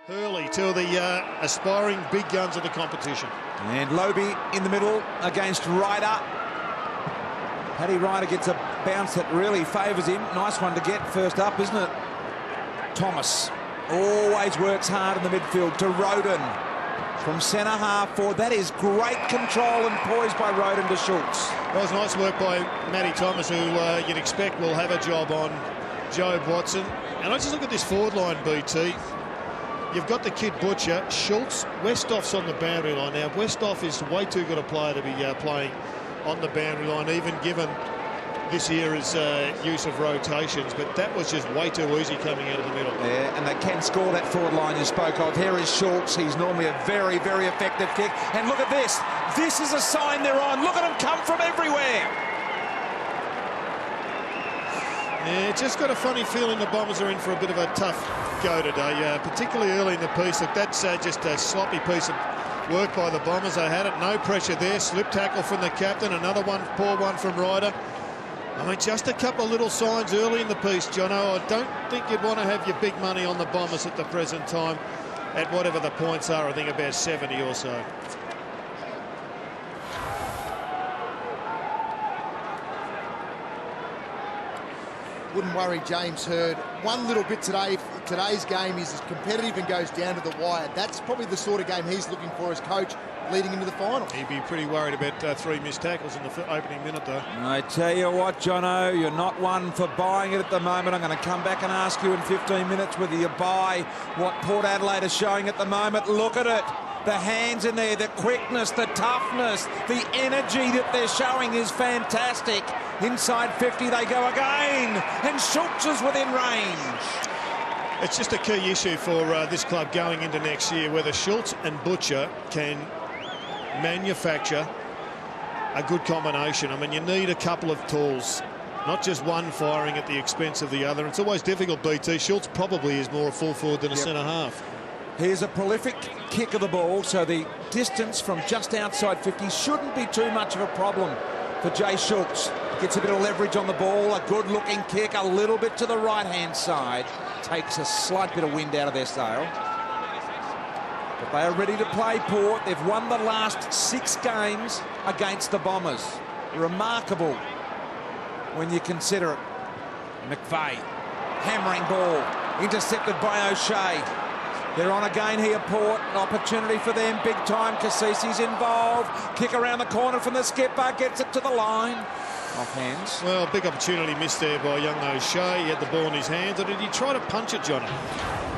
Hurley, two of the aspiring big guns of the competition. And Lobie in the middle against Ryder. Paddy Ryder gets a bounce that really favours him. Nice one to get first up, isn't it? Thomas always works hard in the midfield to Roden. From centre half forward. That is great control and poise by Roden to Schultz. That was nice work by Matty Thomas, who you'd expect will have a job on Jobe Watson. And I just look at this forward line, BT. You've got the kid Butcher, Schultz, Westhoff's on the boundary line. Now, Westhoff is way too good a player to be playing on the boundary line, even given this era's use of rotations. But that was just way too easy coming out of the middle. Yeah, and they can score that forward line you spoke of. Here is Schultz. He's normally a very, very effective kick. And look at this. This is a sign they're on. Look at them come from everywhere. Yeah, just got a funny feeling the Bombers are in for a bit of a tough go today, particularly early in the piece. Look, that's just a sloppy piece of work by the Bombers. They had it, no pressure there. Slip tackle from the captain, another one, poor one from Ryder. I mean, just a couple of little signs early in the piece, Jono. I don't think you'd want to have your big money on the Bombers at the present time at whatever the points are, I think about 70 or so. Wouldn't worry James Hird one little bit today. Today's game is as competitive and goes down to the wire. That's probably the sort of game he's looking for as coach leading into the final. He'd be pretty worried about 3 missed tackles in the opening minute, though. I tell you what, Jono, you're not one for buying it at the moment. I'm going to come back and ask you in 15 minutes whether you buy what Port Adelaide are showing at the moment. Look at it. The hands in there, the quickness, the toughness, the energy that they're showing is fantastic. Inside 50 they go again, and Schultz is within range. It's just a key issue for this club going into next year, whether Schultz and Butcher can manufacture a good combination. I mean, you need a couple of tools, not just one firing at the expense of the other. It's always difficult, BT. Schultz probably is more a full forward than a centre half. Here's a prolific kick of the ball, so the distance from just outside 50 shouldn't be too much of a problem for Jay Schultz. Gets a bit of leverage on the ball, a good-looking kick, a little bit to the right-hand side. Takes a slight bit of wind out of their sail. But they are ready to play Port. They've won the last 6 games against the Bombers. Remarkable when you consider it. McVeigh, hammering ball, intercepted by O'Shea. They're on again here, Port. An opportunity for them, big time. Cassisi's involved. Kick around the corner from the skipper, gets it to the line. Off hands. Well, big opportunity missed there by young O'Shea. He had the ball in his hands. Or did he try to punch it, Johnny?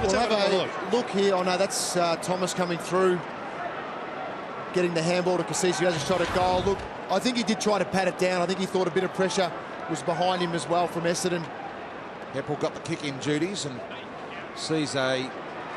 Let's have a look here. Oh, no, that's Thomas coming through, getting the handball to Cassisi, who has a shot at goal. Look, I think he did try to pat it down. I think he thought a bit of pressure was behind him as well from Essendon. Heppel got the kick-in duties and sees a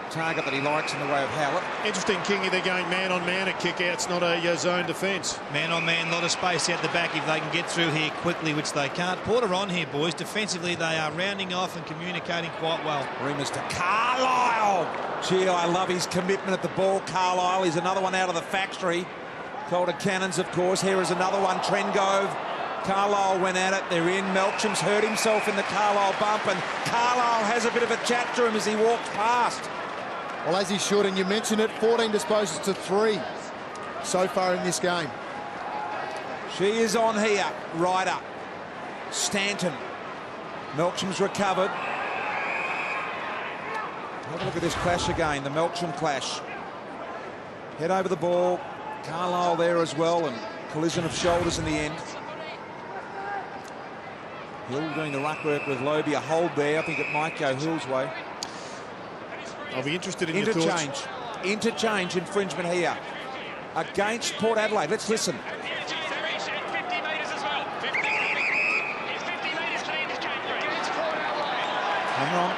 target that he likes in the way of Howlett. Interesting, Kingy. They're going man-on-man at kick-outs, not a zone defence. Man-on-man, a lot of space out the back if they can get through here quickly, which they can't. Porter on here, boys. Defensively, they are rounding off and communicating quite well. Remus to Carlisle. Gee, I love his commitment at the ball. Carlisle is another one out of the factory. Calder Cannons, of course. Here is another one, Trengove. Carlisle went at it. They're in. Melcham's hurt himself in the Carlisle bump, and Carlisle has a bit of a chat to him as he walks past. Well, as he should, and you mentioned it, 14 disposals to 3 so far in this game. She is on here. Ryder. Stanton. Melcham's recovered. Have a look at this clash again, the Melcham clash. Head over the ball. Carlisle there as well, and collision of shoulders in the end. Hill doing the ruck work with Lobie. A hold there. I think it might go Hill's way. I'll be interested in your thoughts. Interchange infringement here against Port Adelaide. Let's listen. 50 metres as well. 50 metres to the interchange. Against Port Adelaide. Hang on.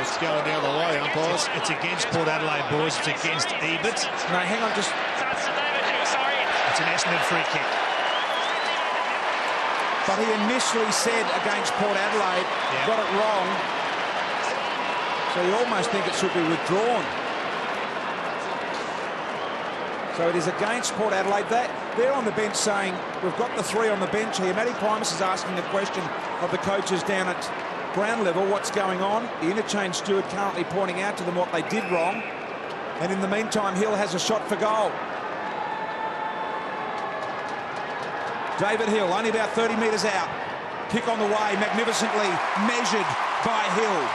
It's going the other way, umpires. It's against Port Adelaide, boys. It's against Ebert. No, hang on, just... It's an Essendon free kick. But he initially said against Port Adelaide, got it wrong. So you almost think it should be withdrawn. So it is against Port Adelaide. They're on the bench saying, we've got the 3 on the bench here. Matty Primus is asking the question of the coaches down at ground level what's going on. The interchange steward currently pointing out to them what they did wrong. And in the meantime, Hill has a shot for goal. David Hill, only about 30 metres out. Kick on the way, magnificently measured by Hill.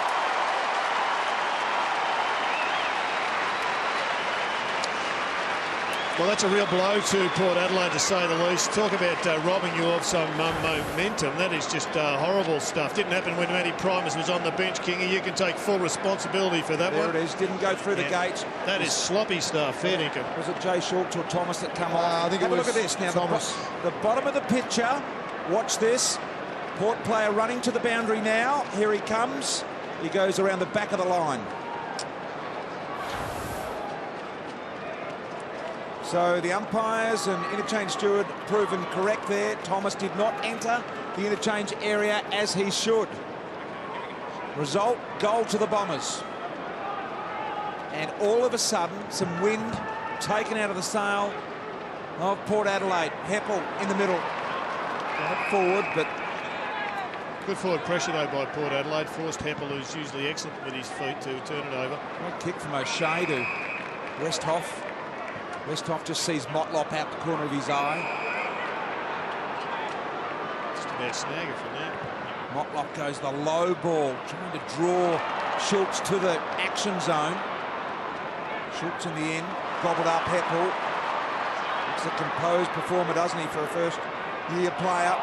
Well, that's a real blow to Port Adelaide, to say the least. Talk about robbing you of some momentum. That is just horrible stuff. Didn't happen when Matty Primus was on the bench, Kingy. You can take full responsibility for that one. There it is. Didn't go through the gate. That is sloppy stuff. Fair dinkum. Was it Jay Schultz or Thomas that come off? I think Have it a was look at this now. Thomas. The bottom of the picture. Watch this. Port player running to the boundary now. Here he comes. He goes around the back of the line. So the umpires and interchange steward proven correct there. Thomas did not enter the interchange area as he should. Result, goal to the Bombers. And all of a sudden, some wind taken out of the sail of Port Adelaide. Heppel in the middle. Not forward, but... Good forward pressure, though, by Port Adelaide. Forced Heppel, who's usually excellent with his feet, to turn it over. Great kick from O'Shea to Westhoff. Westhoff just sees Motlop out the corner of his eye. Just about snag it from there. Motlop goes the low ball, trying to draw Schultz to the action zone. Schultz in the end, gobbled up Heppel. Looks a composed performer, doesn't he, for a first-year player.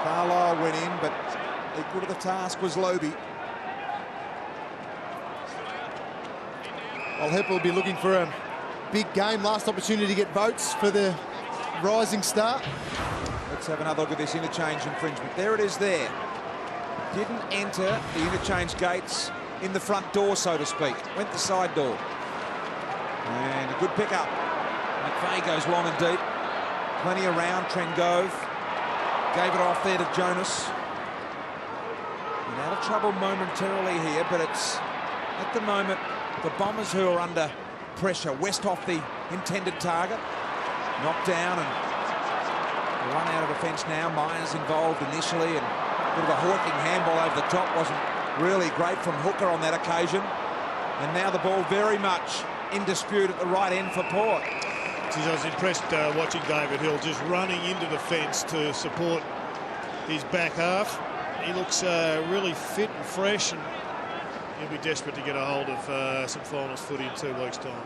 Carlisle went in, but equal to the task was Lobe. Well, Heppel will be looking for a big game. Last opportunity to get votes for the rising star. Let's have another look at this interchange infringement. There it is there. Didn't enter the interchange gates in the front door, so to speak. Went the side door. And a good pickup. McVeigh goes long and deep. Plenty around. Trengove gave it off there to Jonas. In out of trouble momentarily here, but it's at the moment the Bombers who are under pressure. Westhoff, the intended target, knocked down and run out of defence now. Myers involved initially, and a bit of a hawking handball over the top wasn't really great from Hooker on that occasion. And now the ball very much in dispute at the right end for Port. Geez, I was impressed watching David Hill just running into defence to support his back half. He looks really fit and fresh, and he'll be desperate to get a hold of some finals footy in 2 weeks' time.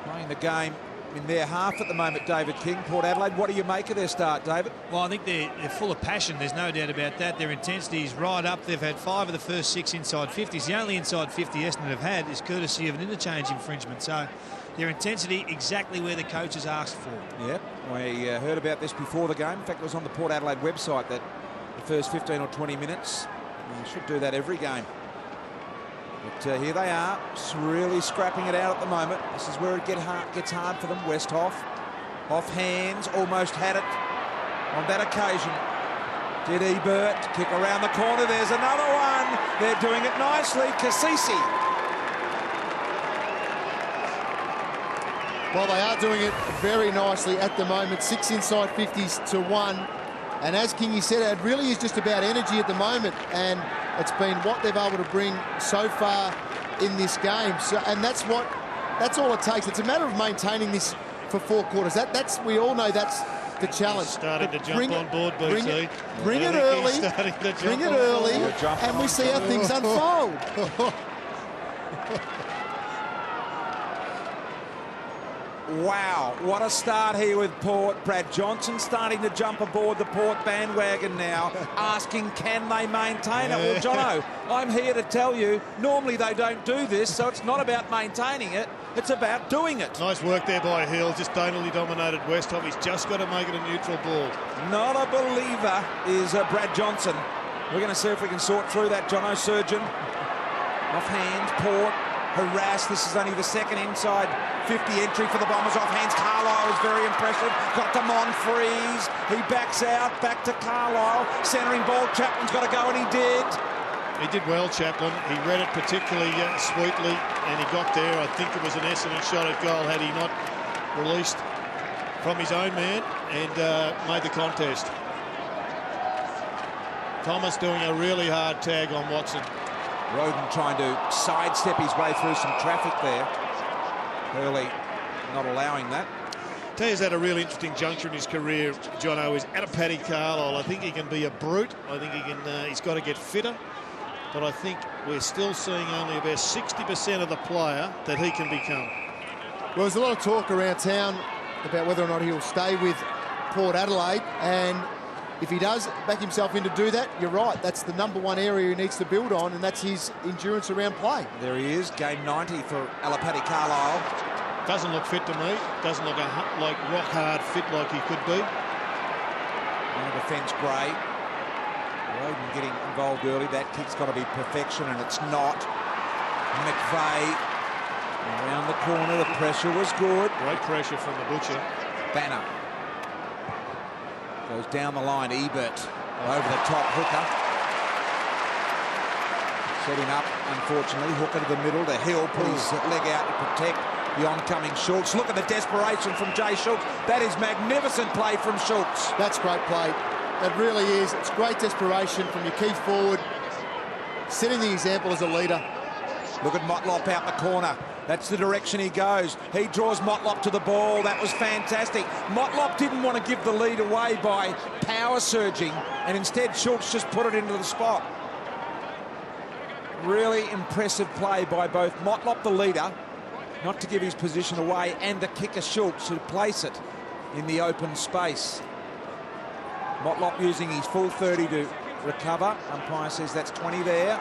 Playing the game in their half at the moment, David King. Port Adelaide, what do you make of their start, David? Well, I think they're full of passion. There's no doubt about that. Their intensity is right up. They've had 5 of the first 6 inside 50s. The only inside 50 Essendon have had is courtesy of an interchange infringement. So their intensity exactly where the coaches asked for. Yep, we heard about this before the game. In fact, it was on the Port Adelaide website that the first 15 or 20 minutes. You should do that every game. But here they are, really scrapping it out at the moment. This is where it gets hard for them. Westhoff, off hands, almost had it on that occasion. Did Ebert, kick around the corner, there's another one. They're doing it nicely, Cassisi. Well, they are doing it very nicely at the moment. 6 inside 50s to 1. And as Kingy said, it really is just about energy at the moment. And it's been what they've been able to bring so far in this game. So, and that's all it takes. It's a matter of maintaining this for 4 quarters. We all know that's the challenge. He's starting to jump on board, BT. Bring it early, and we see how things unfold. Wow, what a start here with Port. Brad Johnson starting to jump aboard the Port bandwagon now, asking can they maintain it? Well, Jono, I'm here to tell you, normally they don't do this, so it's not about maintaining it, it's about doing it. Nice work there by Hill, just totally dominated Westhoff. He's just got to make it a neutral ball. Not a believer is Brad Johnson. We're going to see if we can sort through that, Jono. Surgeon. Off hand, Port harassed. This is only the second inside 50 entry for the Bombers. Off hands, Carlisle is very impressive. Got to Monfries. He backs out, back to Carlisle. Centering ball, Chaplin's got to go, and he did. He did well, Chaplin. He read it particularly sweetly, and he got there. I think it was an Essendon shot at goal had he not released from his own man and made the contest. Thomas doing a really hard tag on Watson. Roden trying to sidestep his way through some traffic there. Hurley not allowing that. Tea's had a really interesting juncture in his career, Jono. Is at a Paddy Carlisle. I think he can be a brute. I think he can. He's got to get fitter. But I think we're still seeing only about 60% of the player that he can become. Well, there's a lot of talk around town about whether or not he'll stay with Port Adelaide, and if he does back himself in to do that, you're right. That's the #1 area he needs to build on, and that's his endurance around play. There he is, game 90 for Paddy Carlisle. Doesn't look fit to me. Doesn't look like rock hard fit like he could be. On defence, Gray. Roden getting involved early. That kick's got to be perfection, and it's not. McVeigh around the corner. The pressure was good. Great pressure from the butcher. Banner goes down the line. Ebert over the top. Hooker setting up, unfortunately. Hooker to the middle. The Hill put his leg out to protect the oncoming Schultz. Look at the desperation from Jay Schultz. That is magnificent play from Schultz. That's great play. It really is. It's great desperation from your key forward, setting the example as a leader. Look at Motlop out the corner. That's the direction he goes. He draws Motlop to the ball. That was fantastic. Motlop didn't want to give the lead away by power surging, and instead Schultz just put it into the spot. Really impressive play by both Motlop, the leader, not to give his position away, and the kicker Schultz to place it in the open space. Motlop using his full 30 to recover. Umpire says that's 20 there.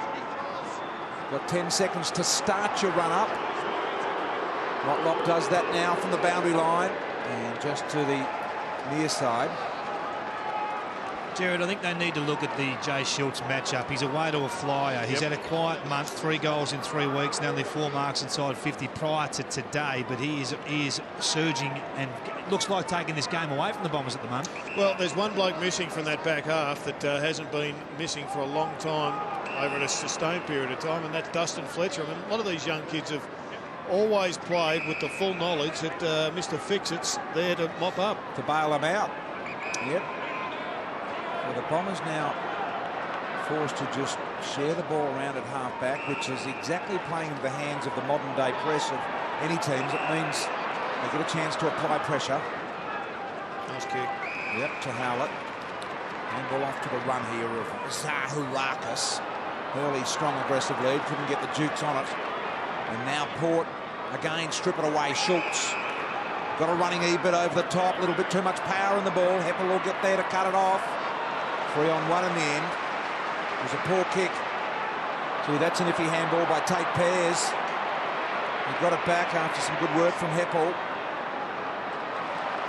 Got 10 seconds to start your run up. Motlop does that now from the boundary line and just to the near side. Jared, I think they need to look at the Jay Schultz matchup. He's away to a flyer. He's had a quiet month, 3 goals in 3 weeks, and only 4 marks inside 50 prior to today. But he is surging and looks like taking this game away from the Bombers at the moment. Well, there's one bloke missing from that back half that hasn't been missing for a long time over a sustained period of time, and that's Dustin Fletcher. I mean, a lot of these young kids have always played with the full knowledge that Mr. Fix-It's there to mop up. To bail them out. Yep. Well, the Bombers now forced to just share the ball around at half-back, which is exactly playing into the hands of the modern-day press of any teams. It means they get a chance to apply pressure. Nice kick. Yep, to Howlett. Handball off to the run here of Zaharakis. Early, strong, aggressive lead. Couldn't get the jukes on it. And now Port, again, strip it away. Schultz. Got a running Ebert over the top. A little bit too much power in the ball. Heppel will get there to cut it off. 3-on-1 in the end. It was a poor kick. Gee, that's an iffy handball by Tate Pears. He got it back after some good work from Heppel.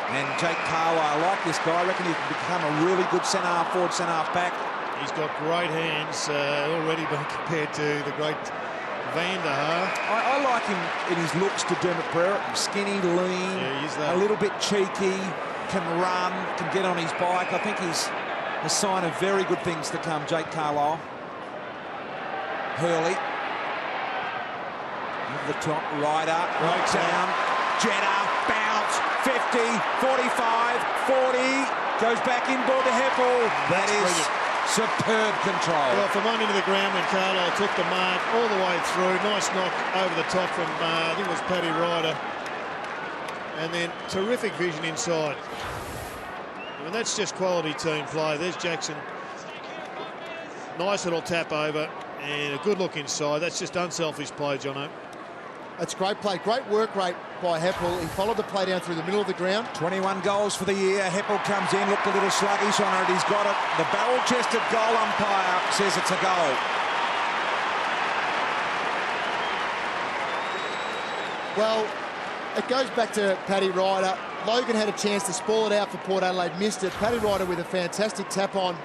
And Jake Carlisle, I like this guy. I reckon he can become a really good centre-half forward, centre-half back. He's got great hands already been compared to the great Van der Haar. I like him in his looks to Dermot Brereton. Skinny, lean, a little bit cheeky, can run, can get on his bike. I think he's a sign of very good things to come, Jake Carlisle. Hurley. Over the top, Ryder, right down. Jetta, bounce, 50, 45, 40. Goes back inboard to Heppel. That is superb control. Well, from one into the ground when Carlisle took the mark all the way through. Nice knock over the top from, I think it was Paddy Ryder. And then terrific vision inside. I mean, that's just quality team play. There's Jackson. Nice little tap over and a good look inside. That's just unselfish play, Jono. That's great play. Great work rate by Heppel. He followed the play down through the middle of the ground. 21 goals for the year. Heppel comes in, looked a little sluggish on it. He's got it. The barrel-chested goal umpire says it's a goal. Well, it goes back to Paddy Ryder. Logan had a chance to spoil it out for Port Adelaide, missed it. Paddy Ryder with a fantastic tap on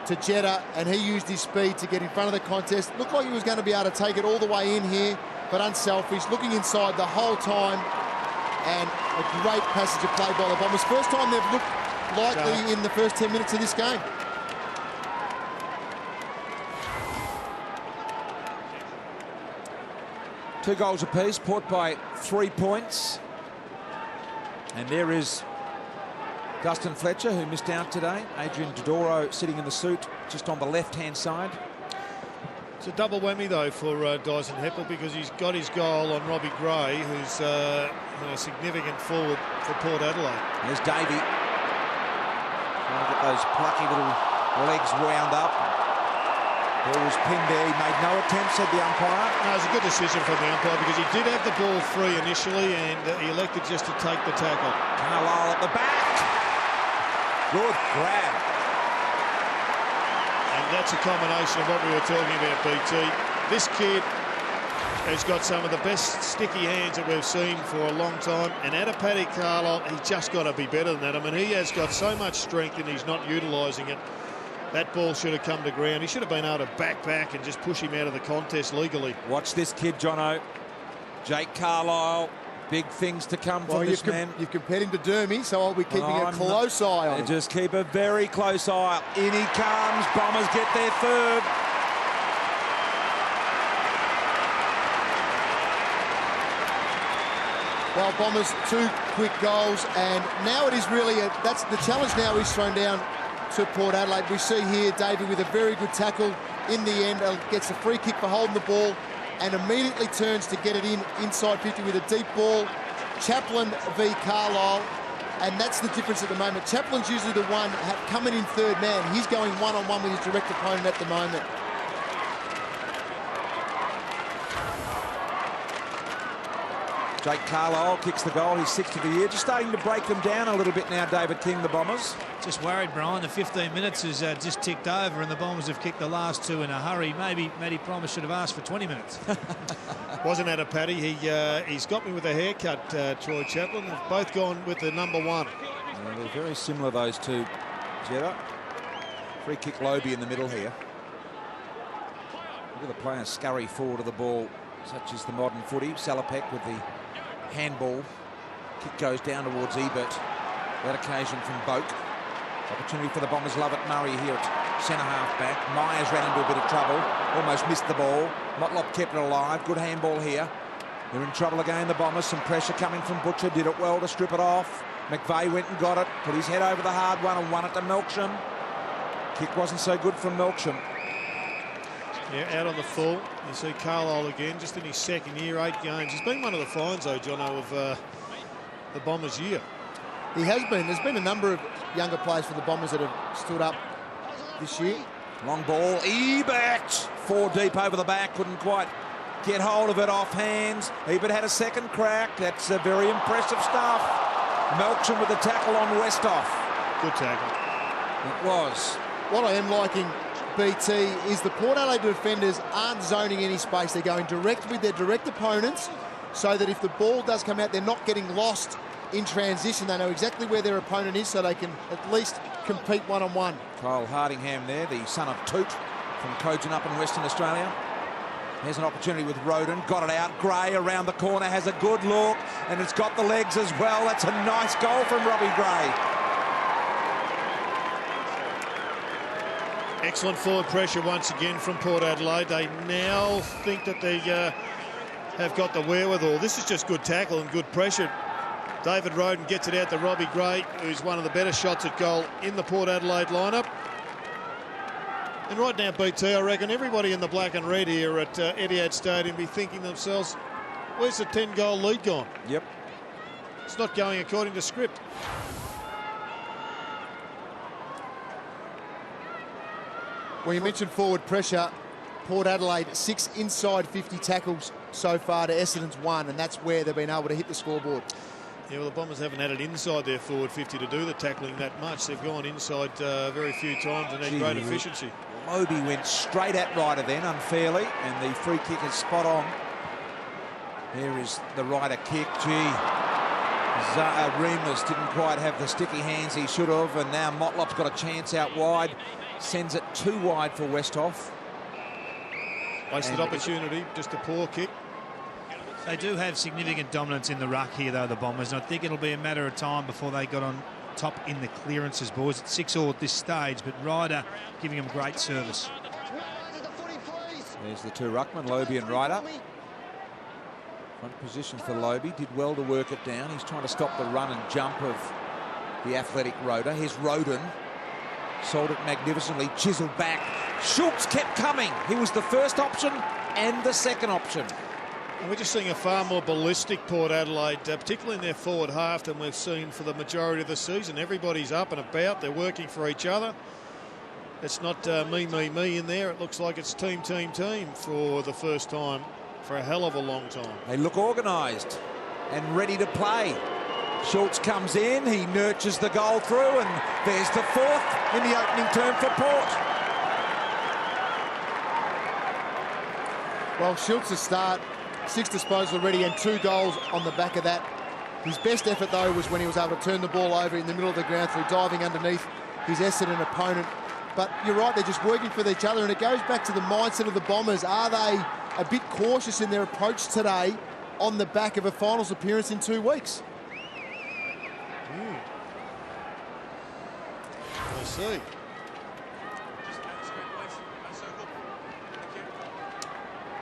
to Jetta, and he used his speed to get in front of the contest. Looked like he was going to be able to take it all the way in here, but unselfish, looking inside the whole time, and a great passage of play by the Bombers. First time they've looked likely in the first 10 minutes of this game. Two goals apiece, Port by 3 points. And there is Dustin Fletcher, who missed out today. Adrian Dodoro sitting in the suit just on the left-hand side. It's a double whammy, though, for Dyson Heppel, because he's got his goal on Robbie Gray, who's a significant forward for Port Adelaide. There's Davey. Trying to get those plucky little legs wound up. Ball was pinned there. He made no attempt, said the umpire. No, it was a good decision from the umpire, because he did have the ball free initially, and he elected just to take the tackle. Carlisle at the back. Good grab. And that's a combination of what we were talking about, BT. This kid has got some of the best sticky hands that we've seen for a long time, and Adelaide Carlisle, he's just got to be better than that. I mean, he has got so much strength and he's not utilising it. That ball should have come to ground. He should have been able to back and just push him out of the contest legally. Watch this kid, Jono. Jake Carlisle. Big things to come from this man. You've compared him to Dermy, so I'll be keeping a close eye on him. Just keep a very close eye. In he comes. Bombers get their third. Well, Bombers, 2 quick goals, and now it is really that's the challenge now is thrown down to Port Adelaide. We see here Davey with a very good tackle in the end, gets a free kick for holding the ball and immediately turns to get it inside 50 with a deep ball. Chaplin v Carlisle, and that's the difference at the moment. Chaplin's usually the one coming in third man. He's going one-on-one with his direct opponent at the moment. Jake Carlisle kicks the goal. He's 6th of the year. Just starting to break them down a little bit now, David King, the Bombers. Just worried, Brian. The 15 minutes has just ticked over and the Bombers have kicked the last 2 in a hurry. Maybe Matty Promise should have asked for 20 minutes. Wasn't that a Paddy? He's got me with a haircut, Troy Chaplin. They've both gone with the number 1. Yeah, they're very similar, those two, Jeddah. Free kick Lobe in the middle here. Look at the players scurry forward of the ball, such as the modern footy. Salopek with the handball. Kick goes down towards Ebert. That occasion from Boak. Opportunity for the Bombers. Love it. Murray here at centre half back. Myers ran into a bit of trouble. Almost missed the ball. Motlop kept it alive. Good handball here. They're in trouble again, the Bombers. Some pressure coming from Butcher. Did it well to strip it off. McVeigh went and got it. Put his head over the hard one and won it to Melksham. Kick wasn't so good from Melksham. Yeah, out on the full. You see Carlisle again, just in his 2nd year, 8 games. He's been one of the finds, though, Jono, of the Bombers' year. He has been. There's been a number of younger players for the Bombers that have stood up this year. Long ball. Ebert. 4 deep over the back. Couldn't quite get hold of it off hands. Ebert had a 2nd crack. That's very impressive stuff. Melksham with the tackle on Westhoff. Good tackle. It was. What I am liking, BT, is the Port Adelaide defenders aren't zoning any space. They're going direct with their direct opponents so that if the ball does come out, they're not getting lost in transition. They know exactly where their opponent is so they can at least compete one-on-one. Kyle Hardingham there, the son of Toot from Cogen up in Western Australia. Here's an opportunity with Roden. Got it out. Gray around the corner has a good look and it's got the legs as well. That's a nice goal from Robbie Gray. Excellent forward pressure once again from Port Adelaide. They now think that they have got the wherewithal. This is just good tackle and good pressure. David Roden gets it out to Robbie Gray, who's one of the better shots at goal in the Port Adelaide lineup. And right now, BT, I reckon everybody in the black and red here at Etihad Stadium be thinking to themselves, where's the 10-goal lead gone? Yep. It's not going according to script. Well, you mentioned forward pressure. Port Adelaide, 6 inside 50 tackles so far to Essendon's 1, and that's where they've been able to hit the scoreboard. Yeah, well, the Bombers haven't had it inside their forward 50 to do the tackling that much. They've gone inside very few times and had great efficiency. Lobe went straight at Ryder then, unfairly, and the free kick is spot on. Here is the Ryder kick. Gee, Remus didn't quite have the sticky hands he should have, and now Motlop's got a chance out wide. Sends it too wide for Westhoff. Wasted opportunity, just a poor kick. They do have significant dominance in the ruck here, though, the Bombers, and I think it'll be a matter of time before they got on top in the clearances, boys. It's 6-all at this stage, but Ryder giving them great service. There's the 2 ruckmen, Lobe and Ryder. Front position for Lobe. Did well to work it down. He's trying to stop the run and jump of the athletic Roder. Here's Roden. Sold it magnificently, chiselled back. Schultz kept coming. He was the first option and the second option. And we're just seeing a far more ballistic Port Adelaide, particularly in their forward half, than we've seen for the majority of the season. Everybody's up and about. They're working for each other. It's not me in there. It looks like it's team for the first time for a hell of a long time. They look organised and ready to play. Schultz comes in, he nurtures the goal through, and there's the fourth in the opening term for Port. Well, Schultz's start, 6 disposals already and 2 goals on the back of that. His best effort, though, was when he was able to turn the ball over in the middle of the ground through diving underneath his Essendon opponent. But you're right, they're just working for each other, and it goes back to the mindset of the Bombers. Are they a bit cautious in their approach today on the back of a finals appearance in 2 weeks? I see.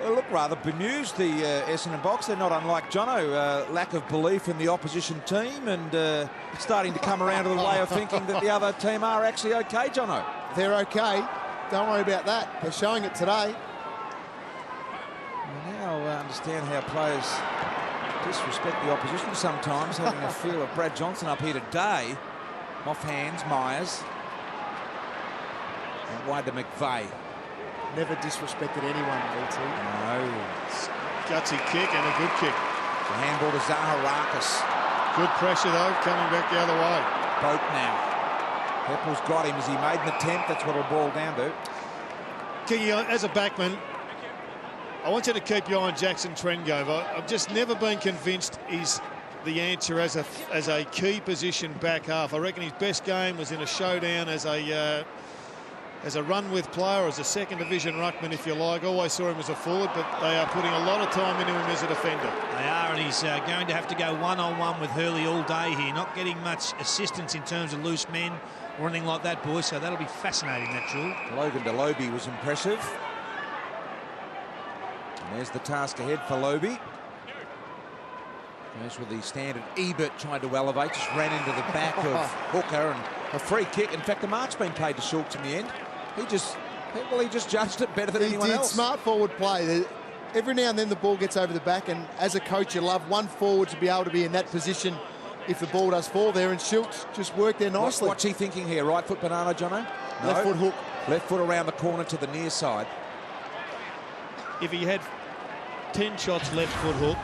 They look rather bemused, the Essendon box. They're not unlike Jono. Lack of belief in the opposition team, and starting to come around to the way of thinking that the other team are actually okay, Jono. They're okay. Don't worry about that. They're showing it today. I now understand how players disrespect the opposition sometimes, having a feel of Brad Johnson up here today. Off hands, Myers. Out wide to McVeigh. Never disrespected anyone, BT. No. Gutsy kick and a good kick. The handball to Zaharakis. Good pressure, though, coming back the other way. Boat now. Heppel's got him. Has he made an attempt? That's what it'll boil down to. Kingy, as a backman, I want you to keep your eye on Jackson Trengove. I've just never been convinced he's the answer as a key position back half. I reckon his best game was in a showdown as a run-with player, as a second division ruckman, if you like. Always saw him as a forward, but they are putting a lot of time into him as a defender. They are, and he's going to have to go one-on-one with Hurley all day here. Not getting much assistance in terms of loose men or anything like that, boys, so that'll be fascinating, that duel. Logan DeLobey was impressive. And there's the task ahead for Lobey. Goes with the standard. Ebert tried to elevate, just ran into the back of Hooker, and a free kick. In fact, the mark's been paid to Schultz in the end. He just judged it better than anyone else. Smart forward play. Every now and then the ball gets over the back, and as a coach, you love one forward to be able to be in that position if the ball does fall there, and Schultz just worked there nicely. What's he thinking here? Right foot banana, Jono? No. Left foot hook. Left foot around the corner to the near side. If he had 10 shots left foot hook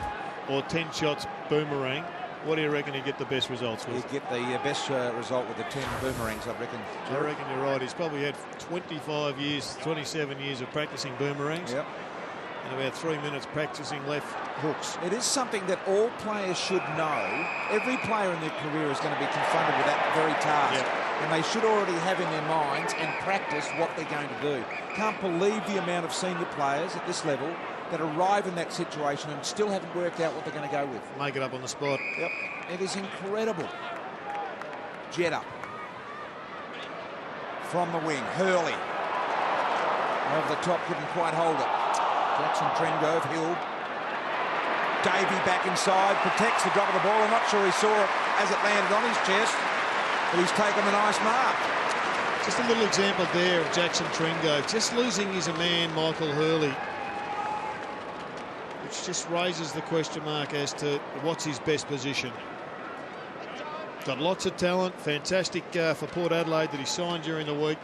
or 10 shots boomerang, what do you reckon he'd get the best results with? He'd get the best result with the 10 boomerangs, I reckon. I reckon you're right. He's probably had 25 years, 27 years of practicing boomerangs. Yep. And about 3 minutes practicing left hooks. It is something that all players should know. Every player in their career is going to be confronted with that very task. Yep. And they should already have in their minds and practice what they're going to do. Can't believe the amount of senior players at this level that arrive in that situation and still haven't worked out what they're going to go with. Make it up on the spot. Yep. It is incredible. Jetta. From the wing. Hurley. Over the top, couldn't quite hold it. Jackson Trengove, Hill. Davey back inside, protects the drop of the ball. I'm not sure he saw it as it landed on his chest, but he's taken a nice mark. Just a little example there of Jackson Trengove just losing his man, Michael Hurley, which just raises the question mark as to what's his best position. Got lots of talent, fantastic for Port Adelaide that he signed during the week.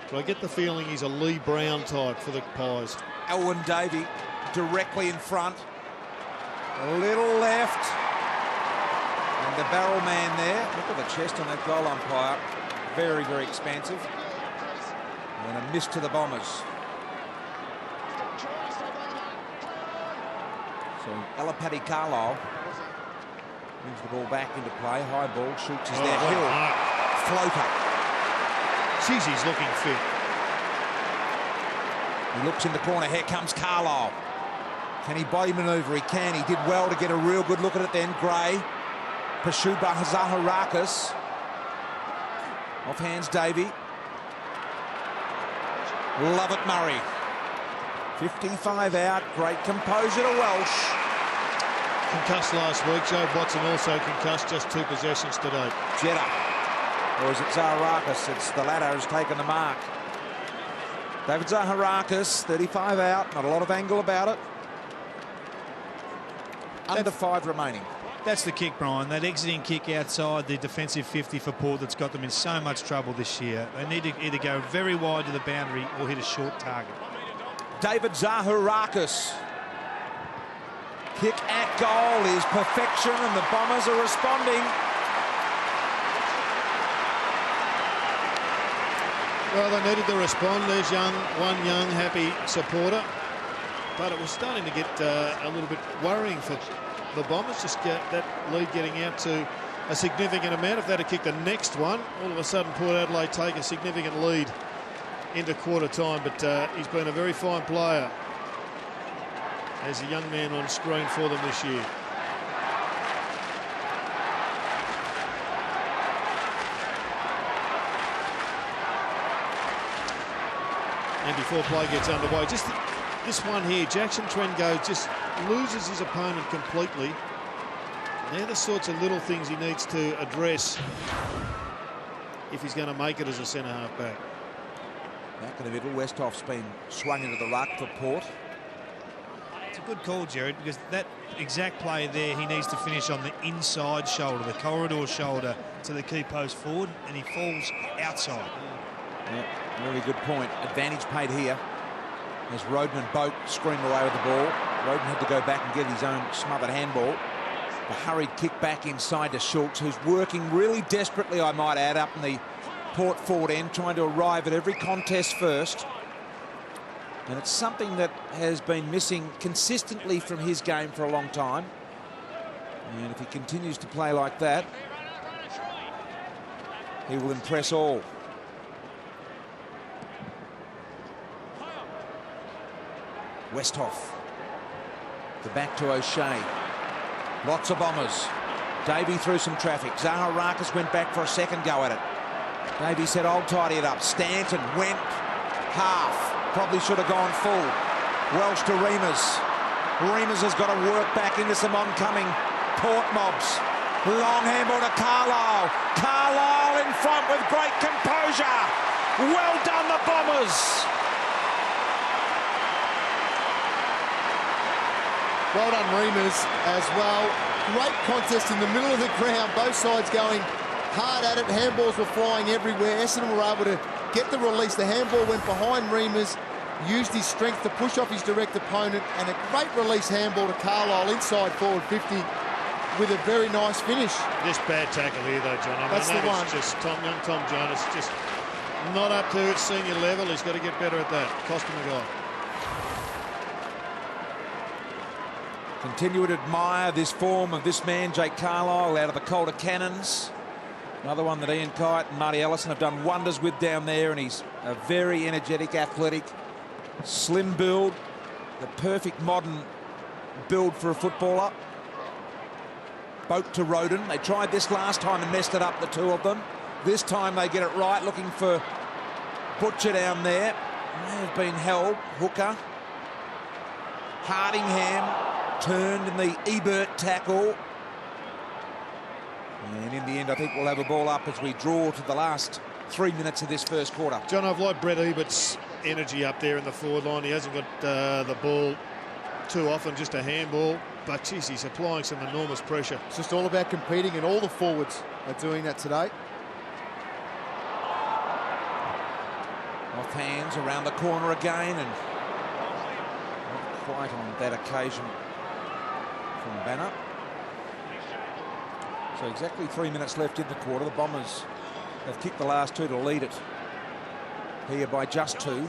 But I get the feeling he's a Lee Brown type for the Pies. Elwyn Davey directly in front. A little left. And the barrel man there. Look at the chest on that goal umpire. Very, very expansive. And a miss to the Bombers. So Alapati Carlisle brings the ball back into play. High ball. Schultz is there. Hill. Floater. Jeez, he's looking fit. He looks in the corner. Here comes Carlisle. Can he body manoeuvre? He can. He did well to get a real good look at it then. Gray. Pursued by Zaharakis. Off hands Davey. Love it, Murray. 55 out. Great composure to Welsh. concussed last week. Joe Watson also concussed, just 2 possessions today. Jetta. Or is it Zaharakis? It's the latter who's taken the mark. David Zaharakis, 35 out. Not a lot of angle about it. Under 5 remaining. That's the kick, Brian. That exiting kick outside the defensive 50 for Port that's got them in so much trouble this year. They need to either go very wide to the boundary or hit a short target. David Zaharakis. Kick at goal is perfection, and the Bombers are responding. Well, they needed to respond. There's one young, happy supporter. But it was starting to get a little bit worrying for the Bombers. Just get that lead getting out to a significant amount. If they'd have kicked the next one, all of a sudden Port Adelaide take a significant lead into quarter time. But he's been a very fine player as a young man on screen for them this year. And before play gets underway, just this one here, Jackson Trengo just loses his opponent completely. They're the sorts of little things he needs to address if he's going to make it as a centre-half back. Back in the middle, Westhoff's been swung into the ruck for Port. It's a good call, Jared, because that exact play there, he needs to finish on the inside shoulder, the corridor shoulder to the key post forward, and he falls outside. Yeah, really good point. Advantage paid here as Roden and Boat scream away with the ball. Roden had to go back and get his own smothered handball. The hurried kick back inside to Schultz, who's working really desperately, I might add, up in the Port forward end, trying to arrive at every contest first. And it's something that has been missing consistently from his game for a long time. And if he continues to play like that, he will impress all. Westhoff. The back to O'Shea. Lots of Bombers. Davey through some traffic. Zaharakis went back for a second go at it. Davey said, I'll tidy it up. Stanton went half. Probably should have gone full. Welsh to Remus. Remus has got to work back into some oncoming Port mobs. Long handball to Carlisle. Carlisle in front with great composure. Well done, the Bombers. Well done, Remus, as well. Great contest in the middle of the ground. Both sides going hard at it. Handballs were flying everywhere. Essendon were able to get the release. The handball went behind Remus, used his strength to push off his direct opponent, and a great release handball to Carlisle inside forward 50 with a very nice finish. Just bad tackle here, though, John. That's the one. Just young Tom Jonas, just not up to senior level. He's got to get better at that. Cost him a goal. Continue to admire this form of this man, Jake Carlisle, out of the Calder Cannons. Another one that Ian Kite and Marty Ellison have done wonders with down there, and he's a very energetic, athletic, slim build, the perfect modern build for a footballer. Boat to Roden. They tried this last time and messed it up, the two of them. This time they get it right, looking for Butcher down there. May have been held. Hooker. Hardingham turned in the Ebert tackle. And in the end, I think we'll have a ball up as we draw to the last 3 minutes of this first quarter. John, I've liked Brett Ebert's energy up there in the forward line. He hasn't got the ball too often, just a handball. But, geez, he's applying some enormous pressure. It's just all about competing, and all the forwards are doing that today. Off hands around the corner again, and not quite on that occasion from Banner. So exactly 3 minutes left in the quarter. The Bombers have kicked the last two to lead it here by just 2.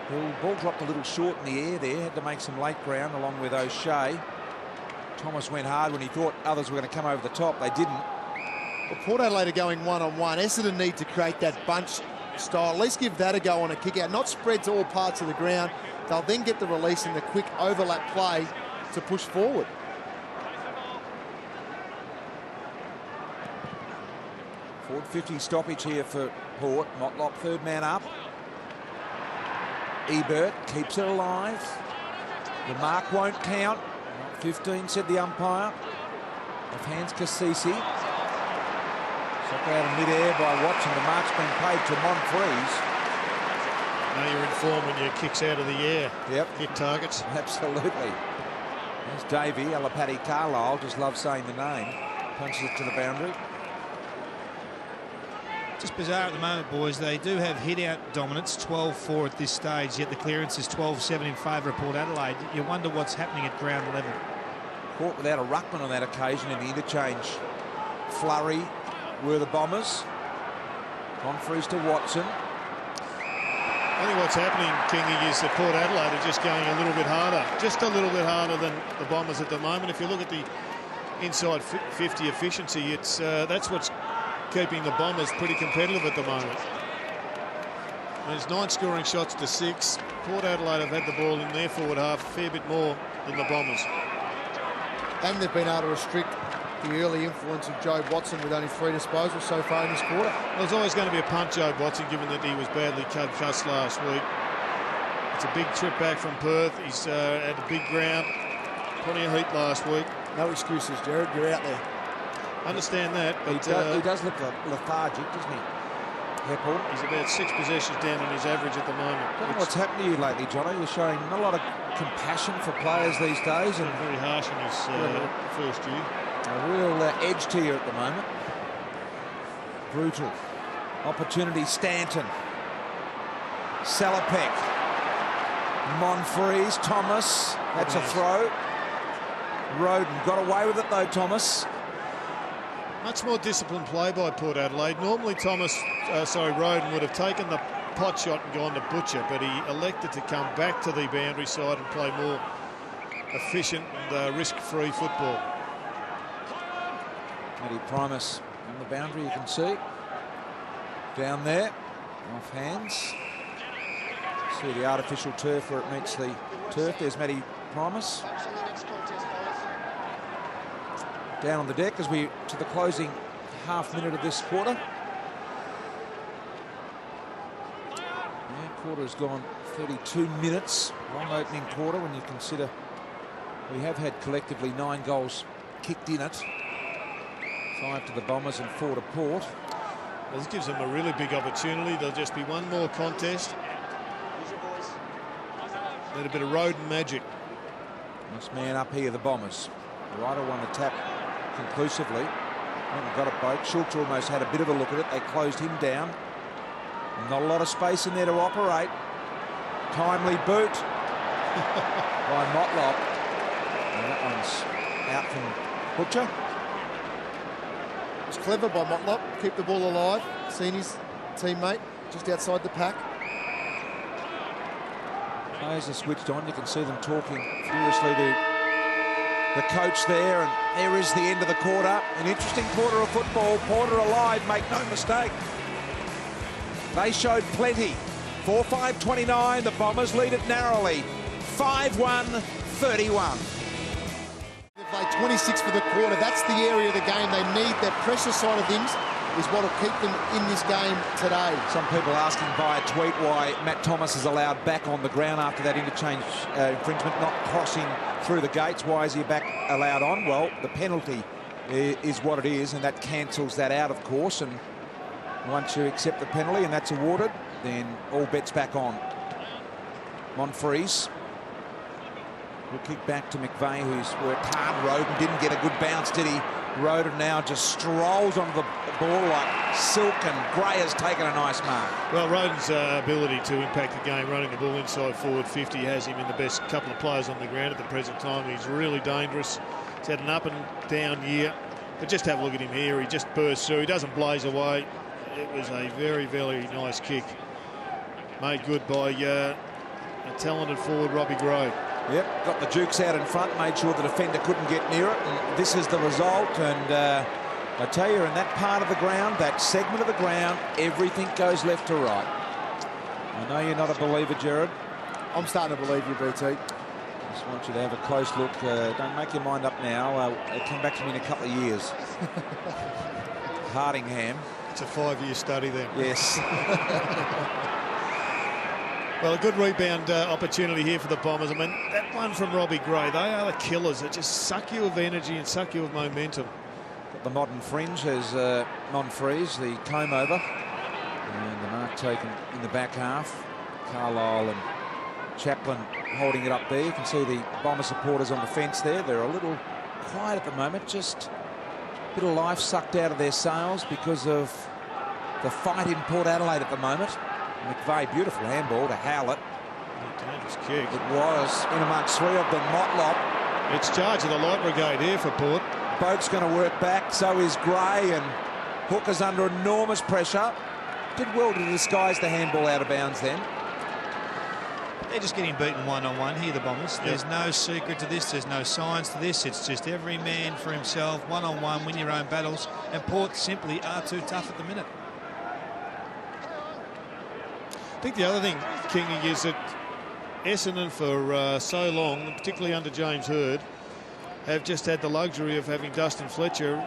The ball dropped a little short in the air there. Had to make some late ground along with O'Shea. Thomas went hard when he thought others were going to come over the top. They didn't. Well, Port Adelaide are going one-on-one. Essendon need to create that bunch style. At least give that a go on a kick out. Not spread to all parts of the ground. They'll then get the release and the quick overlap play to push forward. Forward 50 stoppage here for Port. Motlop third man up. Ebert keeps it alive. The mark won't count. 15, said the umpire. Off hands Cassisi. Struck out of mid-air by Watson. The mark's been paid to Monfries. Now you're in form when your kicks out of the air. Yep. Hit targets. Absolutely. There's Davey, Alapati Carlisle, just loves saying the name. Punches it to the boundary. Just bizarre at the moment, boys. They do have hit-out dominance, 12-4 at this stage, yet the clearance is 12-7 in favour of Port Adelaide. You wonder what's happening at ground level. Caught without a ruckman on that occasion in the interchange. Flurry were the Bombers. Monfries to Watson. I think what's happening, Kingy, is that Port Adelaide are just going a little bit harder. Just a little bit harder than the Bombers at the moment. If you look at the inside 50 efficiency, it's that's what's keeping the Bombers pretty competitive at the moment. There's 9 scoring shots to 6. Port Adelaide have had the ball in their forward half a fair bit more than the Bombers. And they've been able to restrict the early influence of Joe Watson with only 3 disposals so far in this quarter. Well, there's always going to be a punt, Joe Watson, given that he was badly concussed last week. It's a big trip back from Perth. He's at a big ground. Plenty of heat last week. No excuses, Jared. You're out there. Understand that, but He does look lethargic, doesn't he? Heppel. he's about 6 possessions down on his average at the moment. I don't know what's happened to you lately, Johnny. You're showing not a lot of compassion for players these days, and Very harsh in his first year. a real edge to you at the moment. Brutal. Opportunity, Stanton. Salopek. Monfries, Thomas. That's a throw. Roden got away with it though, Thomas. Much more disciplined play by Port Adelaide. Normally Roden would have taken the pot shot and gone to Butcher, but he elected to come back to the boundary side and play more efficient and risk-free football. Matty Primus on the boundary, you can see. Down there, off hands. See the artificial turf where it meets the turf. There's Matty Primus. Down on the deck as we to the closing half minute of this quarter. Yeah, quarter has gone 32 minutes. Long opening quarter when you consider we have had collectively 9 goals kicked in it. 5 to the Bombers and 4 to Port. Well, this gives them a really big opportunity. There'll just be one more contest. Need a bit of Roden magic. Nice man up here, the Bombers. Ryder won the tap conclusively. Haven't got it, both. Schultz almost had a bit of a look at it. They closed him down. Not a lot of space in there to operate. Timely boot by Motlop. And that one's out from Butcher. It's clever by Motlop. Keep the ball alive. Seen his teammate just outside the pack. Players are switched on. You can see them talking furiously to the coach there, and there is the end of the quarter. An interesting quarter of football. Port are alive, make no mistake. They showed plenty. 4-5-29, the Bombers lead it narrowly. 5-1-31. They played 26 for the quarter. That's the area of the game they need. That pressure side of things is what will keep them in this game today. Some people asking via tweet why Matt Thomas is allowed back on the ground after that interchange infringement, not crossing through the gates. Why is he back allowed on? Well, the penalty is what it is, and that cancels that out, of course. And once you accept the penalty and that's awarded, then all bets back on. Monfries will kick back to McVeigh, who's worked hard. Roden didn't get a good bounce, did he? Roden now just strolls onto the ball like silk, and Gray has taken a nice mark. Well, Roden's ability to impact the game, running the ball inside forward 50, has him in the best couple of players on the ground at the present time. He's really dangerous. He's had an up and down year, but just have a look at him here. He just bursts through. He doesn't blaze away. It was a very, very nice kick. Made good by a talented forward, Robbie Gray. Yep, got the Jukes out in front, made sure the defender couldn't get near it, and this is the result. And I tell you, in that part of the ground, that segment of the ground, everything goes left to right. I know you're not a believer, Jared. I'm starting to believe you, BT. Just want you to have a close look. Don't make your mind up now. Come back to me in a couple of years. Hardingham. It's a 5-year study then. Yes. Well, a good rebound opportunity here for the Bombers. I mean, that one from Robbie Gray, they are the killers that just suck you of energy and suck you of momentum. Got the modern fringe as non-freeze, the comb over. And the mark taken in the back half. Carlisle and Chaplin holding it up there. You can see the Bomber supporters on the fence there. They're a little quiet at the moment, just a bit of life sucked out of their sails because of the fight in Port Adelaide at the moment. McVeigh, beautiful handball to Howlett. Dangerous kick. It was in amongst three of them. Motlop. It's charge of the light brigade here for Port. Boat's going to work back, so is Gray, and Hooker's under enormous pressure. Did well to disguise the handball out of bounds then. They're just getting beaten one-on-one here, the Bombers. Yep. There's no secret to this. There's no science to this. It's just every man for himself, one-on-one, win your own battles. And Port simply are too tough at the minute. I think the other thing, Kingy, is that Essendon for so long, particularly under James Hird, have just had the luxury of having Dustin Fletcher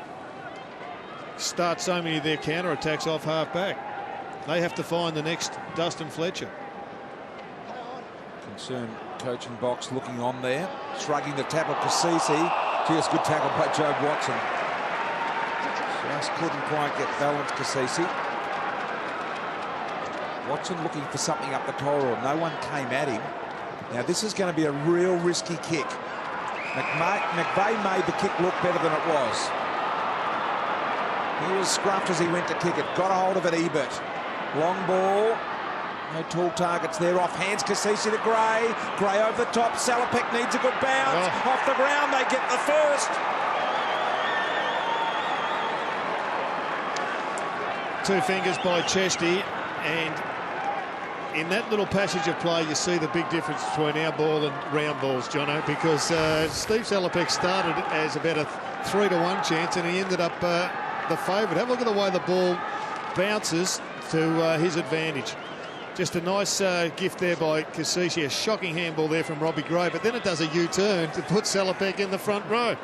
start so many of their counter-attacks off half-back. They have to find the next Dustin Fletcher. Concerned coaching box looking on there, shrugging the tackle Kasisi. Gee, it's a good tackle by Joe Watson. Just couldn't quite get balanced, Kasisi. Watson looking for something up the corridor. No one came at him. Now this is going to be a real risky kick. McVeigh made the kick look better than it was. He was scruffed as he went to kick it. Got a hold of it, Ebert. Long ball. No tall targets there. Off hands, Kasisi to Gray. Gray over the top. Salopek needs a good bounce. Oh. Off the ground, they get the first. Two fingers by Chesty, and in that little passage of play you see the big difference between our ball and round balls, Jono, because Steve Salopek started as about a 3-to-1 chance and he ended up the favourite. Have a look at the way the ball bounces to his advantage. Just a nice gift there by Kasisi. A shocking handball there from Robbie Gray, but then it does a U-turn to put Salopek in the front row.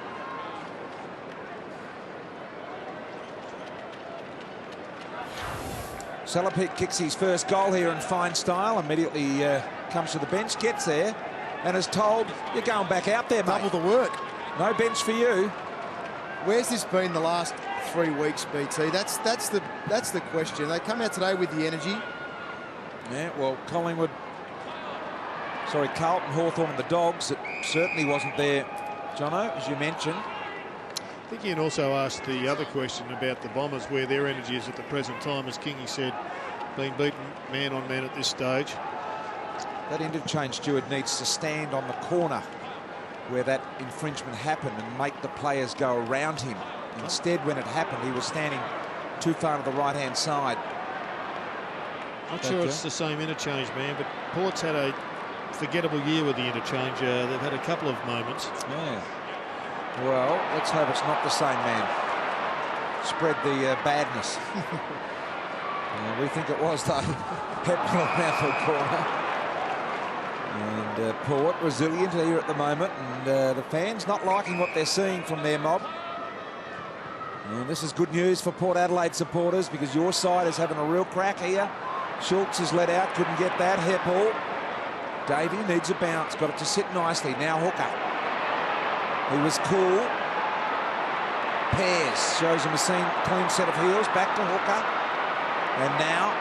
Salopek kicks his first goal here in fine style. Immediately comes to the bench, gets there, and is told, you're going back out there, mate. Double the work. No bench for you. Where's this been the last 3 weeks, BT? That's the question. They come out today with the energy. Yeah, well, Carlton, Hawthorn and the Dogs, it certainly wasn't there, Jono, as you mentioned. I think Ian also asked the other question about the Bombers, where their energy is at the present time, as Kingy said, being beaten man on man at this stage. That interchange steward needs to stand on the corner where that infringement happened and make the players go around him. Instead, when it happened, he was standing too far to the right-hand side. Not sure it's the same interchange, man, but Port's had a forgettable year with the interchange. They've had a couple of moments. Yeah. Well, let's hope it's not the same man. Spread the badness. We think it was, though. Pep around the corner. And Port resilient here at the moment, and the fans not liking what they're seeing from their mob. And this is good news for Port Adelaide supporters, because your side is having a real crack here. Schultz is let out, couldn't get that. Heppel. Davey needs a bounce, got it to sit nicely. Now Hooker. He was cool. Pears shows him a clean set of heels. Back to Hooker. And now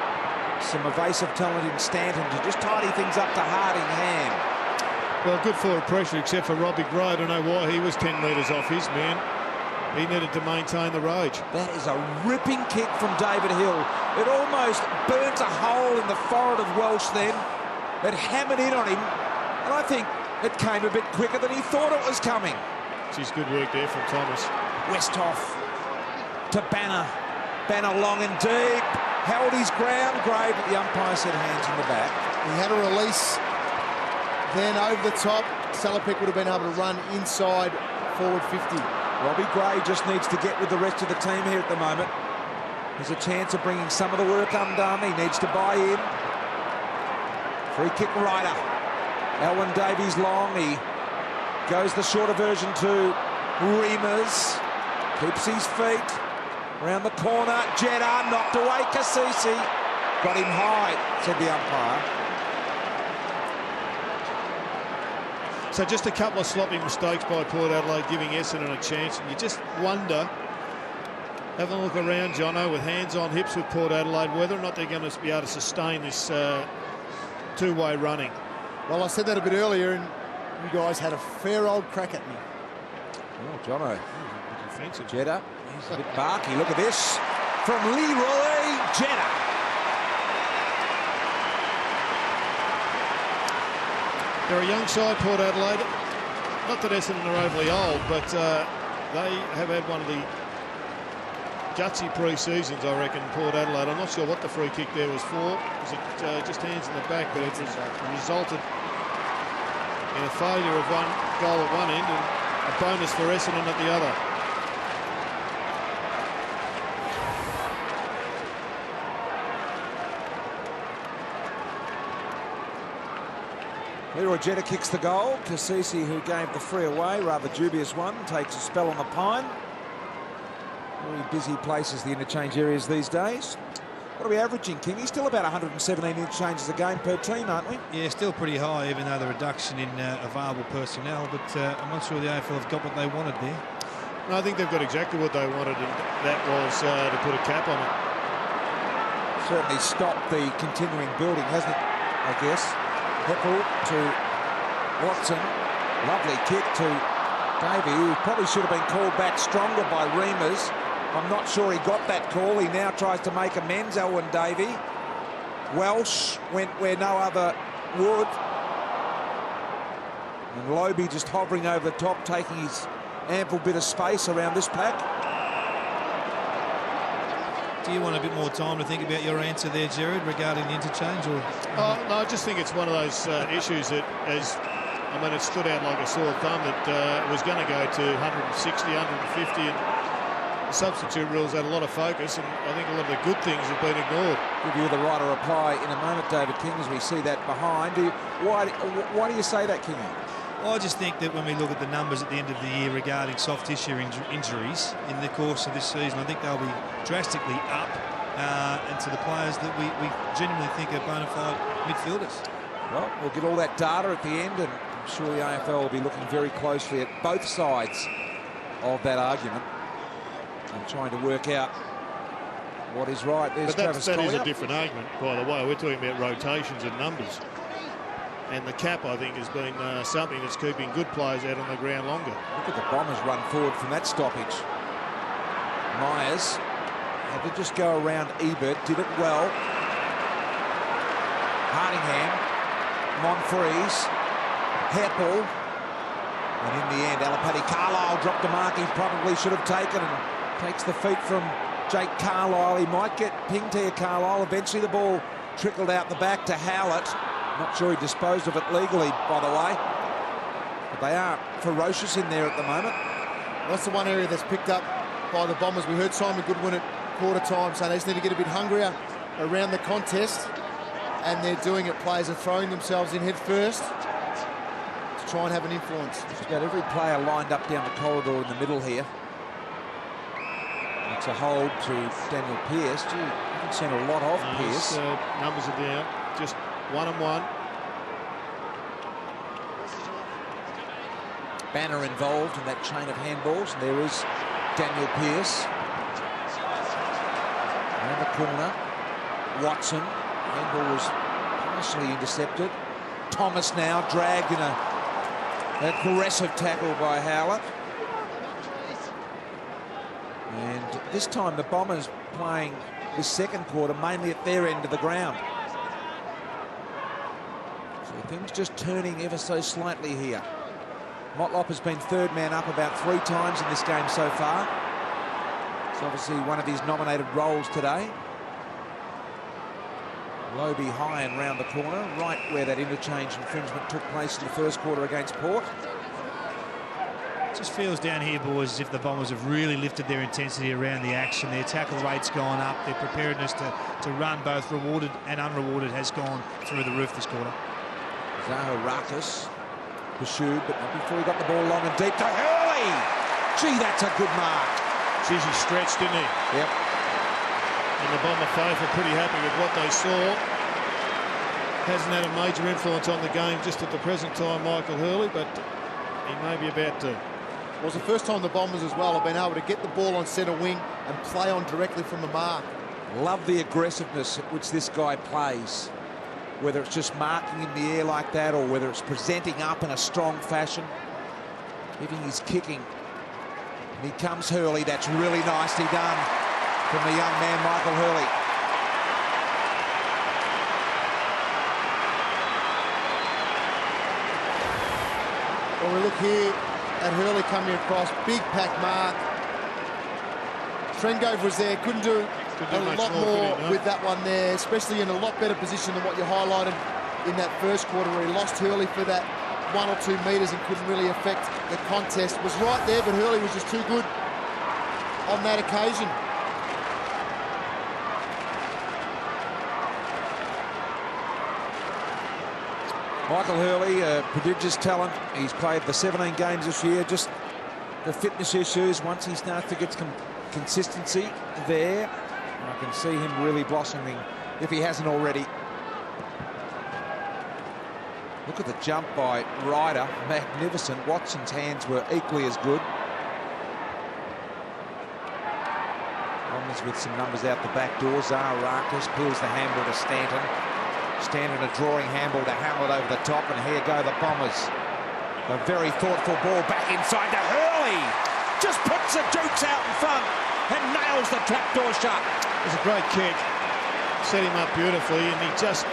some evasive talent in Stanton to just tidy things up to Hardingham. Well, good forward pressure, except for Robbie Gray. I don't know why he was 10 metres off his man. He needed to maintain the rage. That is a ripping kick from David Hill. It almost burnt a hole in the forehead of Welsh then. It hammered in on him, and I think it came a bit quicker than he thought it was coming. It's good work there from Thomas. Westhoff to Banner. Banner long and deep. Held his ground. Gray, but the umpire said hands in the back. He had a release. Then over the top, Salopek would have been able to run inside forward 50. Robbie Gray just needs to get with the rest of the team here at the moment. There's a chance of bringing some of the work undone. He needs to buy in. Free kick Ryder. Alwyn Davies long. He goes the shorter version to Reimers. Keeps his feet. Around the corner. Jeddah knocked away Kasisi. Got him high, said the umpire. So just a couple of sloppy mistakes by Port Adelaide, giving Essendon a chance. And you just wonder, having a look around, Jono, with hands on hips with Port Adelaide, whether or not they're going to be able to sustain this two-way running. Well, I said that a bit earlier, and you guys had a fair old crack at me. Oh, Jono. Defensive. Jeddah. He's a bit barky. Look at this from Leroy Jeddah. They're a young side, Port Adelaide. Not that Essendon are overly old, but they have had one of the gutsy pre-seasons, I reckon, Port Adelaide. I'm not sure what the free kick there was for. Was it just hands in the back? But it resulted in a failure of one goal at one end and a bonus for Essendon at the other. Leroy Jeddah kicks the goal. Kasisi, who gave the free away, rather dubious one, takes a spell on the pine. Very busy places, the interchange areas these days. What are we averaging, King? He's still about 117 interchanges a game per team, aren't we? Yeah, still pretty high, even though the reduction in available personnel. But I'm not sure the AFL have got what they wanted there. No, I think they've got exactly what they wanted, and that was to put a cap on it. Certainly stopped the continuing building, hasn't it, I guess? Heppel to Watson. Lovely kick to Davey, who probably should have been called back stronger by Reamers. I'm not sure he got that call. He now tries to make amends, Elwyn Davey. Welsh went where no other would. And Lobie just hovering over the top, taking his ample bit of space around this pack. Do you want a bit more time to think about your answer there, Jared, regarding the interchange? Or No, I just think it's one of those issues that, it stood out like a sore thumb that it was going to go to 160, 150, and the substitute rules had a lot of focus, and I think a lot of the good things have been ignored. Give you the right to reply in a moment, David King, as we see that behind. Why do you say that, King? Well, I just think that when we look at the numbers at the end of the year regarding soft tissue injuries in the course of this season, I think they'll be drastically up, and to the players that we genuinely think are bona fide midfielders. Well, we'll get all that data at the end, and I'm sure the AFL will be looking very closely at both sides of that argument and trying to work out what is right. There's but that is a Collier. different argument, by the way. We're talking about rotations and numbers. And the cap, I think, has been something that's keeping good players out on the ground longer. Look at the Bombers run forward from that stoppage. Myers had to just go around Ebert, did it well. Hardingham, Monfries, Heppel, and in the end, Alapati Carlisle dropped the mark he probably should have taken and takes the feet from Jake Carlisle. He might get pinged here, Carlisle. Eventually the ball trickled out the back to Howlett. Not sure he disposed of it legally, by the way. But they are ferocious in there at the moment. That's the one area that's picked up by the Bombers. We heard Simon Goodwin at quarter time saying they just need to get a bit hungrier around the contest. And they're doing it. Players are throwing themselves in head first to try and have an influence. Just about every player lined up down the corridor in the middle here. It's a hold to Daniel Pearce. Gee, I haven't seen a lot of Pearce. Numbers are down. Just 1-on-1. Banner involved in that chain of handballs, and there is Daniel Pearce. Around the corner, Watson. Handball was partially intercepted. Thomas now dragged in an aggressive tackle by Howlett. And this time the Bombers playing this second quarter mainly at their end of the ground. So things just turning ever so slightly here. Motlop has been third man up about 3 times in this game so far. It's obviously one of his nominated roles today. Lobie high and round the corner, right where that interchange infringement took place in the first quarter against Port. It just feels down here, boys, as if the Bombers have really lifted their intensity around the action. Their tackle rate's gone up. Their preparedness to run, both rewarded and unrewarded, has gone through the roof this quarter. Zaharakis pursued, but not before he got the ball long and deep to Hurley. Gee, that's a good mark. Geez, he stretched, didn't he? Yep. And the Bomber faith are pretty happy with what they saw. Hasn't had a major influence on the game just at the present time, Michael Hurley, but he may be about to. Well, it's the first time the Bombers as well have been able to get the ball on centre wing and play on directly from the mark. Love the aggressiveness at which this guy plays, whether it's just marking in the air like that or whether it's presenting up in a strong fashion. Even his kicking. And here comes Hurley. That's really nicely done from the young man, Michael Hurley. Well, we look here at Hurley coming across, big pack mark. Trengove was there, couldn't do a lot more with that one there, especially in a lot better position than what you highlighted in that first quarter where he lost Hurley for that 1 or 2 metres and couldn't really affect the contest. Was right there, but Hurley was just too good on that occasion. Michael Hurley, prodigious talent. He's played the 17 games this year. Just the fitness issues, once he starts to get some consistency there, I can see him really blossoming if he hasn't already. Look at the jump by Ryder, magnificent. Watson's hands were equally as good. Bombers with some numbers out the back door. Zaharakis peels the handball to Stanton. Stanton a drawing handball to Hamlet over the top, and here go the Bombers. A very thoughtful ball back inside to Hurley. Just puts the Dukes out in front and nails the trapdoor shut. It was a great kick. Set him up beautifully, and he just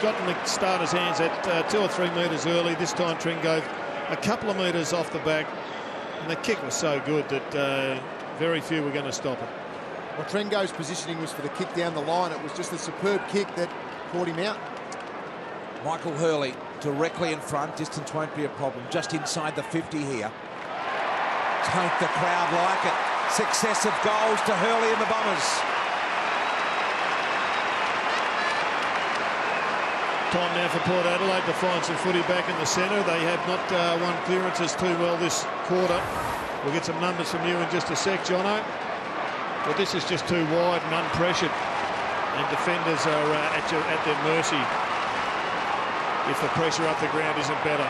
got in the starter's hands at 2 or 3 metres early. This time Trengove a couple of metres off the back, and the kick was so good that very few were going to stop it. Well, Trengove's positioning was for the kick down the line. It was just a superb kick that caught him out. Michael Hurley directly in front. Distance won't be a problem. Just inside the 50 here. Don't the crowd like it? Successive goals to Hurley and the Bombers. Time now for Port Adelaide to find some footy back in the centre. They have not won clearances too well this quarter. We'll get some numbers from you in just a sec, Jono. But this is just too wide and unpressured, and defenders are at their mercy if the pressure up the ground isn't better.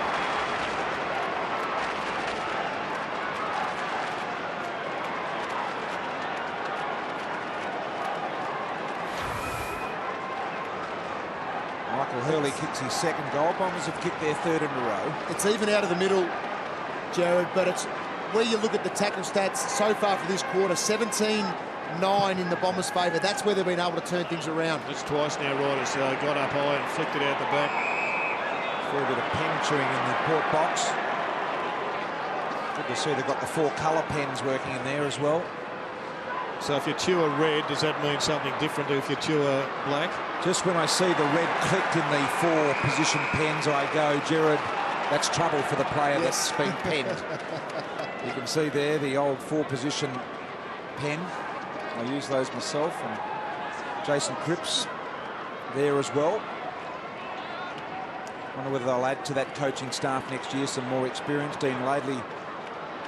Michael Hurley kicks his second goal. Bombers have kicked their third in a row. It's even out of the middle, Jared, but it's where you look at the tackle stats so far for this quarter, 17-9 in the Bombers' favour. That's where they've been able to turn things around. It's twice now Riders got up high and flicked it out the back. A bit of pen chewing in the Port box. Good to see they've got the 4 colour pens working in there as well. So if you chew a red, does that mean something different to if you chew a black? Just when I see the red clicked in the 4 position pens, I go, Gerard, that's trouble for the player that's been penned. You can see there the old 4 position pen. I use those myself, and Jason Cripps there as well. Wonder whether they'll add to that coaching staff next year some more experience. Dean Laidley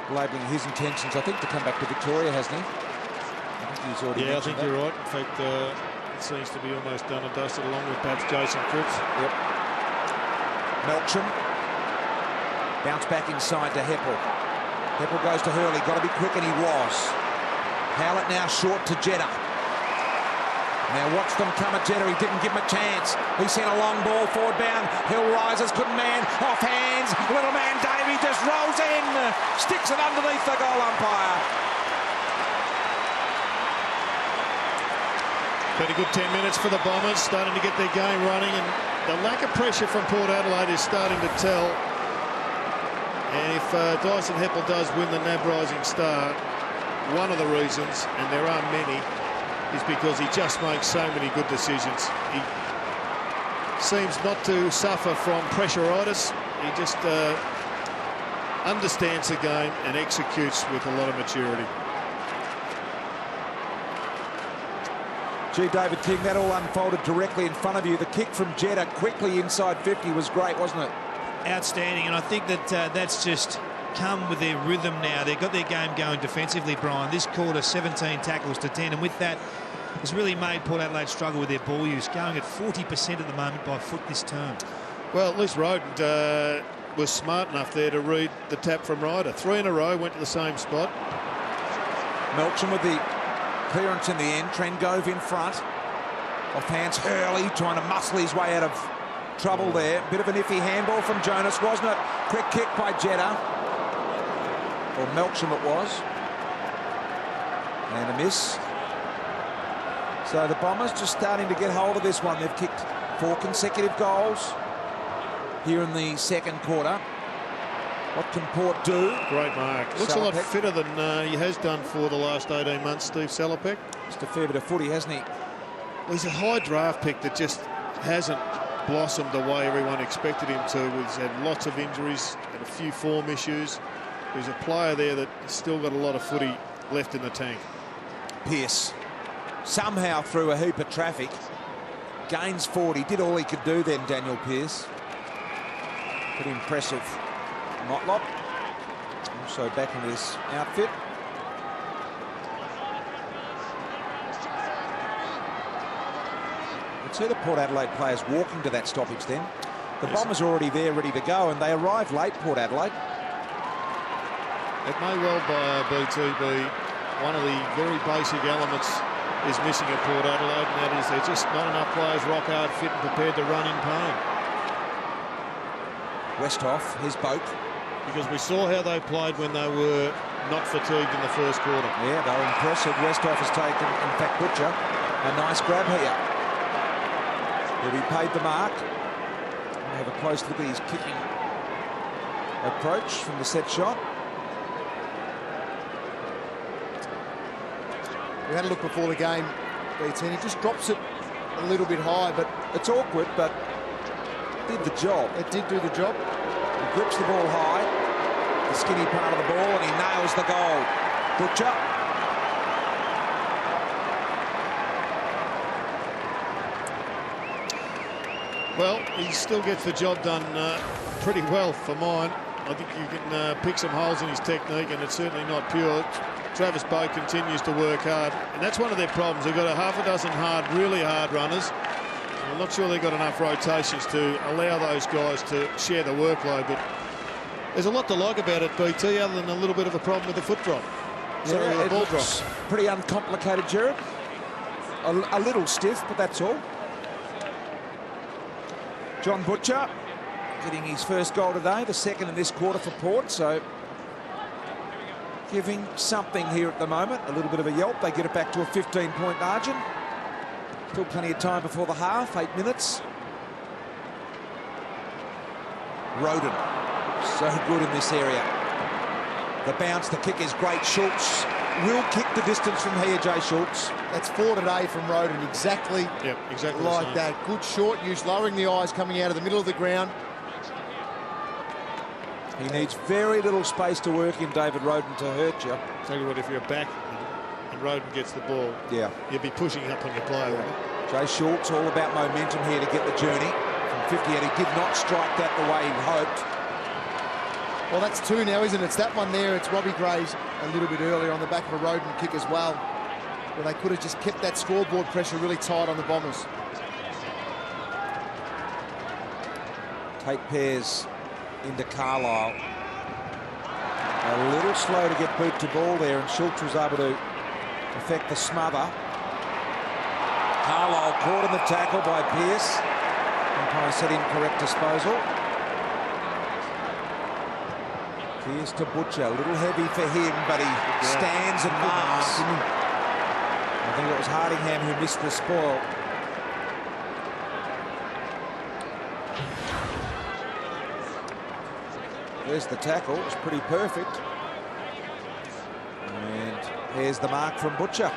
labelling his intentions, I think, to come back to Victoria, hasn't he? I think he's already I think you're right. In fact, it seems to be almost done and dusted, along with perhaps Jason Cripps. Yep. Melksham. Bounce back inside to Heppel. Heppel goes to Hurley. Got to be quick, and he was. Howlett now short to Jeddah. Now watch them come at Jeddah. He didn't give him a chance. He sent a long ball forward bound. Hill rises, couldn't man. Off hands. Little man Davey just rolls in. Sticks it underneath the goal umpire. Been a good 10 minutes for the Bombers, starting to get their game running, and the lack of pressure from Port Adelaide is starting to tell. And if Dyson Heppel does win the NAB Rising Star, one of the reasons, and there are many, is because he just makes so many good decisions. He seems not to suffer from pressuritis. He just understands the game and executes with a lot of maturity. Gee, David King, that all unfolded directly in front of you. The kick from Jeddah quickly inside 50 was great, wasn't it? Outstanding, and I think that that's just come with their rhythm now. They've got their game going defensively, Brian. This quarter, 17 tackles to 10, and with that, has really made Port Adelaide struggle with their ball use, going at 40% at the moment by foot this term. Well, at least Rodent was smart enough there to read the tap from Ryder. 3 in a row, went to the same spot. Melksham with the clearance in the end. Trengove in front. Off hands Hurley, trying to muscle his way out of trouble there. Bit of an iffy handball from Jonas, wasn't it? Quick kick by Jeddah. Or Melksham it was. And a miss. So the Bombers just starting to get hold of this one. They've kicked 4 consecutive goals here in the second quarter. What can Port do? Great mark. Looks a lot fitter than he has done for the last 18 months, Steve Salopek. Just a fair bit of footy, hasn't he? Well, he's a high draft pick that just hasn't blossomed the way everyone expected him to. He's had lots of injuries and a few form issues. There's a player there that's still got a lot of footy left in the tank. Pearce, somehow through a heap of traffic, gains 40. Did all he could do then, Daniel Pearce. Pretty impressive. Motlop, also back in his outfit. You'd see the Port Adelaide players walking to that stoppage then. The Bombers are already there, ready to go, and they arrived late, Port Adelaide. It may well by BT be one of the very basic elements is missing at Port Adelaide, and that is there's just not enough players rock hard, fit and prepared to run in pain. Westhoff, his boat. Because we saw how they played when they were not fatigued in the first quarter. Yeah, they were impressive. Westhoff has taken, in fact, Butcher, a nice grab here. He'll be paid the mark. We'll have a close look at his kicking approach from the set shot. We had a look before the game, BT, and he just drops it a little bit high, but it's awkward, but did the job. It did do the job. He grips the ball high, the skinny part of the ball, and he nails the goal. Butcher. Well, he still gets the job done pretty well for mine. I think you can pick some holes in his technique, and it's certainly not pure. Travis Bowe continues to work hard, and that's one of their problems. They've got a half a dozen really hard runners. I'm not sure they've got enough rotations to allow those guys to share the workload, but there's a lot to like about it, BT, other than a little bit of a problem with the foot drop. Sorry, yeah, the ball drop. Pretty uncomplicated, Jared. A little stiff, but that's all. John Butcher getting his first goal today, the second in this quarter for Port, so giving something here at the moment. A little bit of a yelp. They get it back to a 15-point margin. Still plenty of time before the half, 8 minutes. Roden, so good in this area. The bounce, the kick is great. Schultz will kick the distance from here, Jay Schultz. That's 4 today from Roden, exactly like that. Good short use, lowering the eyes, coming out of the middle of the ground. He needs very little space to work in, David Roden, to hurt you. Tell you what, if you're back and Roden gets the ball, you'll be pushing up on your player. Jay Schultz, all about momentum here to get the journey from 50, and he did not strike that the way he hoped. Well, that's 2 now, isn't it? It's that one there. It's Robbie Gray's a little bit earlier on the back of a Roden kick as well, where they could have just kept that scoreboard pressure really tight on the Bombers. Tate Pears into Carlisle. A little slow to get boot to ball there, and Schultz was able to effect the smother. Carlisle caught in the tackle by Pearce. Umpire said incorrect disposal. Pearce to Butcher, a little heavy for him, but he stands and marks. I think it was Hardingham who missed the spoil. There's the tackle, it's pretty perfect. And here's the mark from Butcher.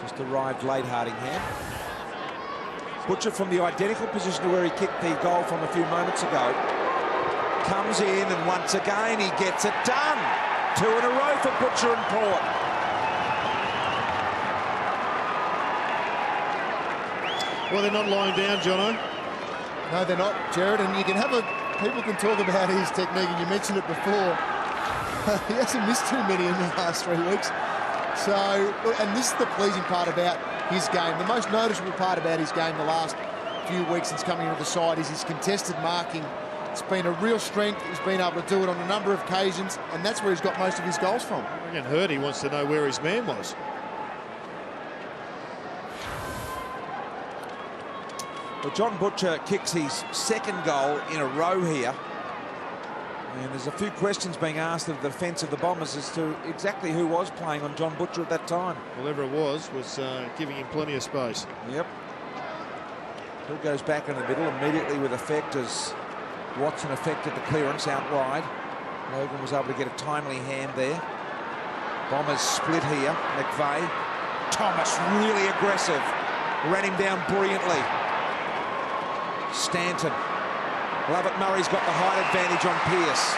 Just arrived late, Hardingham. Butcher from the identical position to where he kicked the goal from a few moments ago. Comes in, and once again he gets it done. 2 in a row for Butcher and Port. Well, they're not lying down, Jono. No, they're not, Jared, and you can have a... People can talk about his technique, and you mentioned it before. He hasn't missed too many in the last 3 weeks. So, look, and this is the pleasing part about his game. The most noticeable part about his game the last few weeks since coming into the side is his contested marking. It's been a real strength. He's been able to do it on a number of occasions, and that's where he's got most of his goals from. Again, Hurdy wants to know where his man was. Well, John Butcher kicks his second goal in a row here. And there's a few questions being asked of the defence of the Bombers as to exactly who was playing on John Butcher at that time. Whoever it was giving him plenty of space. Yep. Hill goes back in the middle immediately with effect as Watson affected the clearance out wide. Logan was able to get a timely hand there. Bombers split here. McVeigh. Thomas really aggressive. Ran him down brilliantly. Stanton. Lovett Murray's got the height advantage on Pearce.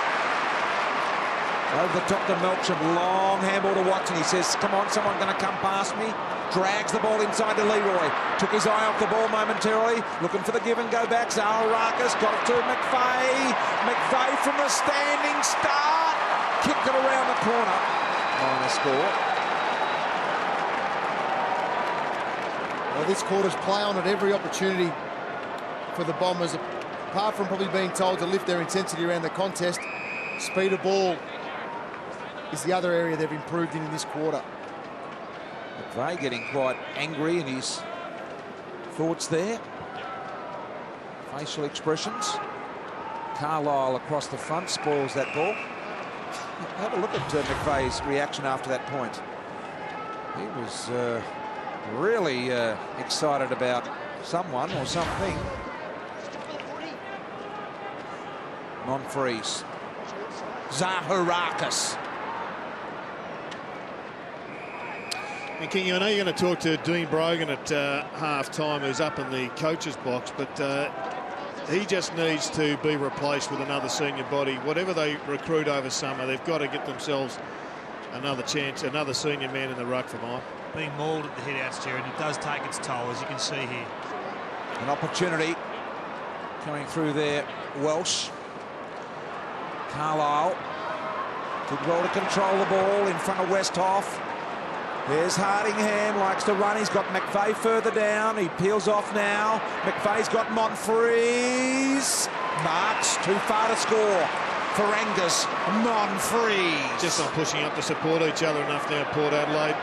Over the top to Melksham. Long handball to Watson. He says, come on, someone going to come past me. Drags the ball inside to Leroy. Took his eye off the ball momentarily. Looking for the give and go back. Zaharakis got it to McVeigh. McVeigh from the standing start. Kicked it around the corner. Minor score. Well, this quarter's play on at every opportunity for the Bombers. Apart from probably being told to lift their intensity around the contest, speed of ball is the other area they've improved in this quarter. McVeigh getting quite angry in his thoughts there. Facial expressions. Carlisle across the front spoils that ball. Have a look at McVeigh's reaction after that point. He was really excited about someone or something. Non-freeze. Zaharakis. And King, I know you're going to talk to Dean Brogan at half-time, who's up in the coach's box, but he just needs to be replaced with another senior body. Whatever they recruit over summer, they've got to get themselves another chance, another senior man in the ruck for mine. Being mauled at the headouts, Jared, it does take its toll, as you can see here. An opportunity coming through there, Welsh. Carlisle did well to control the ball in front of Westhoff. There's Hardingham, likes to run. He's got McVeigh further down. He peels off now. McVeigh's got Monfries. Marks too far to score for Angus. Monfries. Just not pushing up to support each other enough now, Port Adelaide.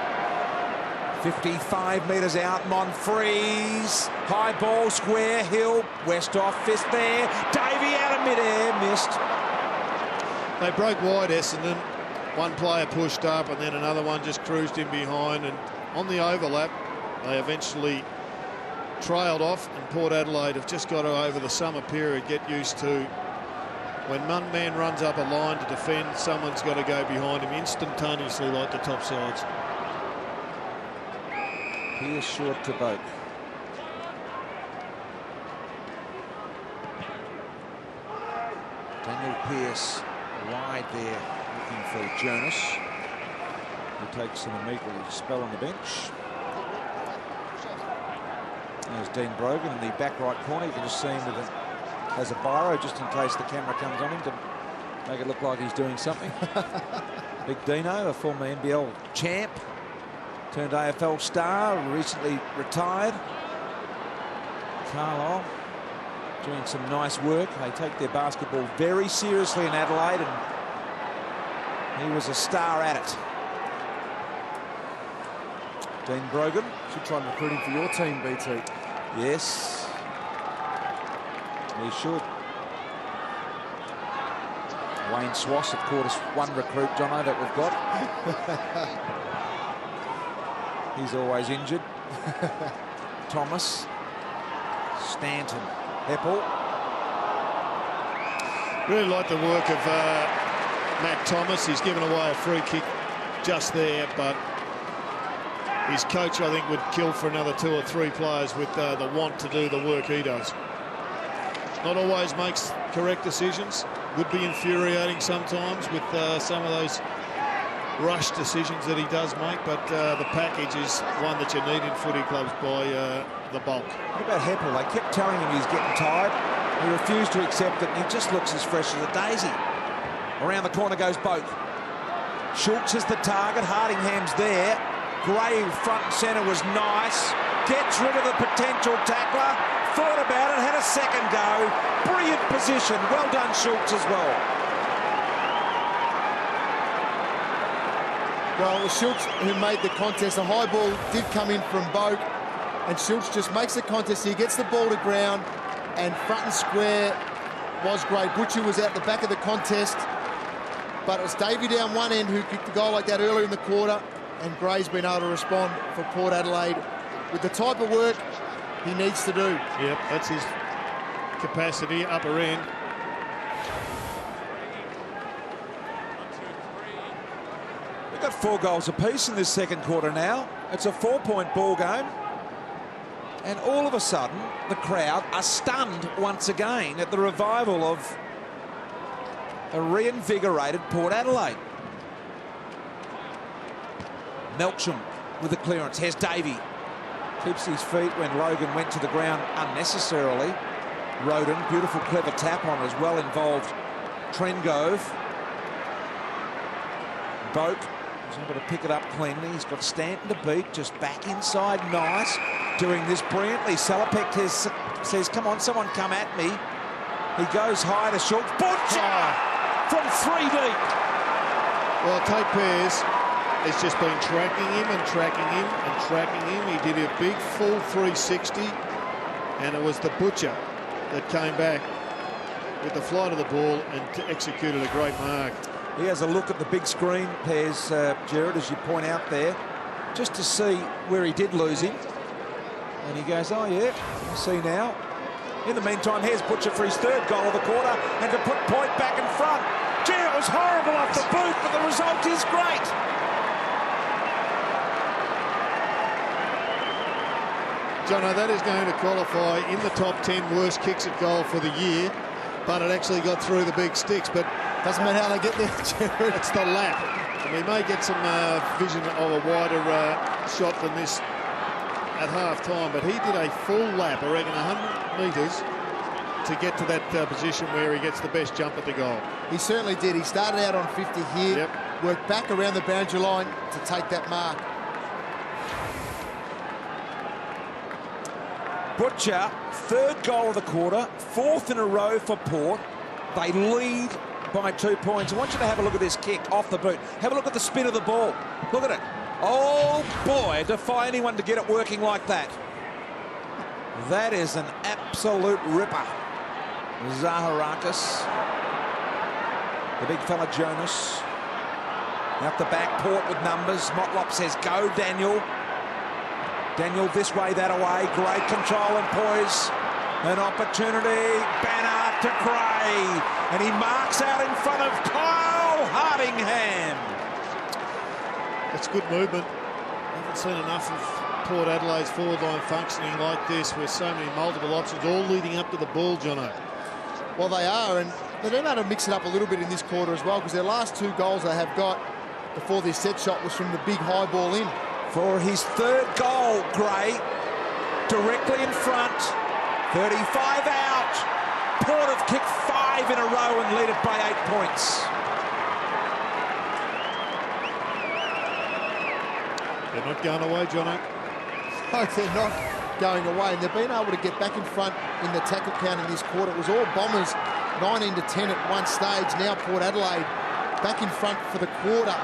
55 metres out, Monfries. High ball, square, Hill. Westhoff, fist there. Davey out of mid-air, missed. They broke wide, Essendon. One player pushed up and then another one just cruised in behind, and on the overlap they eventually trailed off, and Port Adelaide have just got to, over the summer period, get used to when one man runs up a line to defend, someone's got to go behind him instantaneously like the top sides. Pearce short to Boak. Daniel Pearce wide there, looking for Jonas, who takes an immediate spell on the bench. There's Dean Brogan in the back right corner. You can just see him with has a biro just in case the camera comes on him to make it look like he's doing something. Big Dino, a former NBL champ, turned AFL star, recently retired. Carlisle doing some nice work. They take their basketball very seriously in Adelaide, and he was a star at it. Dean Brogan should try and recruit him for your team, BT. Yes, he should. Wayne Swass, of course, one recruit, Jono, that we've got. He's always injured. Thomas, Stanton, Heppel. Really like the work of Matt Thomas. He's given away a free kick just there, but his coach, I think, would kill for another 2 or 3 players with the want to do the work he does. Not always makes correct decisions. Would be infuriating sometimes with some of those rush decisions that he does make, but the package is one that you need in footy clubs by the bulk. What about Heppel? They kept telling him he's getting tired. He refused to accept it, and he just looks as fresh as a daisy. Around the corner goes Boak. Schultz is the target. Hardingham's there. Gray front and centre was nice. Gets rid of the potential tackler. Thought about it, had a second go. Brilliant position. Well done, Schultz, as well. Well, it was Schultz who made the contest. A high ball did come in from Boak, and Schultz just makes the contest. He gets the ball to ground, and front and square was great. Butcher was out the back of the contest, but it was Davey down one end who kicked the goal like that earlier in the quarter, and Gray's been able to respond for Port Adelaide with the type of work he needs to do. Yep, that's his capacity, upper end. We've got 4 goals apiece in this second quarter now. It's a 4-point ball game. And all of a sudden, the crowd are stunned once again at the revival of a reinvigorated Port Adelaide. Melksham with the clearance. Here's Davey. Keeps his feet when Logan went to the ground unnecessarily. Roden, beautiful, clever tap on as well involved. Trengove. Boak was able to pick it up cleanly. He's got Stanton to beat, just back inside, nice. Doing this brilliantly. Salopek says, come on, someone come at me. He goes high to Schultz. Butcher from 3 deep. Well, Tate Pears has just been tracking him and tracking him and tracking him. He did a big full 360, and it was the Butcher that came back with the flight of the ball and executed a great mark. He has a look at the big screen, Pears, Gerard, as you point out there, just to see where he did lose him. And he goes, oh, yeah, you see now. In the meantime, here's Butcher for his 3rd goal of the quarter, and to put Point back in front. Gee, it was horrible off the boot, but the result is great. Jono, that is going to qualify in the top 10 worst kicks at goal for the year, but it actually got through the big sticks. But Doesn't matter how they get there, Gerard. It's the lap. And we may get some vision of a wider shot than this at half-time, but he did a full lap, I reckon 100 metres, to get to that position where he gets the best jump at the goal. He certainly did. He started out on 50 here, Yep. worked back around the boundary line to take that mark. Butcher, 3rd goal of the quarter, 4th in a row for Port. They lead by 2 points. I want you to have a look at this kick off the boot. Have a look at the spin of the ball. Look at it. Oh, boy, defy anyone to get it working like that. That is an absolute ripper. Zaharakis. The big fella Jonas. Out the back, Port with numbers. Motlop says, go, Daniel. Daniel this way, that away. Great control and poise. An opportunity. Banner to Gray. And he marks out in front of Kyle Hardingham. It's good movement. I haven't seen enough of Port Adelaide's forward line functioning like this with so many multiple options, all leading up to the ball, Jono. Well, they are, and they've been able to mix it up a little bit in this quarter as well, because their last 2 goals they have got before this set shot was from the big high ball in. For his 3rd goal, Gray, directly in front, 35 out. Port have kicked 5 in a row and lead it by 8 points. They're not going away, Jono. No, they're not going away, and they've been able to get back in front in the tackle count in this quarter. It was all Bombers, 19 to 10 at one stage. Now Port Adelaide back in front for the quarter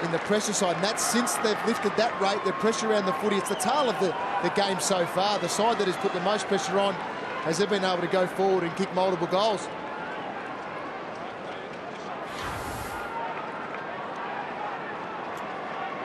in the pressure side, and that's since they've lifted that rate, their pressure around the footy. It's the tail of the game so far. The side that has put the most pressure on as they've been able to go forward and kick multiple goals.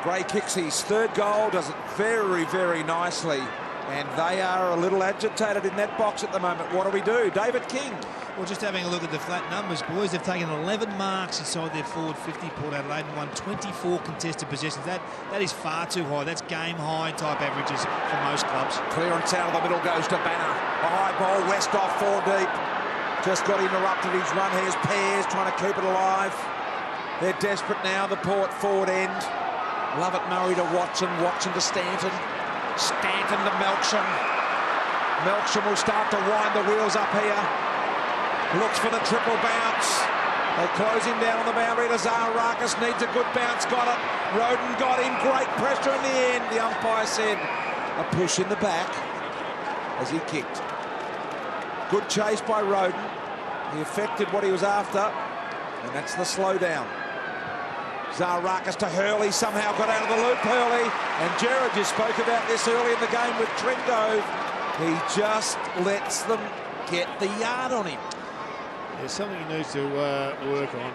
Gray kicks his 3rd goal, does it very, very nicely. And they are a little agitated in that box at the moment. What do we do? David King. Well, just having a look at the flat numbers, boys. They've taken 11 marks inside their forward 50, Port Adelaide, and won 24 contested possessions. That is far too high. That's game-high type averages for most clubs. Clearance out of the middle goes to Banner. A high ball, West off 4 deep. Just got interrupted his run. Here's Pears trying to keep it alive. They're desperate now, the Port forward end. Lovett Murray to Watson, Watson to Stanton. Stanton to Melksham. Melksham will start to wind the wheels up here. Looks for the triple bounce. They close him down on the boundary. Zaharakis needs a good bounce, got it. Roden got him, great pressure in the end. The umpire said a push in the back as he kicked. Good chase by Roden. He effected what he was after, and that's the slowdown. Zaharakis to Hurley, somehow got out of the loop, Hurley. And Gerard just spoke about this early in the game with Trengove. He just lets them get the yard on him. There's something he needs to work on.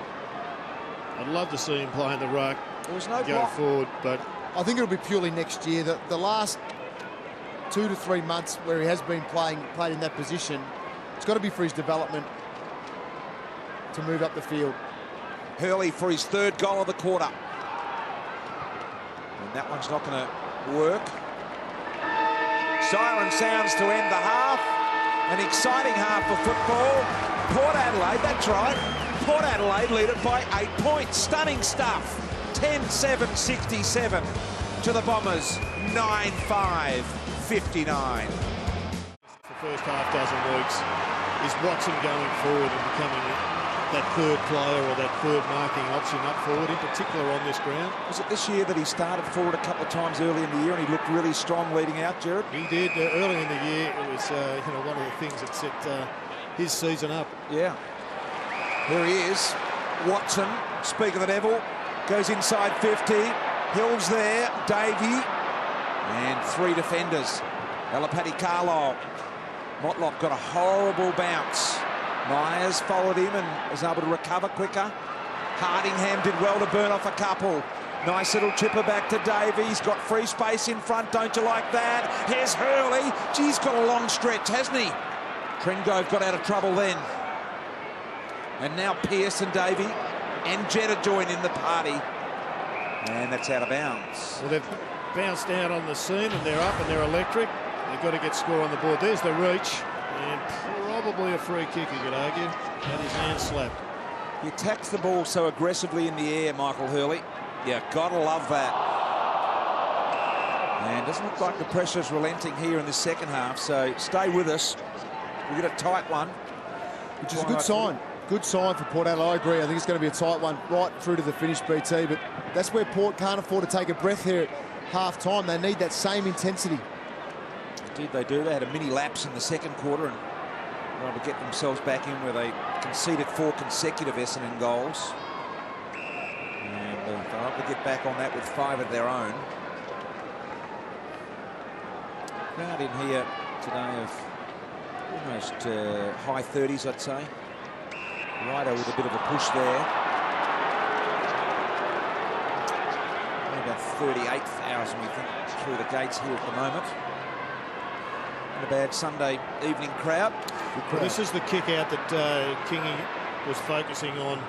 I'd love to see him playing the ruck. There was no go block forward, but I think it'll be purely next year. The last 2 to 3 months where he has been played in that position, it's got to be for his development to move up the field. Hurley for his third goal of the quarter. And that one's not going to work. Siren sounds to end the half. An exciting half for football. Port Adelaide, that's right. Port Adelaide lead it by 8 points. Stunning stuff. 10-7-67 to the Bombers. 9-5-59. the first half dozen weeks is Watson going forward and becoming that third player or that third marking option up forward, in particular on this ground. Was it this year that he started forward a couple of times early in the year and he looked really strong leading out, Gerard? He did early in the year. It was one of the things that set his season up. Yeah. Here he is. Watson, speak of the devil, goes inside 50. Hill's there, Davey, and 3 defenders. Alapati Carlisle. Motlop got a horrible bounce. Myers followed him and was able to recover quicker. Hardingham did well to burn off a couple. Nice little chipper back to Davey. He's got free space in front, don't you like that? Here's Hurley. Geez, got a long stretch, hasn't he? Trengove got out of trouble then. And now Pearce and Davey and Jetta join in the party. And that's out of bounds. Well, they've bounced out on the seam and they're up and they're electric. They've got to get score on the board. There's the reach. And probably a free kick, you could argue. And his hand slapped. He attacks the ball so aggressively in the air, Michael Hurley. Yeah, gotta love that. And doesn't look like the pressure's relenting here in the second half, so stay with us. We get a tight one. Which is a good sign. Good sign for Port Adelaide. I agree. I think it's going to be a tight one right through to the finish, BT. But that's where Port can't afford to take a breath here at half-time. They need that same intensity. Indeed they do. They had a mini lapse in the second quarter and wanted to get themselves back in where they conceded 4 consecutive Essendon goals. And they'll have to get back on that with 5 of their own. Crowd in here today of almost high 30s, I'd say. Ryder with a bit of a push there. About 38,000, we think, through the gates here at the moment. Not a bad Sunday evening crowd. Well, this is the kick out that Kingy was focusing on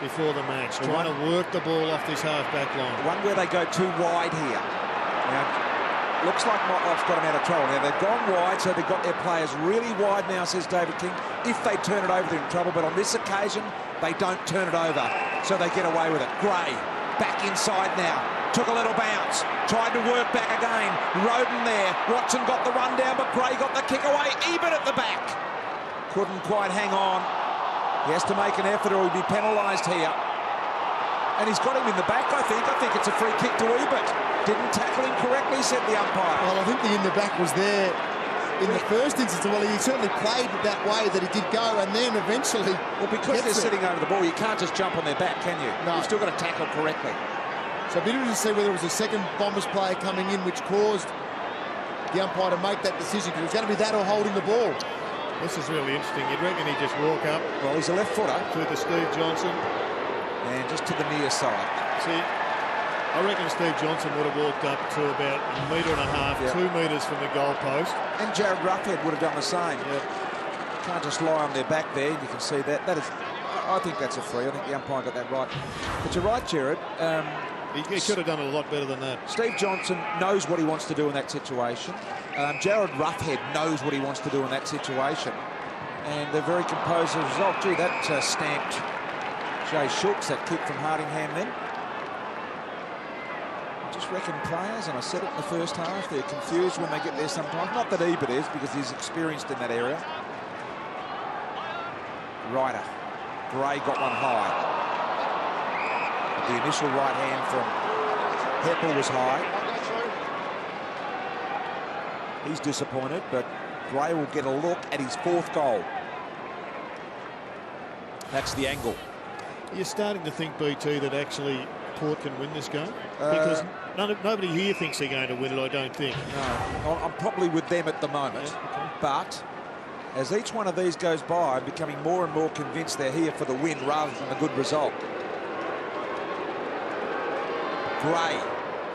before the match, trying to work the ball off this half-back line. One where they go too wide here. Now, looks like Motlop's got him out of trouble. Now, they've gone wide, so they've got their players really wide now, says David King. If they turn it over, they're in trouble. But on this occasion, they don't turn it over, so they get away with it. Gray, back inside now. Took a little bounce. Tried to work back again. Roden there. Watson got the run down, but Gray got the kick away, even at the back. Couldn't quite hang on. He has to make an effort or he'll be penalised here. And he's got him in the back, I think. I think it's a free kick to Ebert. Didn't tackle him correctly, said the umpire. Well, I think the in the back was there in the first instance. Well, he certainly played that way that he did go, and then eventually... Well, because they're sitting over the ball, you can't just jump on their back, can you? No. You've still got to tackle correctly. So it'd be interesting to see whether it was a second Bombers player coming in which caused the umpire to make that decision, because it was going to be that or holding the ball. This is really interesting. You'd reckon he'd just walk up. Well, he's a left footer. To the Steve Johnson. And just to the near side. See, I reckon Steve Johnson would have walked up to about 1.5 meters, 2 metres from the goal post. And Jared Ruffhead would have done the same. Yep. Can't just lie on their back there. You can see that. That is, I think that's a free. I think the umpire got that right. But you're right, Jared. He could have done it a lot better than that. Steve Johnson knows what he wants to do in that situation. Jared Ruffhead knows what he wants to do in that situation. And they're very composed as a result. Gee, that stamped Jay Schultz, that kick from Hardingham then. I just reckon players, and I said it in the first half, they're confused when they get there sometimes. Not that Ebert is, because he's experienced in that area. Ryder Gray got one high. The initial right hand from Heppel was high. He's disappointed, but Gray will get a look at his 4th goal. That's the angle. You're starting to think, BT, that actually Port can win this game? Because nobody here thinks they're going to win it, I don't think. No, I'm probably with them at the moment. Yeah, okay. But as each one of these goes by, I'm becoming more and more convinced they're here for the win rather than a good result. Gray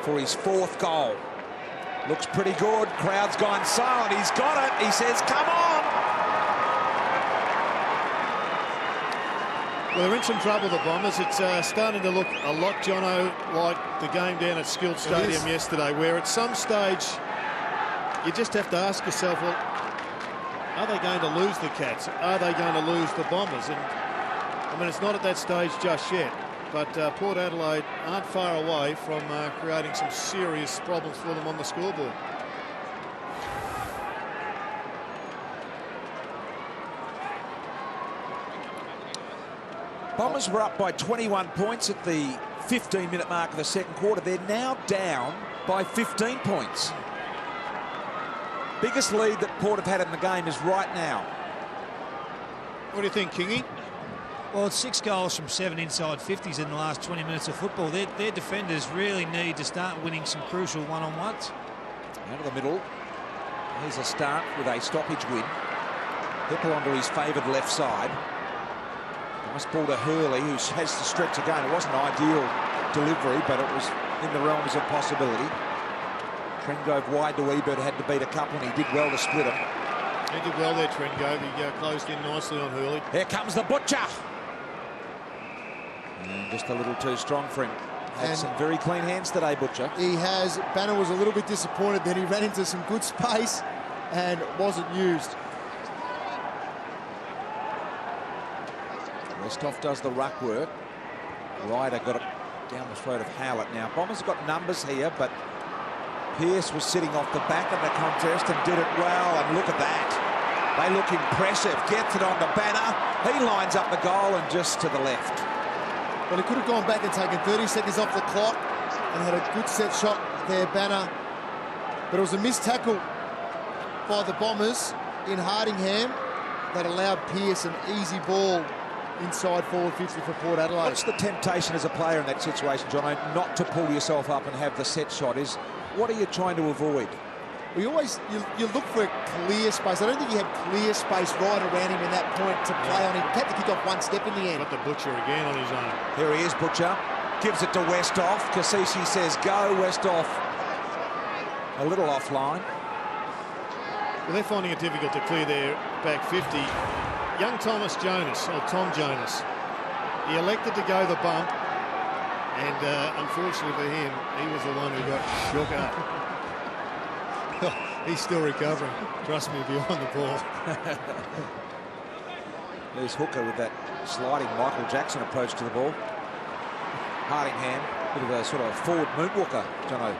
for his 4th goal. Looks pretty good. Crowd's gone silent. He's got it. He says, come on. Well, they're in some trouble, the Bombers. It's starting to look a lot, Jono, like the game down at Skilled Stadium yesterday, where at some stage you just have to ask yourself, well, are they going to lose the Cats? Are they going to lose the Bombers? And I mean, it's not at that stage just yet. But Port Adelaide aren't far away from creating some serious problems for them on the scoreboard. Bombers were up by 21 points at the 15-minute mark of the 2nd quarter. They're now down by 15 points. Biggest lead that Port have had in the game is right now. What do you think, Kingy? Well, it's 6 goals from 7 inside 50s in the last 20 minutes of football. Their defenders really need to start winning some crucial one-on-ones. Out of the middle. Here's a start with a stoppage win. Heppel onto his favoured left side. Nice ball to Hurley, who has to stretch again. It wasn't an ideal delivery, but it was in the realms of possibility. Trengove wide to Ebert, had to beat a couple, and he did well to split him. He did well there, Trengove. He closed in nicely on Hurley. Here comes the Butcher. And just a little too strong for him. Had some very clean hands today, Butcher. He has. Banner was a little bit disappointed that he ran into some good space and wasn't used. Westhoff does the ruck work. Ryder got it down the throat of Howlett. Now, Bombers have got numbers here, but Pearce was sitting off the back of the contest and did it well. And look at that. They look impressive. Gets it on the Banner. He lines up the goal and just to the left. Well, he could have gone back and taken 30 seconds off the clock and had a good set shot there, Banner. But it was a missed tackle by the Bombers in Hardingham that allowed Pearce an easy ball inside forward 50 for Port Adelaide. What's the temptation as a player in that situation, John, not to pull yourself up and have the set shot? Is what are you trying to avoid? We always, you look for clear space. I don't think he had clear space right around him in that point to play on him. He had to kick off one step in the end. Got the Butcher again on his own. Here he is, Butcher. Gives it to Westhoff. Cassici says, go, Westhoff. A little offline. Well, they're finding it difficult to clear their back 50. Young Thomas Jonas, or Tom Jonas, he elected to go the bump, and unfortunately for him, he was the one who got shook up. He's still recovering. Trust me, beyond the ball. There's Hooker with that sliding Michael Jackson approach to the ball. Hardingham, bit of a sort of forward moonwalker, Jono.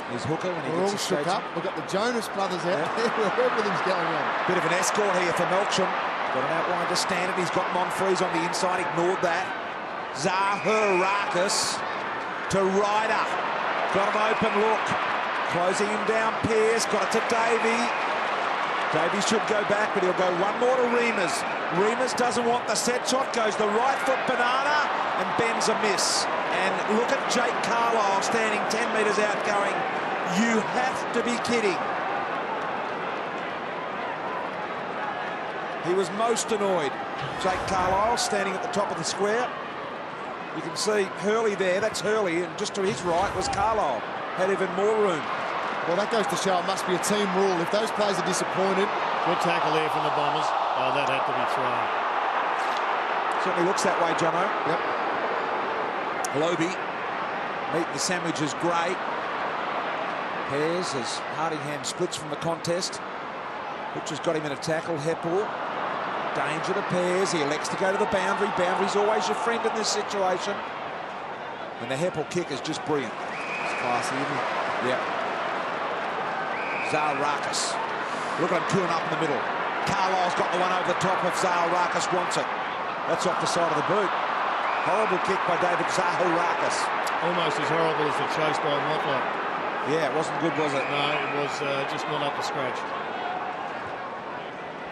There's Hooker when he We're gets all the shook up. We've got the Jonas brothers out there. Everything's going on. Bit of an escort here for Melksham. Got an outline to stand it. He's got Monfries on the inside. Ignored that. Zaharakis to Ryder. Got an open look. Closing him down, Pearce. Got it to Davey. Davey should go back, but he'll go one more to Remus. Remus doesn't want the set shot. Goes the right foot banana and bends a miss. And look at Jake Carlisle standing 10 metres out going, you have to be kidding. He was most annoyed. Jake Carlisle standing at the top of the square. You can see Hurley there. That's Hurley. And just to his right was Carlisle. Had even more room. Well, that goes to show it must be a team rule. If those players are disappointed. Good tackle there from the Bombers. Oh, that had to be thrown. Certainly looks that way, Jono. Yep. Lobe meeting the sandwiches great. Pears as Hardingham splits from the contest. Butcher's got him in a tackle. Heppel. Danger to Pears. He elects to go to the boundary. Boundary's always your friend in this situation. And the Heppel kick is just brilliant. It's classy, isn't it? Yep. Zaharakis. Look at him queuing up in the middle. Carlisle's got the one over the top of Zaharakis, wants it. That's off the side of the boot. Horrible kick by David Zaharakis. Almost as horrible as the chase by Motlop. Yeah, it wasn't good, was it? No, it was just not up to scratch.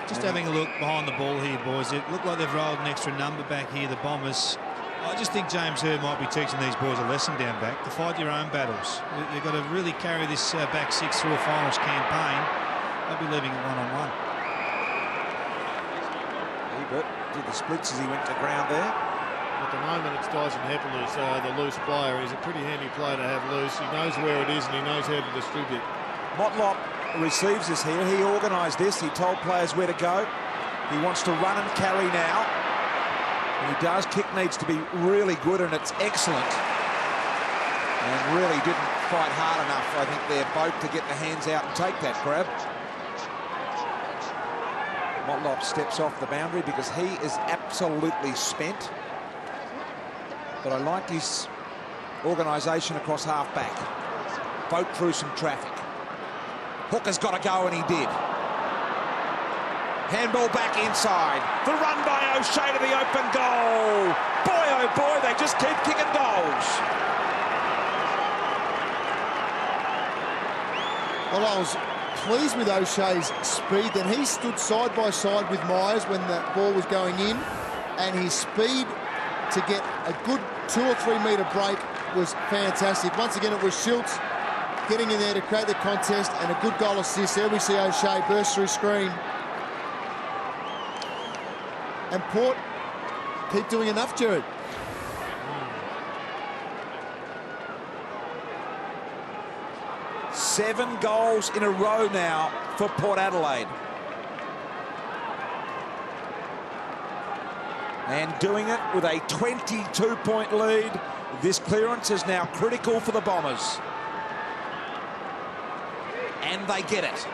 Just having a look behind the ball here, boys. It looked like they've rolled an extra number back here, the Bombers. I just think James Hurd might be teaching these boys a lesson down back to fight your own battles. They've got to really carry this back six through a finals campaign. They'll be leaving it one-on-one. Ebert did the splits as he went to ground there. At the moment, it's Dyson Heppel who's the loose player. He's a pretty handy player to have loose. He knows where it is and he knows how to distribute. Motlop receives this here. He organised this. He told players where to go. He wants to run and carry now. And he does. Kick needs to be really good, and it's excellent. And really didn't fight hard enough, I think, their boat to get the hands out and take that grab. Motlop steps off the boundary because he is absolutely spent. But I like his organisation across half-back. Boat through some traffic. Hooker's got to go, and he did. Handball back inside. The run by O'Shea to the open goal. Boy, oh boy, they just keep kicking goals. Well, I was pleased with O'Shea's speed. Then he stood side by side with Myers when the ball was going in, and his speed to get a good 2 or 3 metre break was fantastic. Once again, it was Schultz getting in there to create the contest, and a good goal assist. There we see O'Shea burst through screen. And Port keep doing enough, Jared. Seven goals in a row now for Port Adelaide. And doing it with a 22-point lead. This clearance is now critical for the Bombers. And they get it.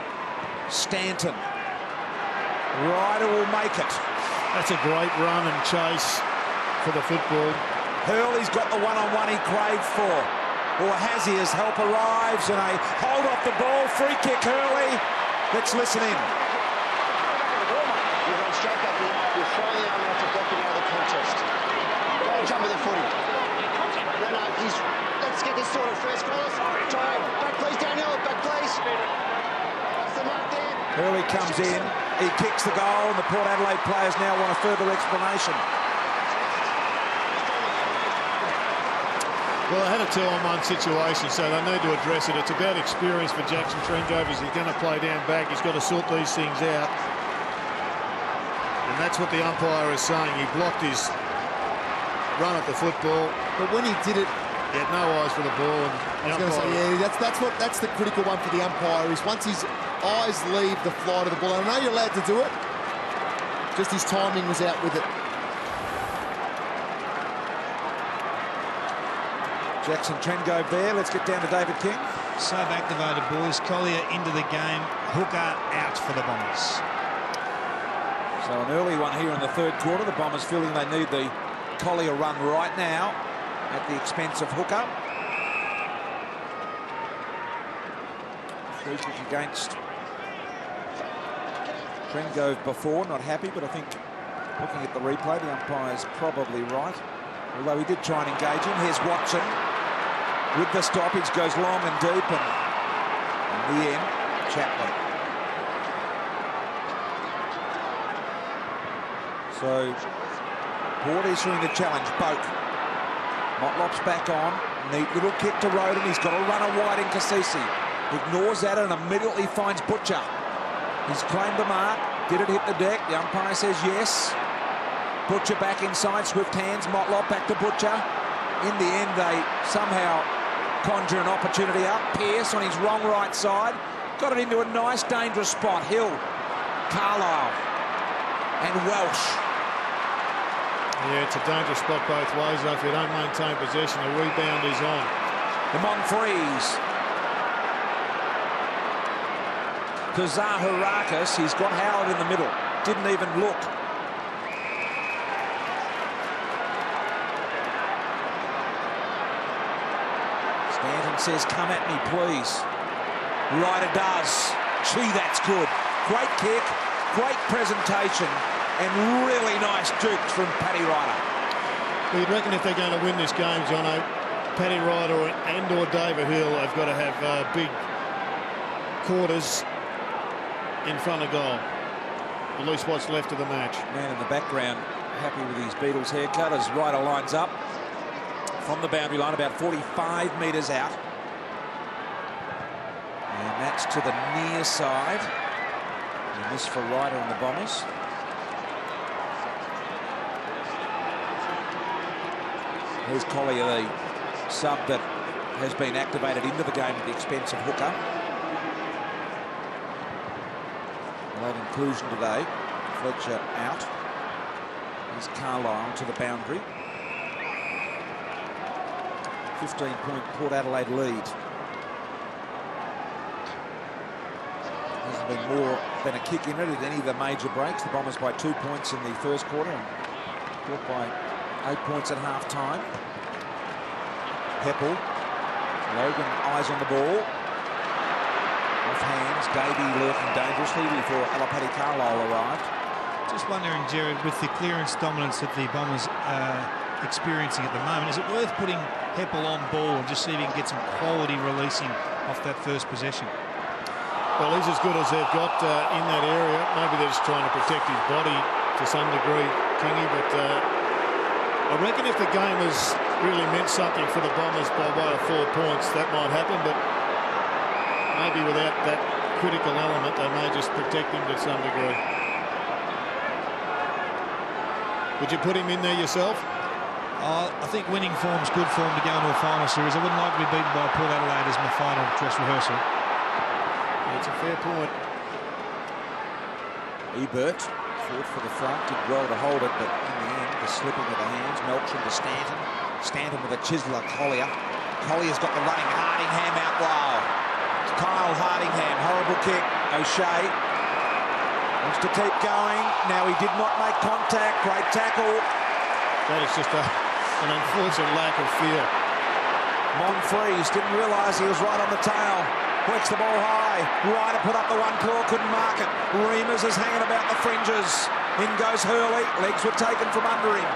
Stanton. Ryder will make it. That's a great run and chase for the football. Hurley's got the one-on-one he craved for. Or has he, as help arrives, and a hold off the ball. Free kick, Hurley. Let's listen in. You're going straight back in. You're throwing the arm out to block him out of the contest. Don't jump with the footy. No, let's get this sorted first, fellas. Try. Back, please, Daniel. Back, please. That's the mark there. Hurley comes in. He kicks the goal, and the Port Adelaide players now want a further explanation. Well, they had a 2-on-1 situation, so they need to address it. It's about experience for Jackson Trengove. He's going to play down back. He's got to sort these things out. And that's what the umpire is saying. He blocked his run at the football. But when he did it, he had no eyes for the ball. And I was going to say, yeah, that's the critical one for the umpire, is once his eyes leave the flight of the ball. I know you're allowed to do it, just his timing was out with it. Jackson Trengove there. Let's get down to David King. So activated, boys. Collier into the game. Hooker out for the Bombers. So an early one here in the third quarter. The Bombers feeling they need the Collier run right now at the expense of Hooker. Free kick against Trengove before. Not happy, but I think looking at the replay, the umpire's probably right. Although he did try and engage him. Here's Watson. With the stoppage, goes long and deep, and in the end, Chaplin. So, Port issuing the challenge. Boak. Motlop's back on. Neat little kick to Roden. He's got a runner wide in Cassisi. Ignores that and immediately finds Butcher. He's claimed the mark. Did it hit the deck? The umpire says yes. Butcher back inside. Swift hands. Motlop back to Butcher. In the end, they somehow conjure an opportunity up. Pearce on his wrong right side. Got it into a nice, dangerous spot. Hill, Carlisle, and Welsh. Yeah, it's a dangerous spot both ways, though. If you don't maintain possession, the rebound is on. The Monfreeze. To Zaharakis. He's got Howard in the middle. Didn't even look. Stanton says, come at me, please. Ryder does. Gee, that's good. Great kick, great presentation. and really nice jukes from Paddy Ryder. Well, you'd reckon if they're going to win this game, Jono, Paddy Ryder and or David Hill have got to have big quarters in front of goal. At least what's left of the match. Man in the background happy with his Beatles haircut as Ryder lines up from the boundary line about 45 metres out. And that's to the near side. And this for Ryder and the Bombers. Here's Collier, the sub that has been activated into the game at the expense of Hooker. Late inclusion today. Fletcher out. Here's Carlisle to the boundary. 15-point Port Adelaide lead. Hasn't been more than a kick in it at any of the major breaks. The Bombers by 2 points in the first quarter and Port by 8 points at half-time. Heppel. Logan eyes on the ball. Off hands. Davey lurking dangerously before Alapati Carlisle arrived. Just wondering, Jared, with the clearance dominance that the Bombers are experiencing at the moment, is it worth putting Heppel on ball and just see if he can get some quality releasing off that first possession? Well, he's as good as they've got in that area. Maybe they're just trying to protect his body to some degree, Kingy, but I reckon if the game has really meant something for the Bombers by way of 4 points, that might happen, but maybe without that critical element, they may just protect him to some degree. Would you put him in there yourself? I think winning form's good form to go into a final series. I wouldn't like to be beaten by Port Adelaide as my final dress rehearsal. Yeah, it's a fair point. Ebert fought for the front, did well to hold it, but in the end, the slipping of the hands. Melksham to Stanton. Stanton with a chiseler, Collier. Collier's got the running Hardingham out wild. Kyle Hardingham, horrible kick. O'Shea wants to keep going. Now he did not make contact. Great tackle. That is just an unfortunate lack of feel. Monfries didn't realise he was right on the tail. Works the ball high. Ryder put up the one claw, couldn't mark it. Reimers is hanging about the fringes. In goes Hurley. Legs were taken from under him.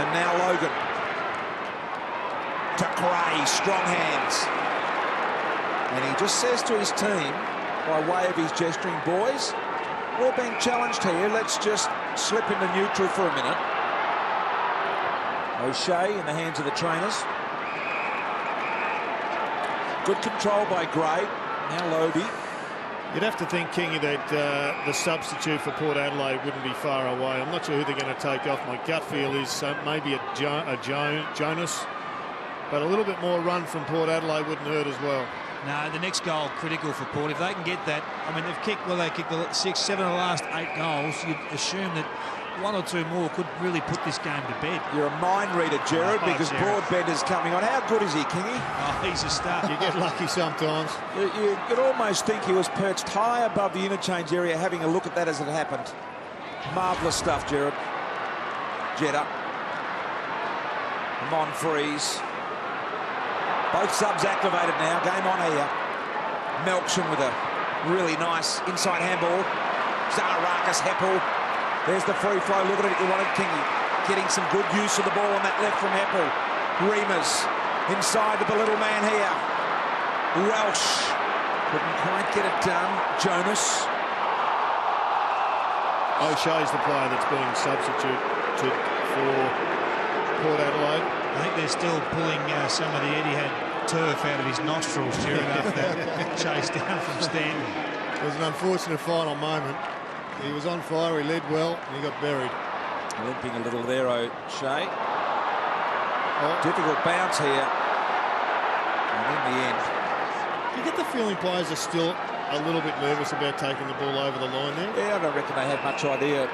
And now Logan. To Gray, strong hands. And he just says to his team, by way of his gesturing, boys, we're being challenged here. Let's just slip into neutral for a minute. O'Shea in the hands of the trainers. Good control by Gray. Now Lobie. You'd have to think, Kingy, that the substitute for Port Adelaide wouldn't be far away. I'm not sure who they're going to take off. My gut feel is maybe a Jonas, but a little bit more run from Port Adelaide wouldn't hurt as well. No, the next goal critical for Port. If they can get that, I mean, they kicked the 6, 7 of the last 8 goals. You'd assume that 1 or 2 more could really put this game to bed. You're a mind reader, Jared, because Broadbender's coming on. How good is he, Kingy? Oh, he's a star. You get lucky sometimes. You could almost think he was perched high above the interchange area, having a look at that as it happened. Marvellous stuff, Jared. Jetta. Monfries. Both subs activated now. Game on here. Melksham with a really nice inside handball. Zaharakis, Heppel. There's the free flow. Look at it. You wanted Kingy getting some good use of the ball on that left from Heppel. Reimers inside with the little man here. Welsh couldn't quite get it done. Jonas. O'Shea's the player that's being substituted for Port Adelaide. I think they're still pulling some of the Etihad turf out of his nostrils during after that chase down from Stanton. It was an unfortunate final moment. He was on fire, he led well, and he got buried. Limping a little there, O'Shea. Difficult bounce here. And in the end. You get the feeling players are still a little bit nervous about taking the ball over the line there. Yeah, I don't reckon they had much idea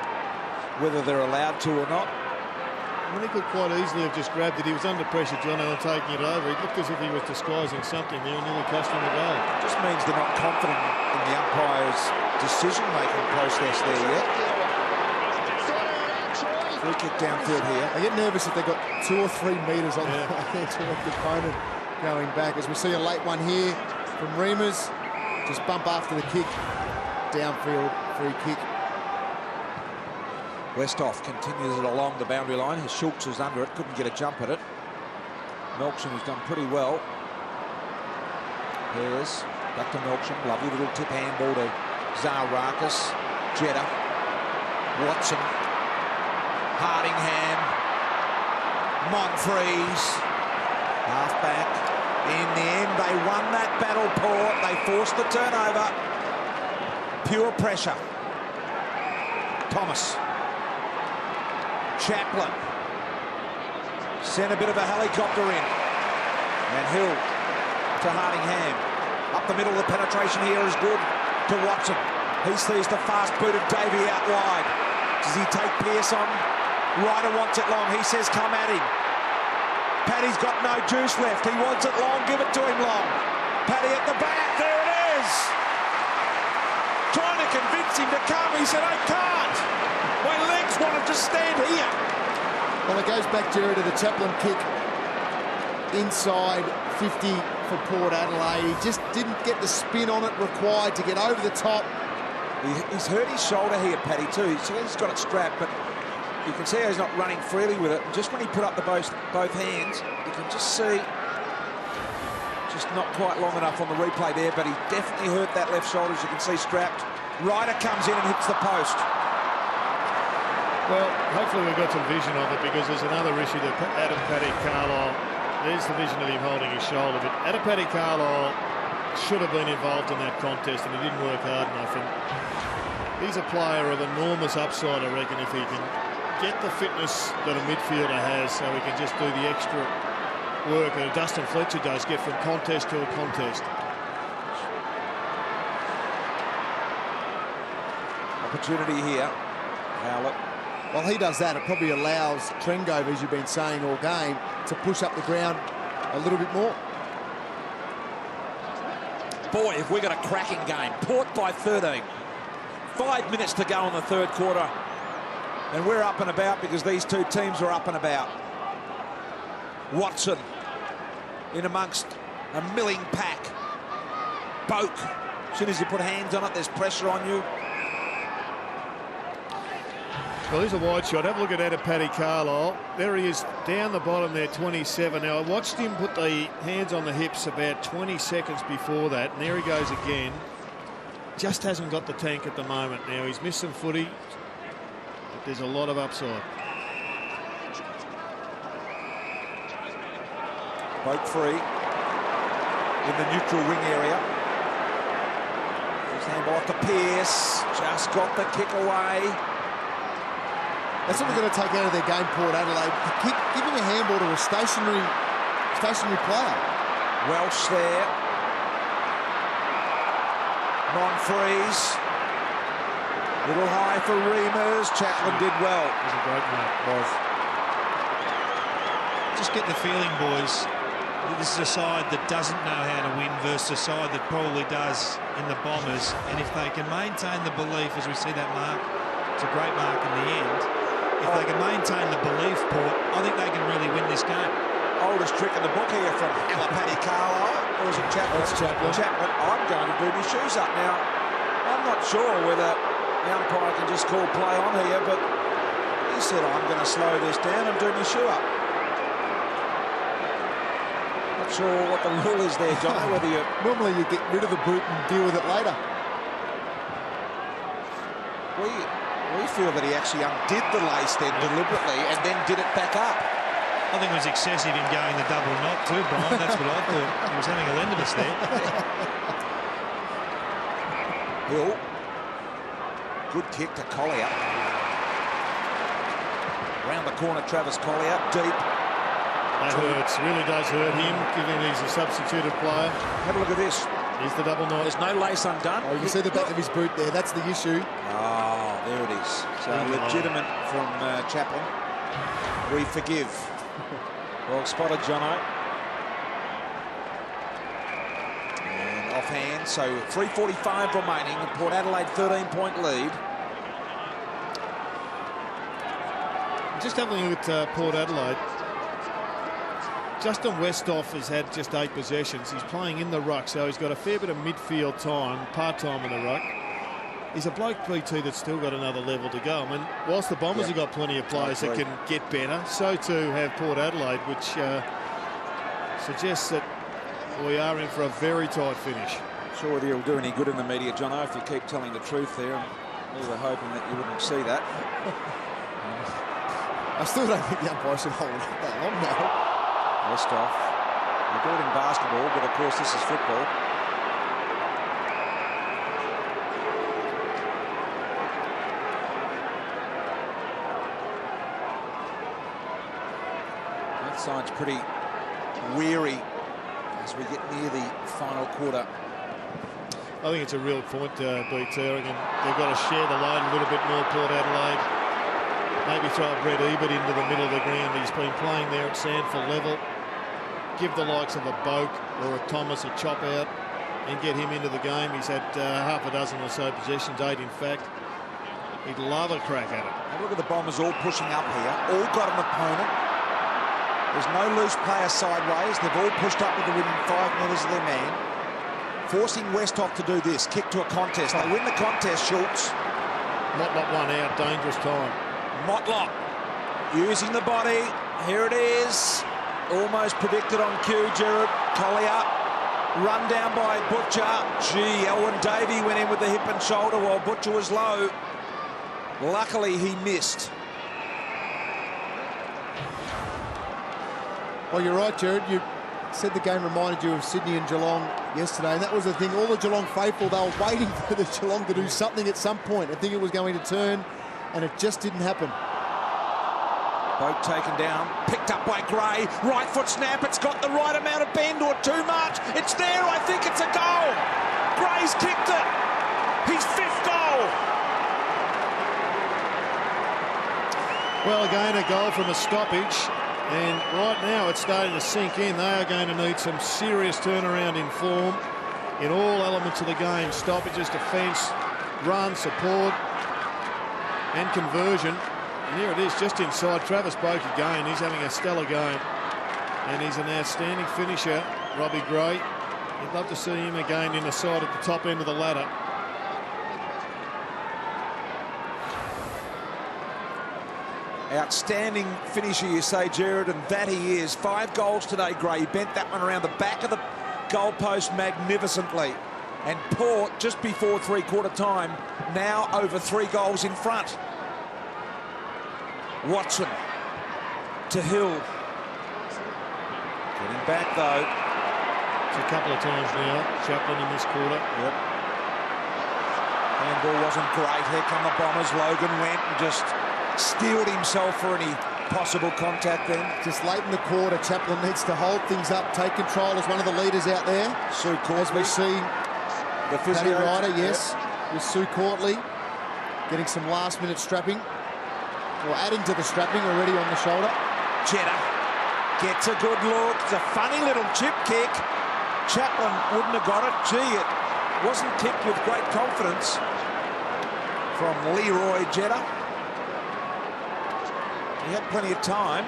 whether they're allowed to or not. I mean, he could quite easily have just grabbed it. He was under pressure, Jono, on taking it over. It looked as if he was disguising something there and nearly cost him the goal. Just means they're not confident in the umpire's decision-making process there yet. Free kick downfield here. I get nervous if they've got 2 or 3 metres on their direct opponent going back. As we see a late one here from Reimers. Just bump after the kick. Downfield, free kick. Westhoff continues it along the boundary line. Schultz is under it, couldn't get a jump at it. Melksham has done pretty well. Here's back to Melksham. Lovely little tip handball to Zaharakis. Jeddah. Watson. Hardingham. Monfries. Half-back. In the end, they won that battle, Port. They forced the turnover. Pure pressure. Thomas. Chaplin. Sent a bit of a helicopter in. And Hill to Hardingham. Up the middle, the penetration here is good to Watson. He sees the fast-booted Davey out wide. Does he take Pearce on? Ryder wants it long. He says, come at him. Paddy's got no juice left. He wants it long. Give it to him long. Paddy at the back. There it is. Trying to convince him to come. He said, I can't. My legs want to just stand here. Well, it goes back, Jerry, to the Chaplin kick inside 50 for Port Adelaide. He just didn't get the spin on it required to get over the top. He's hurt his shoulder here, Paddy, too. He's got it strapped, but you can see how he's not running freely with it. Just when he put up the both hands, you can just see just not quite long enough on the replay there, but he definitely hurt that left shoulder, as you can see, strapped. Ryder comes in and hits the post. Well, hopefully we've got some vision of it, because there's another issue that Adam Paddy Carlisle, there's the vision of him holding his shoulder, but Adam Paddy Carlisle should have been involved in that contest, and he didn't work hard enough. And he's a player of enormous upside, I reckon, if he can get the fitness that a midfielder has, so he can just do the extra work that Dustin Fletcher does, get from contest to a contest. Opportunity here. Howlett. Well, he does that. It probably allows Trengove, as you've been saying all game, to push up the ground a little bit more. Boy, have we got a cracking game. Port by 13. 5 minutes to go in the third quarter. And we're up and about because these two teams are up and about. Watson in amongst a milling pack. Boak. As soon as you put hands on it, there's pressure on you. Well, here's a wide shot. Have a look at that, Paddy Carlisle. There he is down the bottom there, 27. Now, I watched him put the hands on the hips about 20 seconds before that, and there he goes again. Just hasn't got the tank at the moment. Now, he's missed some footy, but there's a lot of upside. Boat free in the neutral wing area. His handball off to Pearce. Just got the kick away. That's what they're going to take out of their game, Port Adelaide. Giving a handball to a stationary player. Welsh there. Monfries. Little high for Reimers. Chaplin did well. It was a great move. Just get the feeling, boys, that this is a side that doesn't know how to win versus a side that probably does in the Bombers. And if they can maintain the belief, as we see that mark, it's a great mark in the end. If they can maintain the belief, Port, I think they can really win this game. Oldest trick in the book here from Paddy Carlisle. Or is it Chaplin? That's Chaplin. Chaplin. I'm going to do my shoes up now. I'm not sure whether the umpire can just call play on here, but he said, I'm going to slow this down and do my shoe up. Not sure what the rule is there, John. Whether you Normally you get rid of the boot and deal with it later. We feel that he actually undid the lace then deliberately and then did it back up. I think it was excessive in going the double knot too, Brian. That's what I thought. He was having a lendiness there. Hill. Good kick to Collier. Round the corner, Travis Collier. Deep. That hurts. Really does hurt him, given he's a substituted player. Have a look at this. Here's the double knot. There's no lace undone. Oh, you can see the back of his boot there. That's the issue. Oh, there it is. So legitimate from Chaplin. We forgive. Well spotted, Jono. And offhand, so 3:45 remaining. Port Adelaide 13-point lead. Just having a look at Port Adelaide. Justin Westhoff has had just 8 possessions. He's playing in the ruck, so he's got a fair bit of midfield time, part-time in the ruck. he's a bloke, BT, that's still got another level to go. I mean, whilst the Bombers have got plenty of players that can get better, so too have Port Adelaide, which suggests that we are in for a very tight finish. Sure whether you'll do any good in the media, Jono, if you keep telling the truth there. We were hoping that you wouldn't see that. I still don't think the umpire should hold it up that long now. West off. We do it in basketball, but of course this is football. That side's pretty weary as we get near the final quarter. I think it's a real point, BT. I reckon they've got to share the load a little bit more, Port Adelaide. Maybe throw Brett Ebert into the middle of the ground. He's been playing there at Sandford level. Give the likes of a Boak or a Thomas a chop out and get him into the game. He's had half a dozen or so possessions, 8 in fact. He'd love a crack at it. Have a look at the Bombers all pushing up here. All got an opponent. There's no loose player sideways. They've all pushed up within 5 metres of their man. Forcing Westhoff to do this. Kick to a contest. They win the contest, Schultz. Motlop one out. Dangerous time. Motlop using the body. Here it is. Almost predicted on cue, Gerard. Collier. Run down by Butcher. Gee, Elwyn Davey went in with the hip and shoulder while Butcher was low. Luckily, he missed. Well, you're right, Gerard. You said the game reminded you of Sydney and Geelong yesterday, and that was the thing. All the Geelong faithful, they were waiting for the Geelong to do something at some point. I think it was going to turn, and it just didn't happen. Boat taken down, picked up by Gray. Right foot snap, it's got the right amount of bend or too much. It's there, I think it's a goal. Gray's kicked it. His 5th goal. Well, again, a goal from a stoppage. And right now it's starting to sink in. They are going to need some serious turnaround in form in all elements of the game. Stoppages, defence, run, support and conversion. And here it is just inside. Travis Boak again. He's having a stellar game. And he's an outstanding finisher, Robbie Gray. You'd love to see him again in the side at the top end of the ladder. Outstanding finisher, you say, Gerard, and that he is. 5 goals today, Gray. He bent that one around the back of the goalpost magnificently. And Port, just before three-quarter time, now over 3 goals in front. Watson to Hill. Getting back, though. It's a couple of times now. Chaplin in this quarter. Yep. Handball wasn't great. Here come the Bombers. Logan went and just steeled himself for any possible contact then. Just late in the quarter, Chaplin needs to hold things up, take control as one of the leaders out there. Sue Courtley. As we see the Paddy Ryder, yes, yep. with Sue Courtley getting some last-minute strapping, or adding to the strapping already on the shoulder. Jetta gets a good look. It's a funny little chip kick. Chaplin wouldn't have got it. Gee, it wasn't kicked with great confidence from Leroy Jetta. He had plenty of time.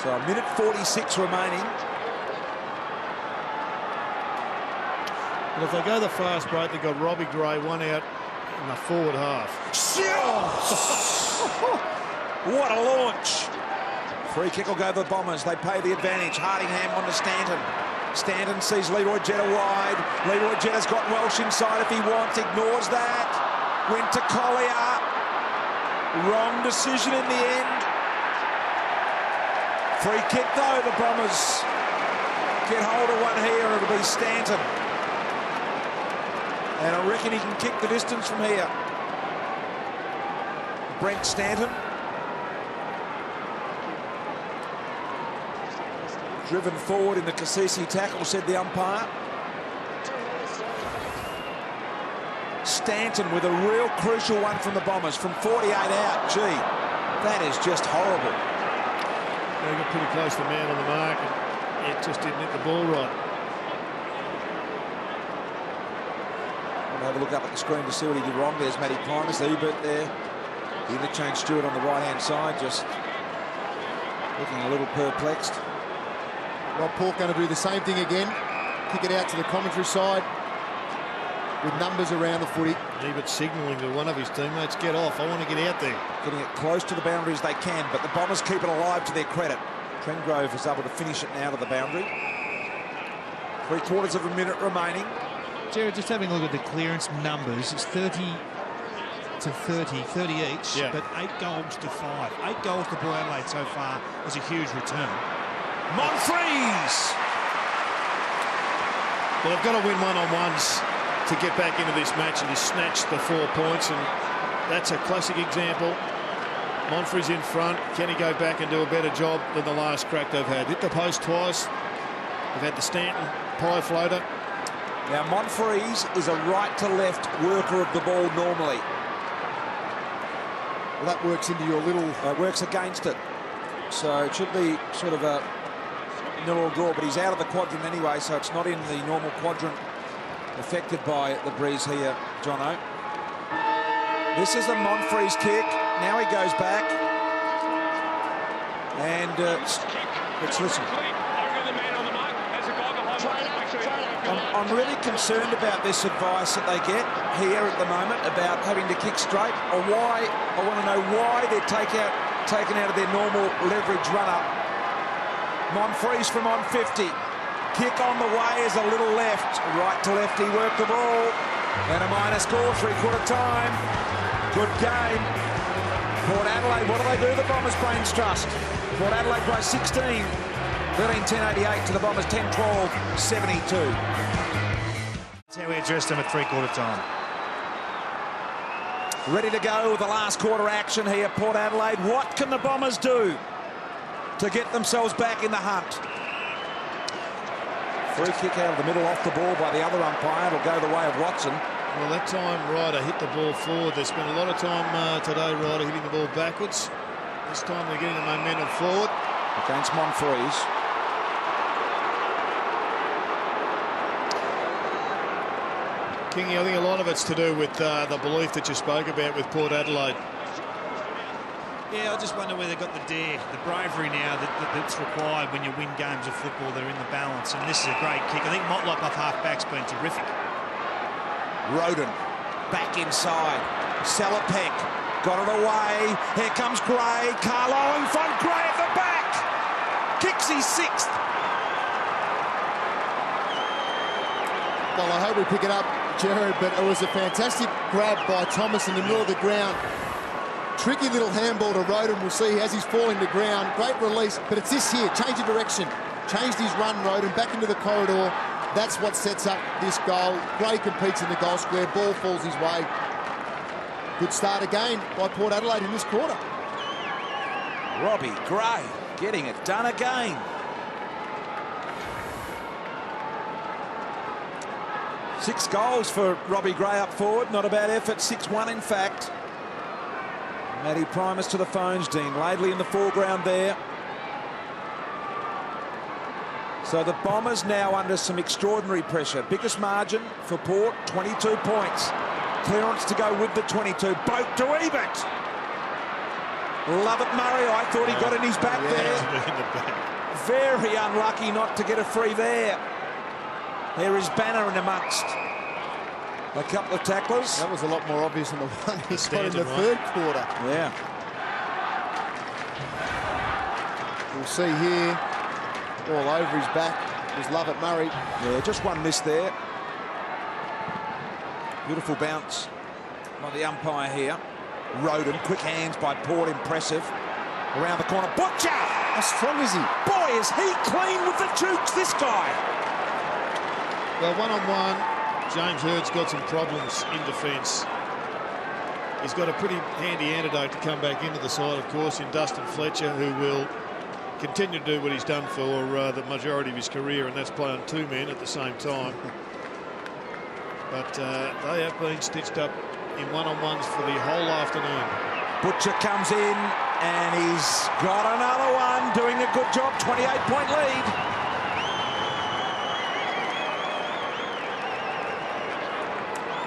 So 1:46 remaining. Well, if they go the fast break, they've got Robbie Gray, one out in the forward half. What a launch. Free kick will go to the Bombers. They pay the advantage. Hardingham on to Stanton. Stanton sees Leroy Jetta wide. Leroy Jetta's got Welsh inside if he wants. Ignores that. Went to Collier. Wrong decision in the end. Free kick though. The Bombers get hold of one here. It'll be Stanton. And I reckon he can kick the distance from here. Brent Stanton. Driven forward in the Cassisi tackle, said the umpire. Stanton with a real crucial one from the Bombers, from 48 out. Gee, that is just horrible. They got pretty close to the man on the mark, and it just didn't hit the ball right. I'll have a look up at the screen to see what he did wrong. There's Matty Primus, Ebert there. The Interchange steward on the right-hand side, just looking a little perplexed. Rob Port going to do the same thing again. Kick it out to the commentary side with numbers around the footy. Ebert signalling to one of his teammates, get off, I want to get out there. Getting it close to the boundary as they can, but the Bombers keep it alive to their credit. Trengrove is able to finish it now to the boundary. 3/4 of a minute remaining. Jared, just having a look at the clearance numbers, it's 30 to 30 each, but 8 goals to 5. 8 goals to Port Adelaide so far is a huge return. Monfries! Well, they've got to win one-on-ones to get back into this match and to snatch the 4 points, and that's a classic example. Monfries in front. Can he go back and do a better job than the last crack they've had? Hit the post twice. They've had the Stanton pie floater. Now, Monfries is a right-to-left worker of the ball normally. Well, that works into your little... works against it. So it should be sort of a nil or draw, but he's out of the quadrant anyway, so it's not in the normal quadrant affected by the breeze here, Jono. This is the Monfries kick. Now he goes back. And let's listen. I'm really concerned about this advice that they get here at the moment about having to kick straight, or why. I want to know why they're taken out of their normal leverage run-up. Monfries from on 50. Kick on the way is a little left. Right to left, he worked the ball. And a minor score, 3/4 time. Good game. Port Adelaide, what do they do? The Bombers Brains Trust. Port Adelaide by 16. 13-10-88 to the Bombers, 10-12-72. That's how we addressed them at 3/4 time. Ready to go with the last quarter action here, Port Adelaide. What can the Bombers do to get themselves back in the hunt? Free kick out of the middle off the ball by the other umpire. It'll go the way of Watson. Well, that time Ryder hit the ball forward. They spent a lot of time today, Ryder, hitting the ball backwards. This time they're getting the momentum forward. Against Monfries. Kingy, I think a lot of it's to do with the belief that you spoke about with Port Adelaide. Yeah, I just wonder where they got the dare, the bravery now that's required when you win games of football. They're in the balance, and this is a great kick. I think Motlop off half-back's been terrific. Roden back inside. Salopek got it away. Here comes Gray. Carlo in front. Gray at the back. Kicks his 6th. Well, I hope we pick it up, Jared, but it was a fantastic grab by Thomas in the middle of the ground. Tricky little handball to Roden. We'll see as he's falling to ground. Great release, but it's this here. Change of direction. Changed his run, Roden, back into the corridor. That's what sets up this goal. Gray competes in the goal square. Ball falls his way. Good start again by Port Adelaide in this quarter. Robbie Gray getting it done again. 6 goals for Robbie Gray up forward. Not a bad effort. 6-1 in fact. Matty Primus to the phones. Dean Laidley in the foreground there. So the Bombers now under some extraordinary pressure. Biggest margin for Port, 22 points. Clearance to go with the 22. Boat to Ebert. Lovett Murray, I thought he got in his back there. Very unlucky not to get a free there. There is Banner in amongst a couple of tacklers. That was a lot more obvious than the one he got in the third quarter. Yeah. We'll see here. All over his back was Lovett Murray. Yeah, just one miss there. Beautiful bounce by the umpire here. Roden, quick hands by Port, impressive. Around the corner, Butcher! How strong is he? Boy, is he clean with the jukes, this guy. Well, one-on-one, James Hird's got some problems in defence. He's got a pretty handy antidote to come back into the side, of course, in Dustin Fletcher, who will continue to do what he's done for the majority of his career, and that's play on 2 men at the same time. But they have been stitched up in one-on-ones for the whole afternoon. Butcher comes in, and he's got another one, doing a good job, 28-point lead.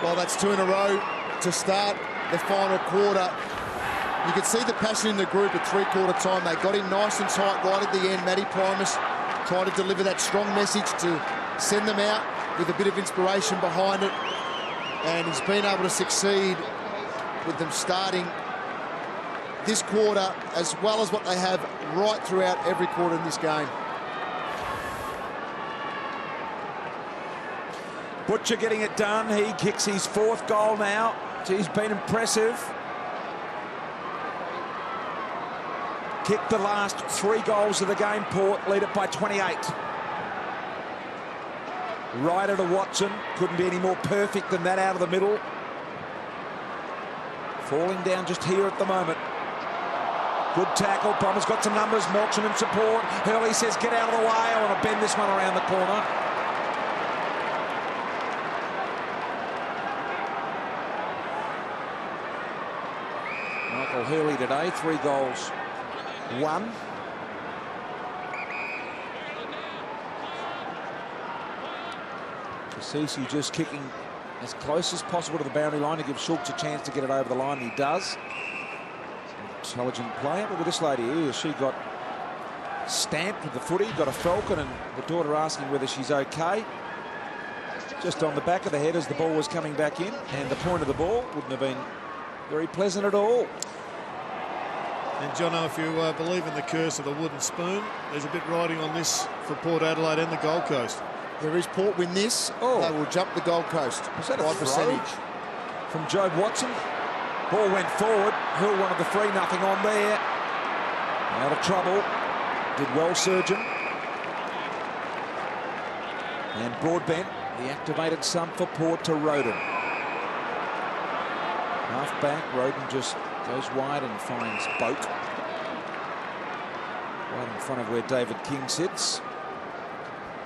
Well, that's 2 in a row to start the final quarter. You could see the passion in the group at three-quarter time. They got in nice and tight right at the end. Matty Primus trying to deliver that strong message to send them out with a bit of inspiration behind it. And he's been able to succeed with them starting this quarter as well as what they have right throughout every quarter in this game. Butcher getting it done. He kicks his 4th goal now. He's been impressive. Kicked the last 3 goals of the game. Port lead it by 28. Ryder to Watson. Couldn't be any more perfect than that out of the middle. Falling down just here at the moment. Good tackle. Bombers got some numbers. Morton in support. Hurley says, get out of the way. I want to bend this one around the corner. Michael Hurley today, 3 goals, 1. Casisi just kicking as close as possible to the boundary line to give Schultz a chance to get it over the line. He does. Intelligent player. Look at this lady here. She got stamped with the footy, got a falcon, and the daughter asking whether she's okay. Just on the back of the head as the ball was coming back in, and the point of the ball wouldn't have been very pleasant at all. And Jono, if you believe in the curse of the wooden spoon, there's a bit riding on this for Port Adelaide and the Gold Coast. There is Port win this. Oh. They will jump the Gold Coast. Was that a by throw percentage from Jobe Watson? Ball went forward. Hill wanted the 3-0 on there. Out of trouble. Did well, Surgeon. And Broadbent, he activated some for Port to Roden. Half back, Roden just goes wide and finds Boat. Right in front of where David King sits.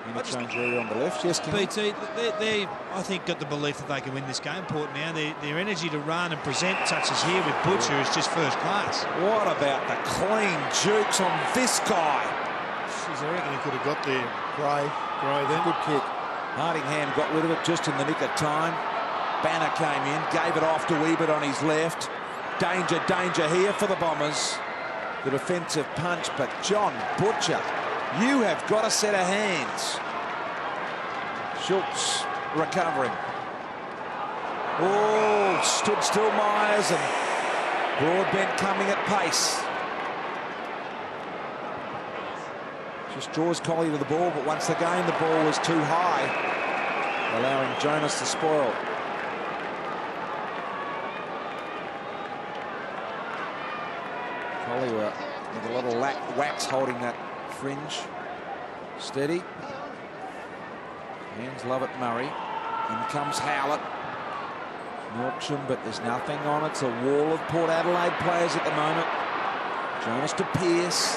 Interchange area on the left. Yes, King. BT, they I think, got the belief that they can win this game, Port, now. Their energy to run and present, such as here with Butcher, is just first class. What about the clean jukes on this guy? Jeez, I reckon he could have got there. Gray then. Good kick. Hardingham got rid of it just in the nick of time. Banner came in, gave it off to Ebert on his left. Danger, danger here for the Bombers. The defensive punch, but John Butcher, you have got a set of hands. Schultz recovering. Oh, stood still Myers, and Broadbent coming at pace. Just draws Collier to the ball, but once again the ball was too high, allowing Jonas to spoil. Collier with a little wax holding that fringe. Steady. Hands love it, Murray. In comes Howlett. Milcham, but there's nothing on it. It's a wall of Port Adelaide players at the moment. Jonas to Pearce.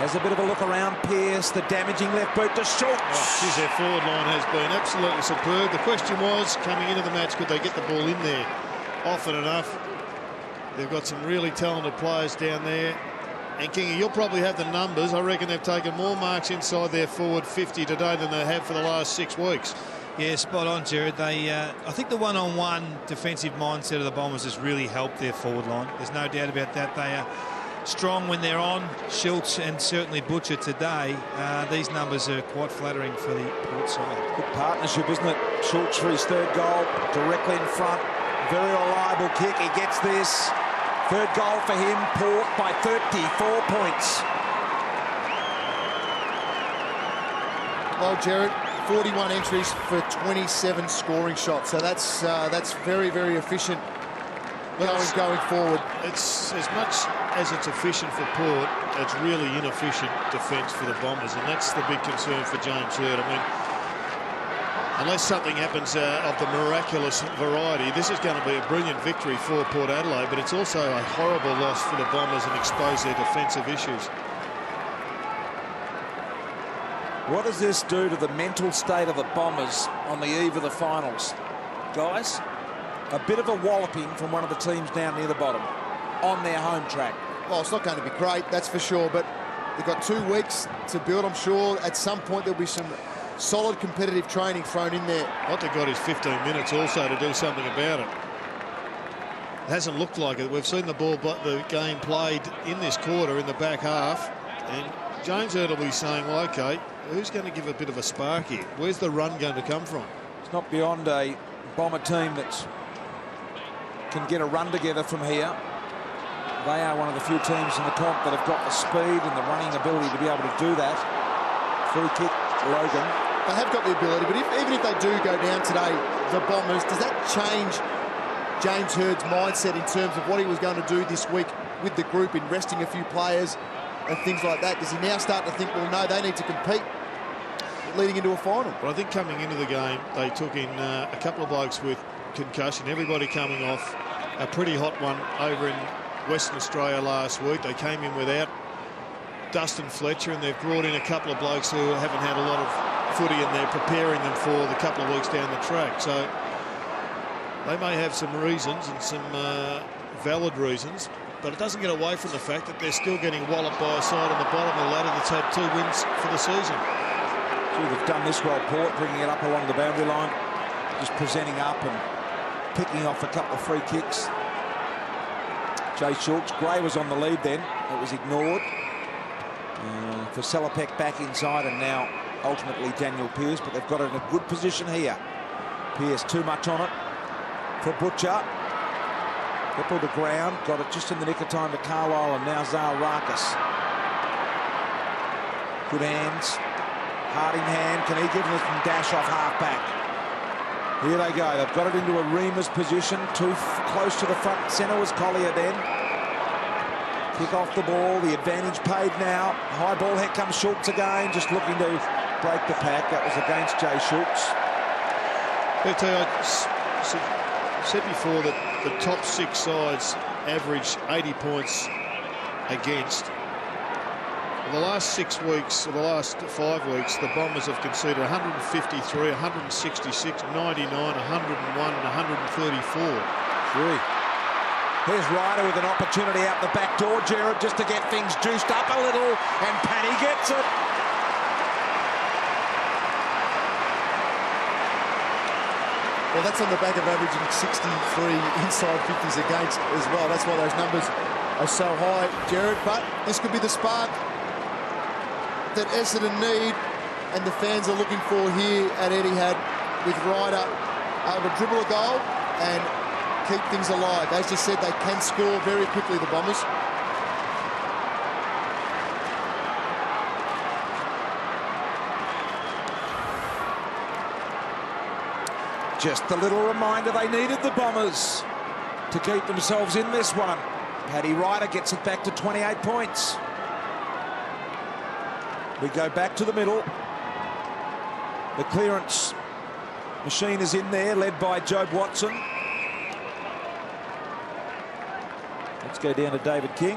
Has a bit of a look around. Pearce, the damaging left boot to Schultz. Oh, geez, their forward line has been absolutely superb. The question was, coming into the match, could they get the ball in there often enough? They've got some really talented players down there. And Kingy, you'll probably have the numbers. I reckon they've taken more marks inside their forward 50 today than they have for the last 6 weeks. Yeah, spot on, Jared. I think the one-on-one defensive mindset of the Bombers has really helped their forward line. There's no doubt about that. They are strong when they're on. Schultz and certainly Butcher today. These numbers are quite flattering for the Port side. Good partnership, isn't it? Schultz for his 3rd goal, directly in front. Very reliable kick. He gets this. 3rd goal for him. Port by 34 points. Well, Jared, 41 entries for 27 scoring shots. So that's very, very efficient going forward. It's as much as it's efficient for Port, it's really inefficient defence for the Bombers, and that's the big concern for James Hird. I mean, unless something happens of the miraculous variety, this is going to be a brilliant victory for Port Adelaide, but it's also a horrible loss for the Bombers and expose their defensive issues. What does this do to the mental state of the Bombers on the eve of the finals? Guys, a bit of a walloping from one of the teams down near the bottom on their home track. Well, it's not going to be great, that's for sure, but they've got 2 weeks to build. I'm sure at some point there'll be some solid competitive training thrown in there. What they've got is 15 minutes also to do something about it. hasn't looked like it. We've seen the game played in this quarter in the back half, and James Hird will be saying, well, OK, who's going to give a bit of a spark here? Where's the run going to come from? It's not beyond a Bomber team that can get a run together from here. They are one of the few teams in the comp that have got the speed and the running ability to be able to do that. Free kick, Logan. They have got the ability, but even if they do go down today, the Bombers, does that change James Hird's mindset in terms of what he was going to do this week with the group in resting a few players and things like that? Does he now start to think, well, no, they need to compete leading into a final? Well, I think coming into the game, they took in a couple of blokes with concussion, everybody coming off a pretty hot one over in Western Australia last week. They came in without Dustin Fletcher, and they've brought in a couple of blokes who haven't had a lot of footy, and they're preparing them for the couple of weeks down the track. So they may have some reasons and some valid reasons, but it doesn't get away from the fact that they're still getting walloped by a side on the bottom of the ladder that's had 2 wins for the season. Gee, they've done this well, Port, bringing it up along the boundary line, just presenting up and picking off a couple of free kicks. Jay Schultz. Gray was on the lead then. It was ignored. For Selipek back inside, and now ultimately Daniel Pearce, but they've got it in a good position here. Pearce too much on it for Butcher. Ripple to ground, got it just in the nick of time to Carlisle, and now Zaharakis. Good hands. Hard in hand. Can he give them some dash off half back? Here they go. They've got it into a Remus position. Too close to the front and centre was Collier then. Kick off the ball. The advantage paid now. High ball. Here comes Schultz again. Just looking to break the pack. That was against Jay Schultz. But I said before that the top 6 sides average 80 points against. In the last 6 weeks, or the last 5 weeks, the Bombers have conceded 153, 166, 99, 101 and 134. Gee. Here's Ryder with an opportunity out the back door, Gerard, just to get things juiced up a little, and Paddy gets it. Well, that's on the back of averaging 63 inside 50s against as well. That's why those numbers are so high, Gerard. But this could be the spark that Essendon need and the fans are looking for here at Etihad, with Ryder able to dribble a goal and keep things alive. As just said, they can score very quickly, the Bombers. Just a little reminder they needed, the Bombers, to keep themselves in this one. Paddy Ryder gets it back to 28 points. We go back to the middle. The clearance machine is in there, led by Jobe Watson. Let's go down to David King.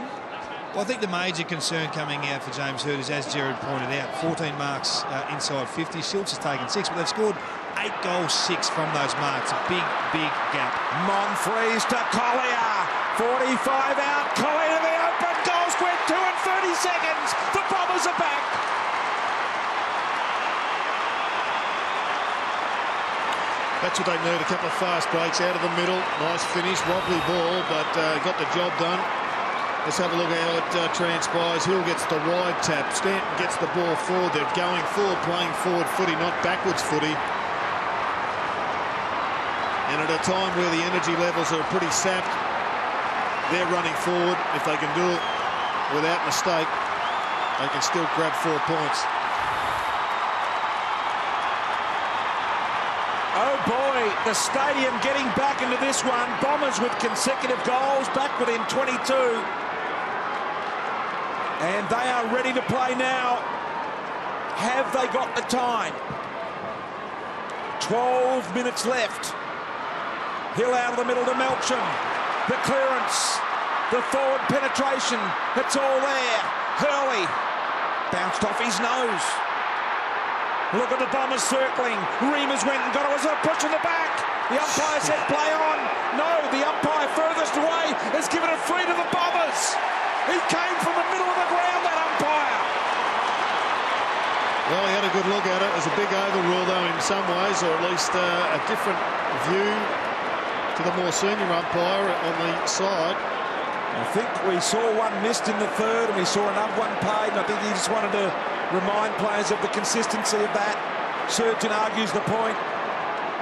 Well, I think the major concern coming out for James Hird is, as Gerard pointed out, 14 marks inside 50. Schultz has taken 6, but they've scored 8 goals, 6 from those marks. A big, big gap. Monfries to Collier. 45 out. Collier to the open goal square. 2 and 30 seconds. The Bombers are back. That's what they need, a couple of fast breaks out of the middle. Nice finish, wobbly ball, but got the job done. Let's have a look how it transpires. Hill gets the wide tap. Stanton gets the ball forward. They're going forward, playing forward footy, not backwards footy. And at a time where the energy levels are pretty sapped, they're running forward. If they can do it without mistake, they can still grab 4 points. Oh boy, the stadium getting back into this one. Bombers with consecutive goals, back within 22. And they are ready to play now. Have they got the time? 12 minutes left. Hill out of the middle to Melcham. The clearance, the forward penetration, it's all there. Hurley bounced off his nose. Look at the Bombers circling. Remus went and got it. Was a push in the back. The umpire said play on. No, the umpire furthest away has given it free to the Bombers. He came from the middle of the ground, that umpire. Well, he had a good look at it. It was a big overrule, though, in some ways, or at least a different view to the more senior umpire on the side. I think we saw one missed in the third and we saw another one paid, and I think he just wanted to remind players of the consistency of that. Surgeon argues the point.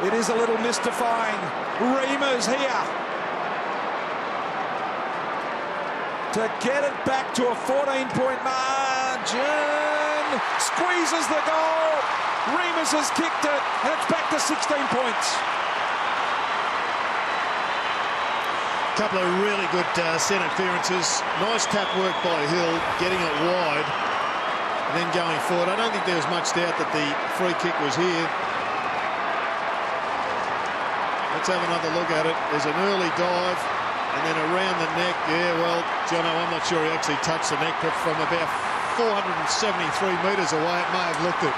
It is a little mystifying. Reamers here to get it back to a 14-point margin. Squeezes the goal. Reamers has kicked it, and it's back to 16 points. Couple of really good centre clearances. Nice tap work by Hill, getting it wide and then going forward. I don't think there was much doubt that the free kick was here. Let's have another look at it. There's an early dive and then around the neck. Yeah, well, Jono, I'm not sure he actually touched the neck, but from about 473 metres away, it may have looked it.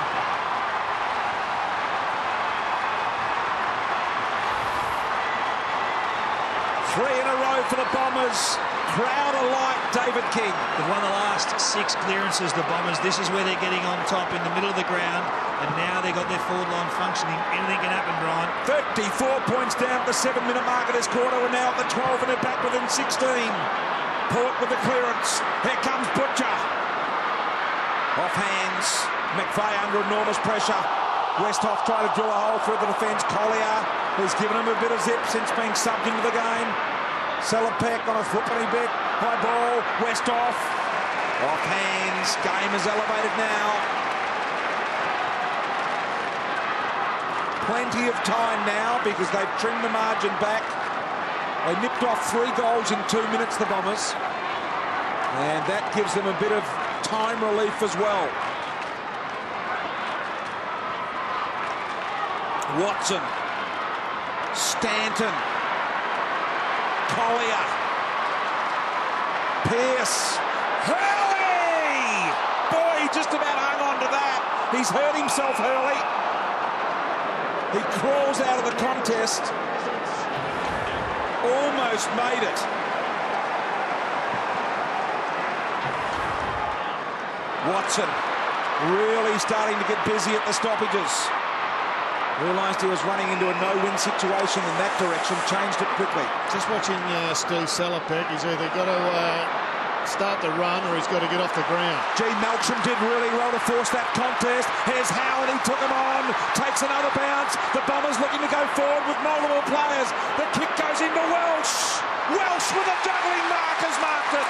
Three in a row for the Bombers. Crowd alike, David King. They've won the last 6 clearances, the Bombers. This is where they're getting on top in the middle of the ground, and now they've got their forward line functioning. Anything can happen, Brian. 34 points down at the 7-minute mark of this quarter. We're now at the 12 and they're back within 16. Port with the clearance. Here comes Butcher. Off hands. McVeigh under enormous pressure. Westhoff trying to drill a hole through the defence. Collier has given him a bit of zip since being subbed into the game. Sellepek on a football bit. High ball. Westhoff. Off hands. Game is elevated now. Plenty of time now because they've trimmed the margin back. They nipped off 3 goals in 2 minutes, the Bombers. And that gives them a bit of time relief as well. Watson, Stanton, Collier, Pearce, Hurley! Boy, he just about hung on to that. He's hurt himself, Hurley. He crawls out of the contest. Almost made it. Watson really starting to get busy at the stoppages. Realised he was running into a no-win situation in that direction, changed it quickly. Just watching Steve Sellepek, he's either got to start the run or he's got to get off the ground. Gee, Melksham did really well to force that contest. Here's Howard, he took him on, takes another bounce. The Bombers looking to go forward with multiple players. The kick goes into Welsh. Welsh with a juggling mark has marked it.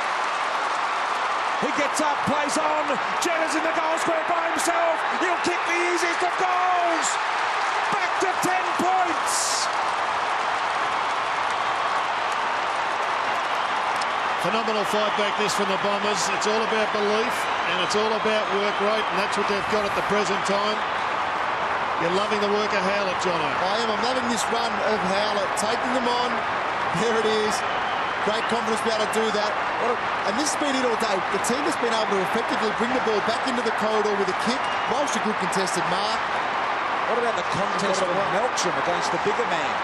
He gets up, plays on. Jenner's in the goal square by himself. He'll kick the easiest of goals. Back to 10 points. Phenomenal fight back this from the Bombers. It's all about belief and it's all about work rate, and that's what they've got at the present time. You're loving the work of Howlett, Jono. I am. I'm loving this run of Howlett, taking them on. There it is. Great confidence to be able to do that. And this has been it all day. The team has been able to effectively bring the ball back into the corridor with a kick. Whilst a good contested mark. What about the contest of Melksham against the bigger man?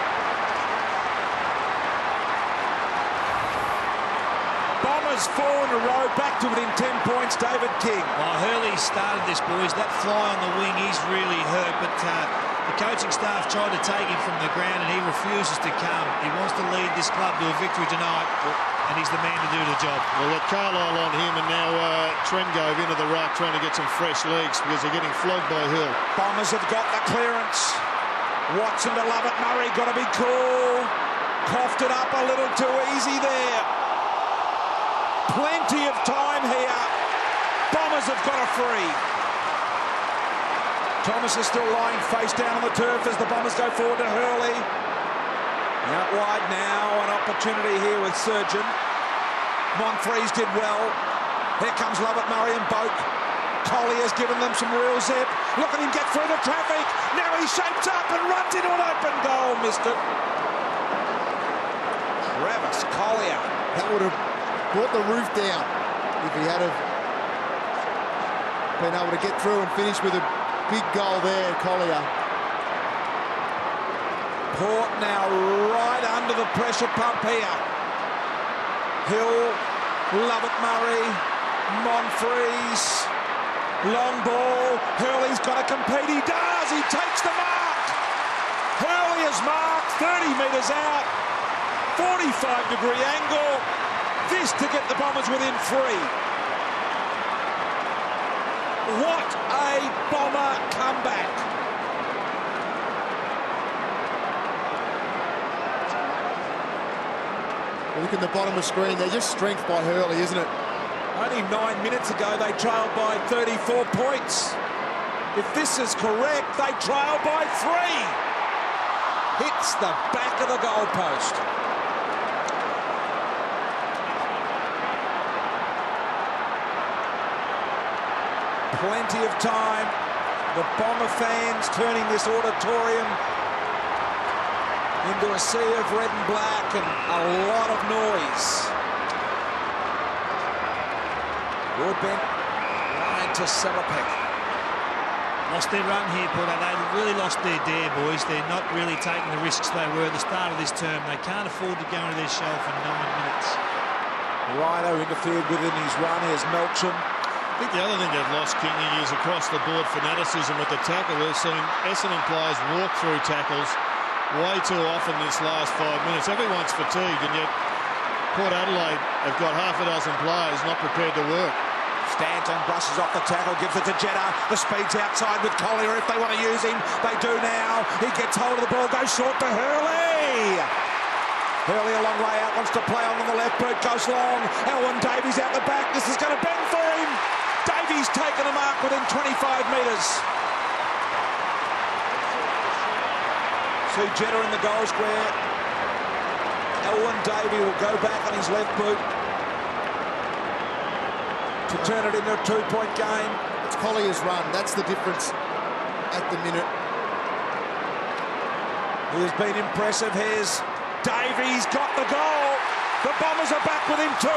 Bombers 4 in a row, back to within 10 points. David King. Well, Hurley started this, boys. That fly on the wing, he's really hurt, but the coaching staff tried to take him from the ground and he refuses to come. He wants to lead this club to a victory tonight, and he's the man to do the job. We've got Carlisle on him, and now Trengove into the ruck trying to get some fresh legs because they're getting flogged by Hill. Bombers have got the clearance. Watson to Lovett Murray, got to be cool. Coughed it up a little too easy there. Plenty of time here. Bombers have got a free. Thomas is still lying face down on the turf as the Bombers go forward to Hurley. Out wide now, an opportunity here with Surgeon. Monfries did well. Here comes Lovett Murray and Boak. Collier's given them some real zip. Look at him get through the traffic. Now he shapes up and runs into an open goal. Missed it. Travis Collier. That would have brought the roof down if he had been able to get through and finish with a big goal there, Collier. Port now right under the pressure pump here. Hill, Lovett Murray, Monfries, long ball. Hurley's got to compete. He does. He takes the mark. Hurley is marked 30 metres out. 45-degree angle. This to get the Bombers within 3. What a Bomber comeback. Look in the bottom of the screen, they're just strength by Hurley, isn't it? Only 9 minutes ago, they trailed by 34 points. If this is correct, they trail by 3. Hits the back of the goalpost. Plenty of time. The Bomber fans turning this auditorium into a sea of red and black and a lot of noise. Broadbent line to Salopek. Lost their run here, Port Adelaide. They really lost their dare, boys. They're not really taking the risks they were at the start of this term. They can't afford to go into their shell for 9 minutes. Rhino interfered within his run. Here's Melksham. I think the other thing they've lost, Kingy, is across-the-board fanaticism with the tackle. We've seen Essendon players walk through tackles way too often this last 5 minutes. Everyone's fatigued, and yet Port Adelaide have got half a dozen players not prepared to work. Stanton brushes off the tackle, gives it to Jeddah. The speed's outside with Collier if they want to use him. They do now. He gets hold of the ball, goes short to Hurley. Hurley a long way out, wants to play on the left boot, goes long. Elwyn Davies out the back. This is going to bend for him. Davies taking a mark within 25 metres. See Jeddah in the goal square. Elwyn Davies will go back on his left boot to turn it into a 2-point game. It's Collier's run. That's the difference at the minute. He has been impressive. Here's Davies, got the goal. The Bombers are back within 2.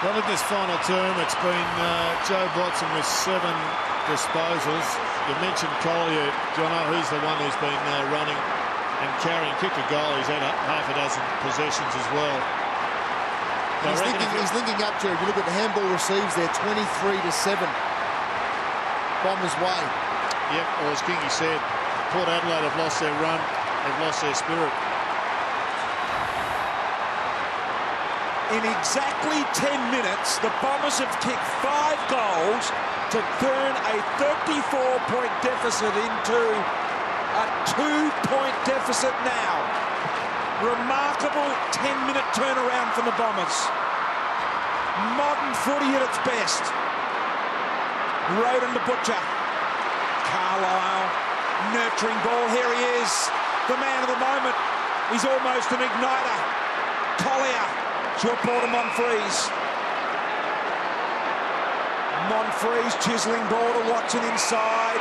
Well, in this final term, it's been Joe Watson with 7 disposals. You mentioned Collier, Jono, he's the one who's been running and carrying, kicked a goal. He's had half a dozen possessions as well. He's linking up, Jerry. If you look at the handball receives there, 23-7. Bombers' way. Yep, well, as Kingy said, Port Adelaide have lost their run, they've lost their spirit. In exactly 10 minutes, the Bombers have kicked 5 goals to turn a 34-point deficit into a 2-point deficit now. Remarkable 10-minute turnaround from the Bombers. Modern footy at its best. Roden to Butcher. Carlisle, nurturing ball. Here he is, the man of the moment. He's almost an igniter. Collier. Short ball to Monfries. Monfries chiselling ball to Watson inside.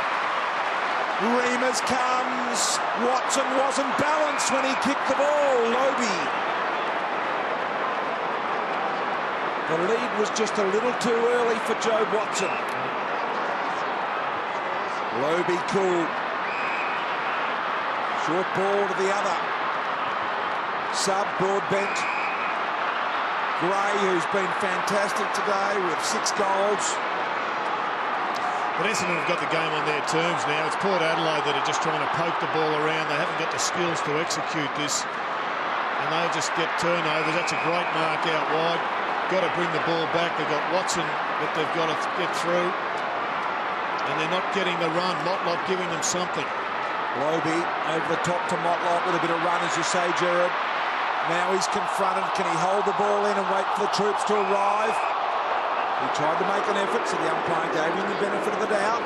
Reimers comes. Watson wasn't balanced when he kicked the ball. Lobe. The lead was just a little too early for Joe Watson. Lobe cool. Short ball to the other. Sub Broadbent. Gray, who's been fantastic today with 6 goals. But Essendon have got the game on their terms now. It's Port Adelaide that are just trying to poke the ball around. They haven't got the skills to execute this. And they'll just get turnovers. That's a great mark out wide. Got to bring the ball back. They've got Watson that they've got to get through. And they're not getting the run. Motlop giving them something. Lobe over the top to Motlop with a bit of run, as you say, Gerard. Now he's confronted. Can he hold the ball in and wait for the troops to arrive? He tried to make an effort, so the umpire gave him the benefit of the doubt.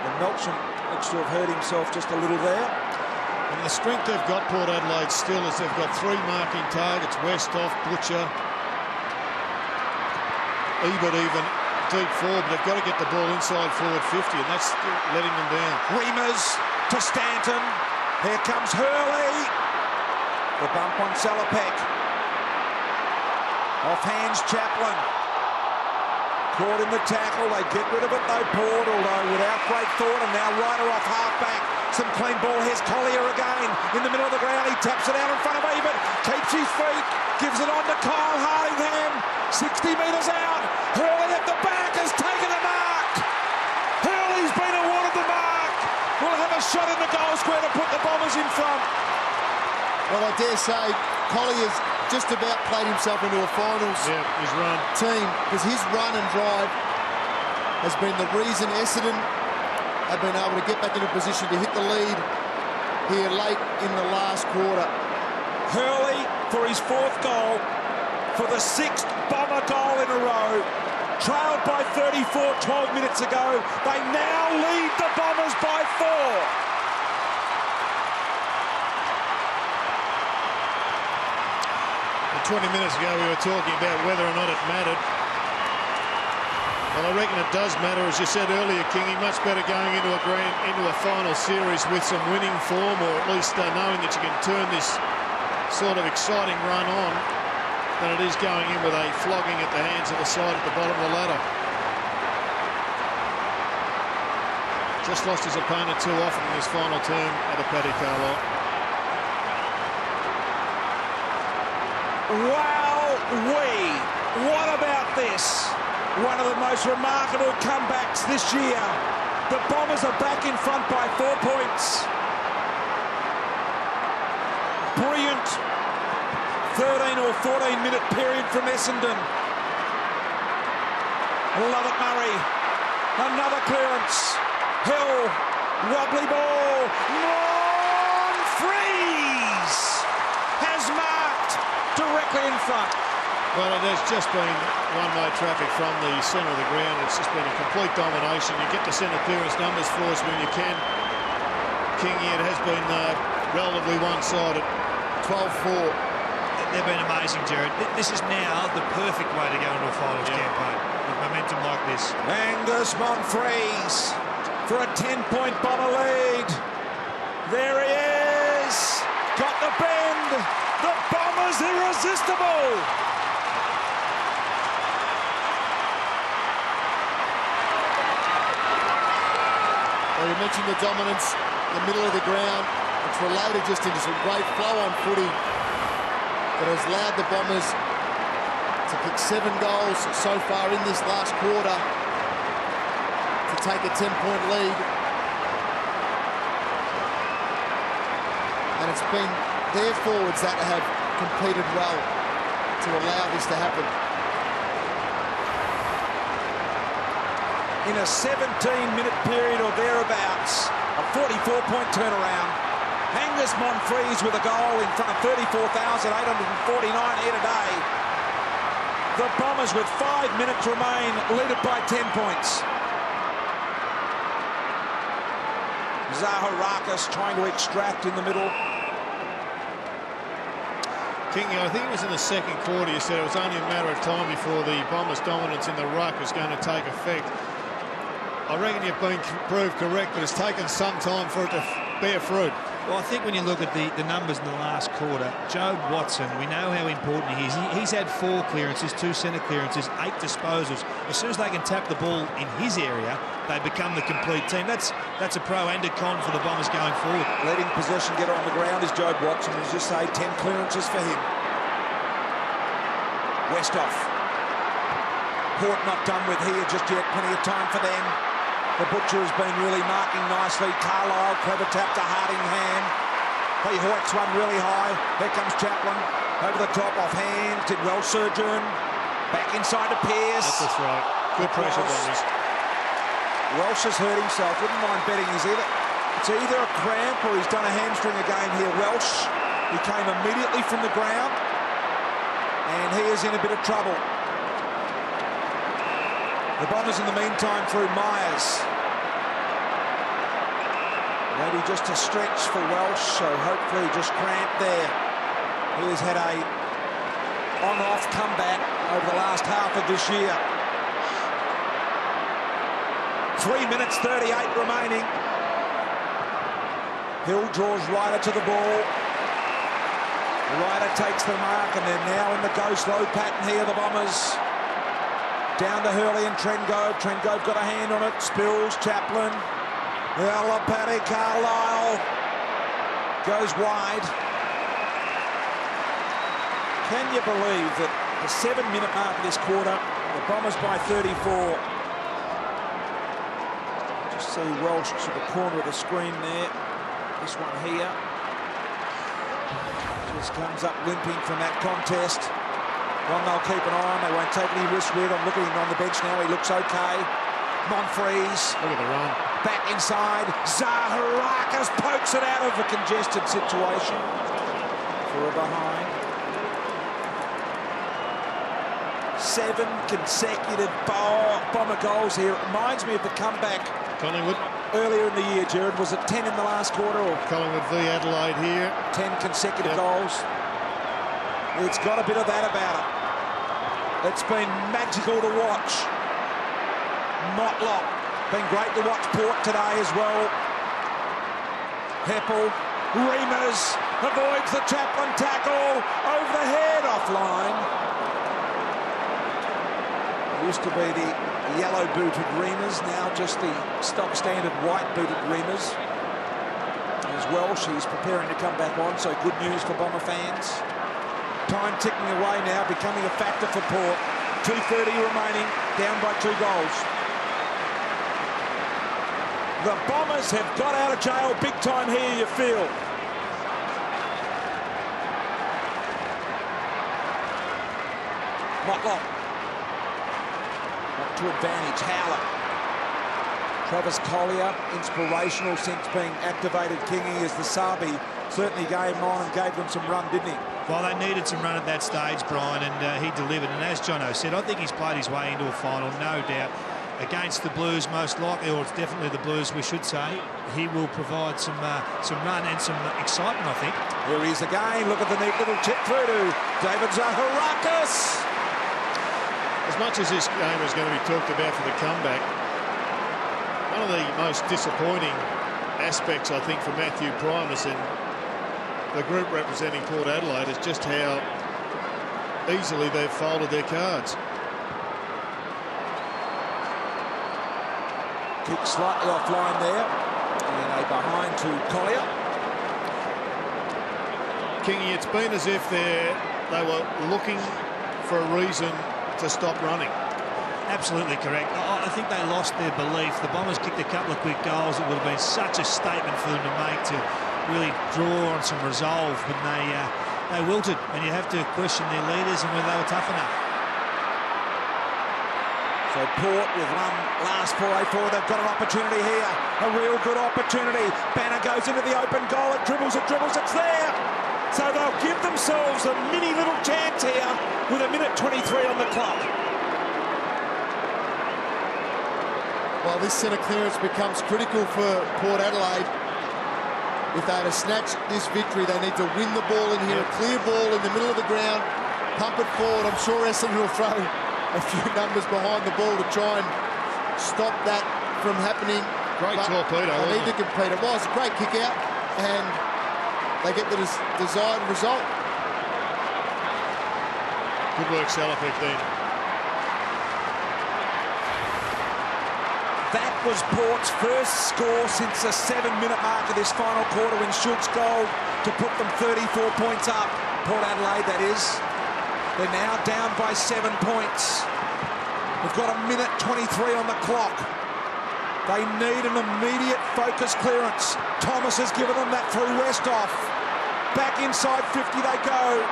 And Melksham looks to have hurt himself just a little there. And the strength they've got, Port Adelaide, still is they've got 3 marking targets. Westhoff, Butcher, Ebert even, deep forward. But they've got to get the ball inside forward 50, and that's letting them down. Reimers to Stanton. Here comes Hurley. The bump on Salopek. Off hands Chaplin. Caught in the tackle. They get rid of it though, Port, although without great thought. And now Ryder off half-back. Some clean ball. Here's Collier again. In the middle of the ground. He taps it out in front of Ebert. Keeps his feet. Gives it on to Kyle Hardingham. 60 metres out. Hurley at the back has taken a mark. Well, I dare say Collier's just about played himself into a finals his run team, because his run and drive has been the reason Essendon have been able to get back into a position to hit the lead here late in the last quarter. Hurley for his 4th goal, for the 6th Bomber goal in a row. Trailed by 34 12 minutes ago. They now lead the Bombers by 4. 20 minutes ago we were talking about whether or not it mattered. Well, I reckon it does matter. As you said earlier, Kingy, much better going into a final series with some winning form, or at least knowing that you can turn this sort of exciting run on, than it is going in with a flogging at the hands of the side at the bottom of the ladder. Just lost his opponent too often in this final term at a Paddy Carlisle. Wow-wee! What about this? One of the most remarkable comebacks this year. The Bombers are back in front by 4 points. Brilliant 13 or 14-minute period from Essendon. Love it, Murray. Another clearance. Hill, wobbly ball. Monfries has marked directly in front. Well, there's just been one-way traffic from the centre of the ground. It's just been a complete domination. You get the centre clearance numbers for us when you can. Kingy, it has been relatively one-sided. 12-4. They've been amazing, Jared. This is now the perfect way to go into a finals campaign with momentum like this. Angus Monfries for a 10-point Bomber lead. There he is. Got the bend. The Bombers irresistible. Well, you mentioned the dominance in the middle of the ground. It's related just into some great flow-on footy that has allowed the Bombers to kick 7 goals so far in this last quarter to take a 10-point lead. And it's been their forwards that have competed well to allow this to happen. In a 17-minute period or thereabouts, a 44-point turnaround. Angus Monfries with a goal in front of 34,849 here today. The Bombers with 5 minutes remain, lead it by 10 points. Zaharakis trying to extract in the middle. Kingy, I think it was in the second quarter you said it was only a matter of time before the Bombers' dominance in the ruck was going to take effect. I reckon you've been proved correct, but it's taken some time for it to bear fruit. Well, I think when you look at the numbers in the last quarter, Jobe Watson, we know how important he is. He's had 4 clearances, 2 centre clearances, 8 disposals. As soon as they can tap the ball in his area, they become the complete team. That's a pro and a con for the Bombers going forward. Leading possession getter on the ground is Jobe Watson. As you say, 10 clearances for him. Westhoff. Port not done with here just yet. Plenty of time for them. The Butcher has been really marking nicely. Carlisle, clever tap to Harding hand. He hoiks one really high. Here comes Chaplin. Over the top, off hand. Did well, Surgeon. Back inside to Pearce. That's right. Good pressure, Bombers. Welsh has hurt himself. Wouldn't mind betting it's either a cramp or he's done a hamstring again here. Welsh, he came immediately from the ground. And he is in a bit of trouble. The Bombers in the meantime through Myers. Maybe just a stretch for Welsh, so hopefully just cramped there. He has had a on-off comeback over the last half of this year. 3 minutes 38 remaining. Hill draws Ryder to the ball. Ryder takes the mark, and they're now in the go-slow pattern here, the Bombers. Down to Hurley and Trengove. Trengove got a hand on it. Spills, Chaplin. Paddy Carlisle goes wide. Can you believe that the 7-minute mark of this quarter, the Bombers by 34. Just see Welsh to the corner of the screen there. This one here. Just comes up limping from that contest. One they'll keep an eye on. They won't take any risk with. I'm looking at him on the bench now. He looks okay. Monfries. Look at the run. Back inside. Zaharakis pokes it out of a congested situation for a behind. 7 consecutive Bomber goals here. It reminds me of the comeback Collingwood. earlier in the year, Jared. Was it 10 in the last quarter? Or Collingwood v Adelaide here. 10 consecutive goals. It's got a bit of that about it. It's been magical to watch. Motlop. Been great to watch Port today as well. Heppel. Reimers avoids the Chaplin tackle. Over the head, offline. Used to be the yellow-booted Reimers, now just the stock-standard white-booted Reimers. As well, she's preparing to come back on, so good news for Bomber fans. Time ticking away now, becoming a factor for Port. 2:30 remaining, down by 2 goals. The Bombers have got out of jail big time here, you feel. Motlop. Up to advantage, Howler. Travis Collier, inspirational since being activated Kingy as the Sabi. Certainly gave on and gave them some run, didn't he? Well, they needed some run at that stage, Brian, and he delivered. And as Jono said, I think he's played his way into a final, no doubt. Against the Blues, most likely, or it's definitely the Blues, we should say. He will provide some run and some excitement, I think. Here he is again. Look at the neat little chip through to David Zaharakis. As much as this game is going to be talked about for the comeback, one of the most disappointing aspects, I think, for Matthew Primus and the group representing Port Adelaide is just how easily they've folded their cards. Kick slightly offline there, and a behind to Collier. Kingy, it's been as if they were looking for a reason to stop running. Absolutely correct. I think they lost their belief. The Bombers kicked a couple of quick goals. It would have been such a statement for them to make to really draw on some resolve, but they wilted, and you have to question their leaders and whether they were tough enough. So Port with one last foray forward. They've got an opportunity here. A real good opportunity. Banner goes into the open goal. It dribbles, it's there. So they'll give themselves a mini little chance here with 1:23 on the clock. Well, this centre clearance becomes critical for Port Adelaide. If they are to snatch this victory, they need to win the ball in here. A clear ball in the middle of the ground. Pump it forward. I'm sure Essendon will throw a few numbers behind the ball to try and stop that from happening. Great torpedo. They need to compete. It was a great kick out, and they get the desired result. Good work, Salafic, then. That was Port's first score since the 7-minute mark of this final quarter when Schultz goal to put them 34 points up. Port Adelaide, that is. They're now down by 7 points. They've got 1:23 on the clock. They need an immediate focus clearance. Thomas has given them that through Westhoff. Back inside 50 they go.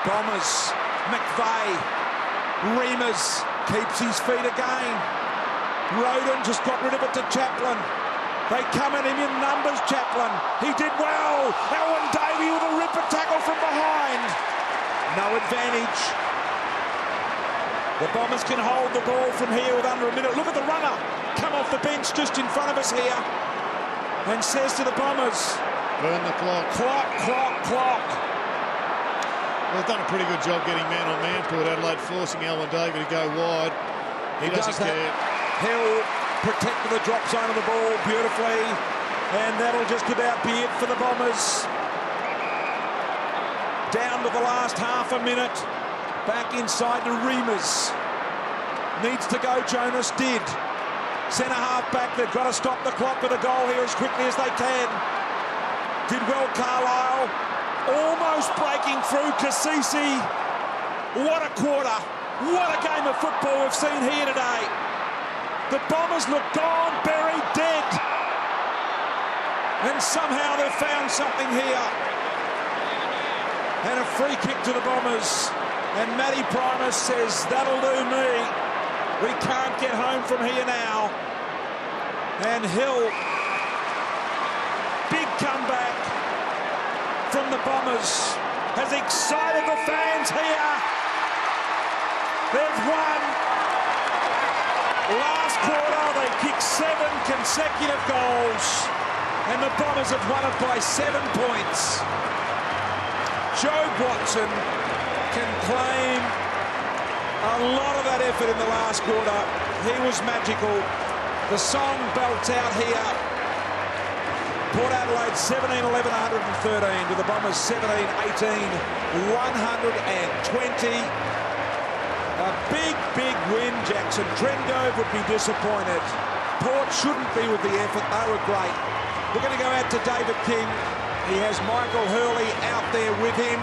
Bombers, McVeigh, Reimers keeps his feet again. Roden just got rid of it to Chaplin. They come at him in numbers, Chaplin. He did well. Owen Davey with a ripper tackle from behind. No advantage. The Bombers can hold the ball from here with under a minute. Look at the runner come off the bench just in front of us here and says to the Bombers, burn the clock. Clock, clock, clock. Well, they've done a pretty good job getting man-on-man. Port Adelaide forcing Owen Davey to go wide. He doesn't care. Hill protected the drop zone of the ball beautifully, and that'll just about be it for the Bombers. Down to the last half a minute. Back inside to Reimers. Needs to go, Jonas did. Centre half back, they've got to stop the clock with a goal here as quickly as they can. Did well, Carlisle. Almost breaking through Cassisi. What a quarter. What a game of football we've seen here today. The Bombers look gone, buried, dead. And somehow they've found something here. And a free kick to the Bombers. And Matty Primus says, that'll do me. We can't get home from here now. And Hill, big comeback from the Bombers, has excited the fans here. They've won. Last quarter, they kicked 7 consecutive goals, and the Bombers have won it by 7 points. Joe Watson can claim a lot of that effort in the last quarter. He was magical. The song belts out here. Port Adelaide 17-11, 113 to the Bombers 17-18, 120. A big win, Jackson. Trengove would be disappointed. Port shouldn't be with the effort. They were great. We're going to go out to David King. He has Michael Hurley out there with him.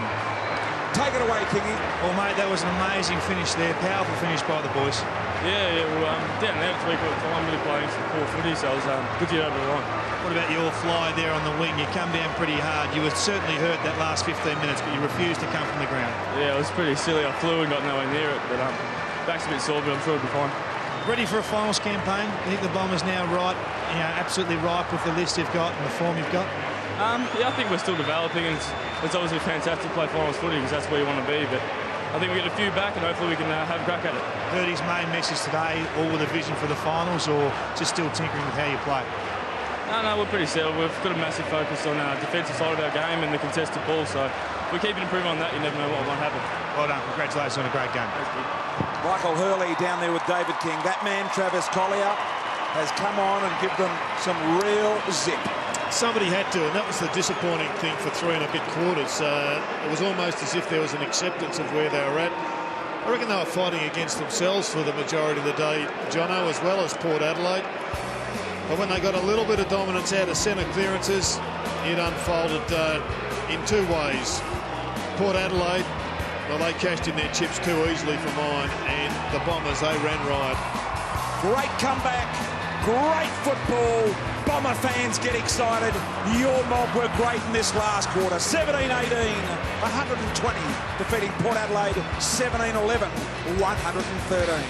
Take it away, Kingy. Well, mate, that was an amazing finish there. Powerful finish by the boys. Yeah, well, down there this week we were time really playing some poor footy, so it was good to get over the line. What about your fly there on the wing? You come down pretty hard. You were certainly hurt that last 15 minutes, but you refused to come from the ground. Yeah, it was pretty silly. I flew and got nowhere near it, but back's a bit sore, but I'm sure it'll be fine. Ready for a finals campaign? I think the Bombers now absolutely ripe with the list you've got and the form you've got? Yeah, I think we're still developing, and it's obviously fantastic to play finals footy because that's where you want to be, but I think we get a few back and hopefully we can have a crack at it. Heard his main message today, all with a vision for the finals, or just still tinkering with how you play? No, we're pretty settled. We've got a massive focus on our defensive side of our game and the contested ball, so if we keep improving on that, you never know what might happen. Well done. Congratulations on a great game. Thanks, kid. Michael Hurley down there with David King. That man, Travis Collier, has come on and give them some real zip. Somebody had to, and that was the disappointing thing for 3 and a bit quarters. It was almost as if there was an acceptance of where they were at. I reckon they were fighting against themselves for the majority of the day, Jono, as well as Port Adelaide. But when they got a little bit of dominance out of centre clearances, it unfolded in 2 ways. Port Adelaide, well, they cashed in their chips too easily for mine, and the Bombers, they ran riot. Great comeback, great football. Bomber fans get excited. Your mob were great in this last quarter. 17-18, 120, defeating Port Adelaide 17-11, 113.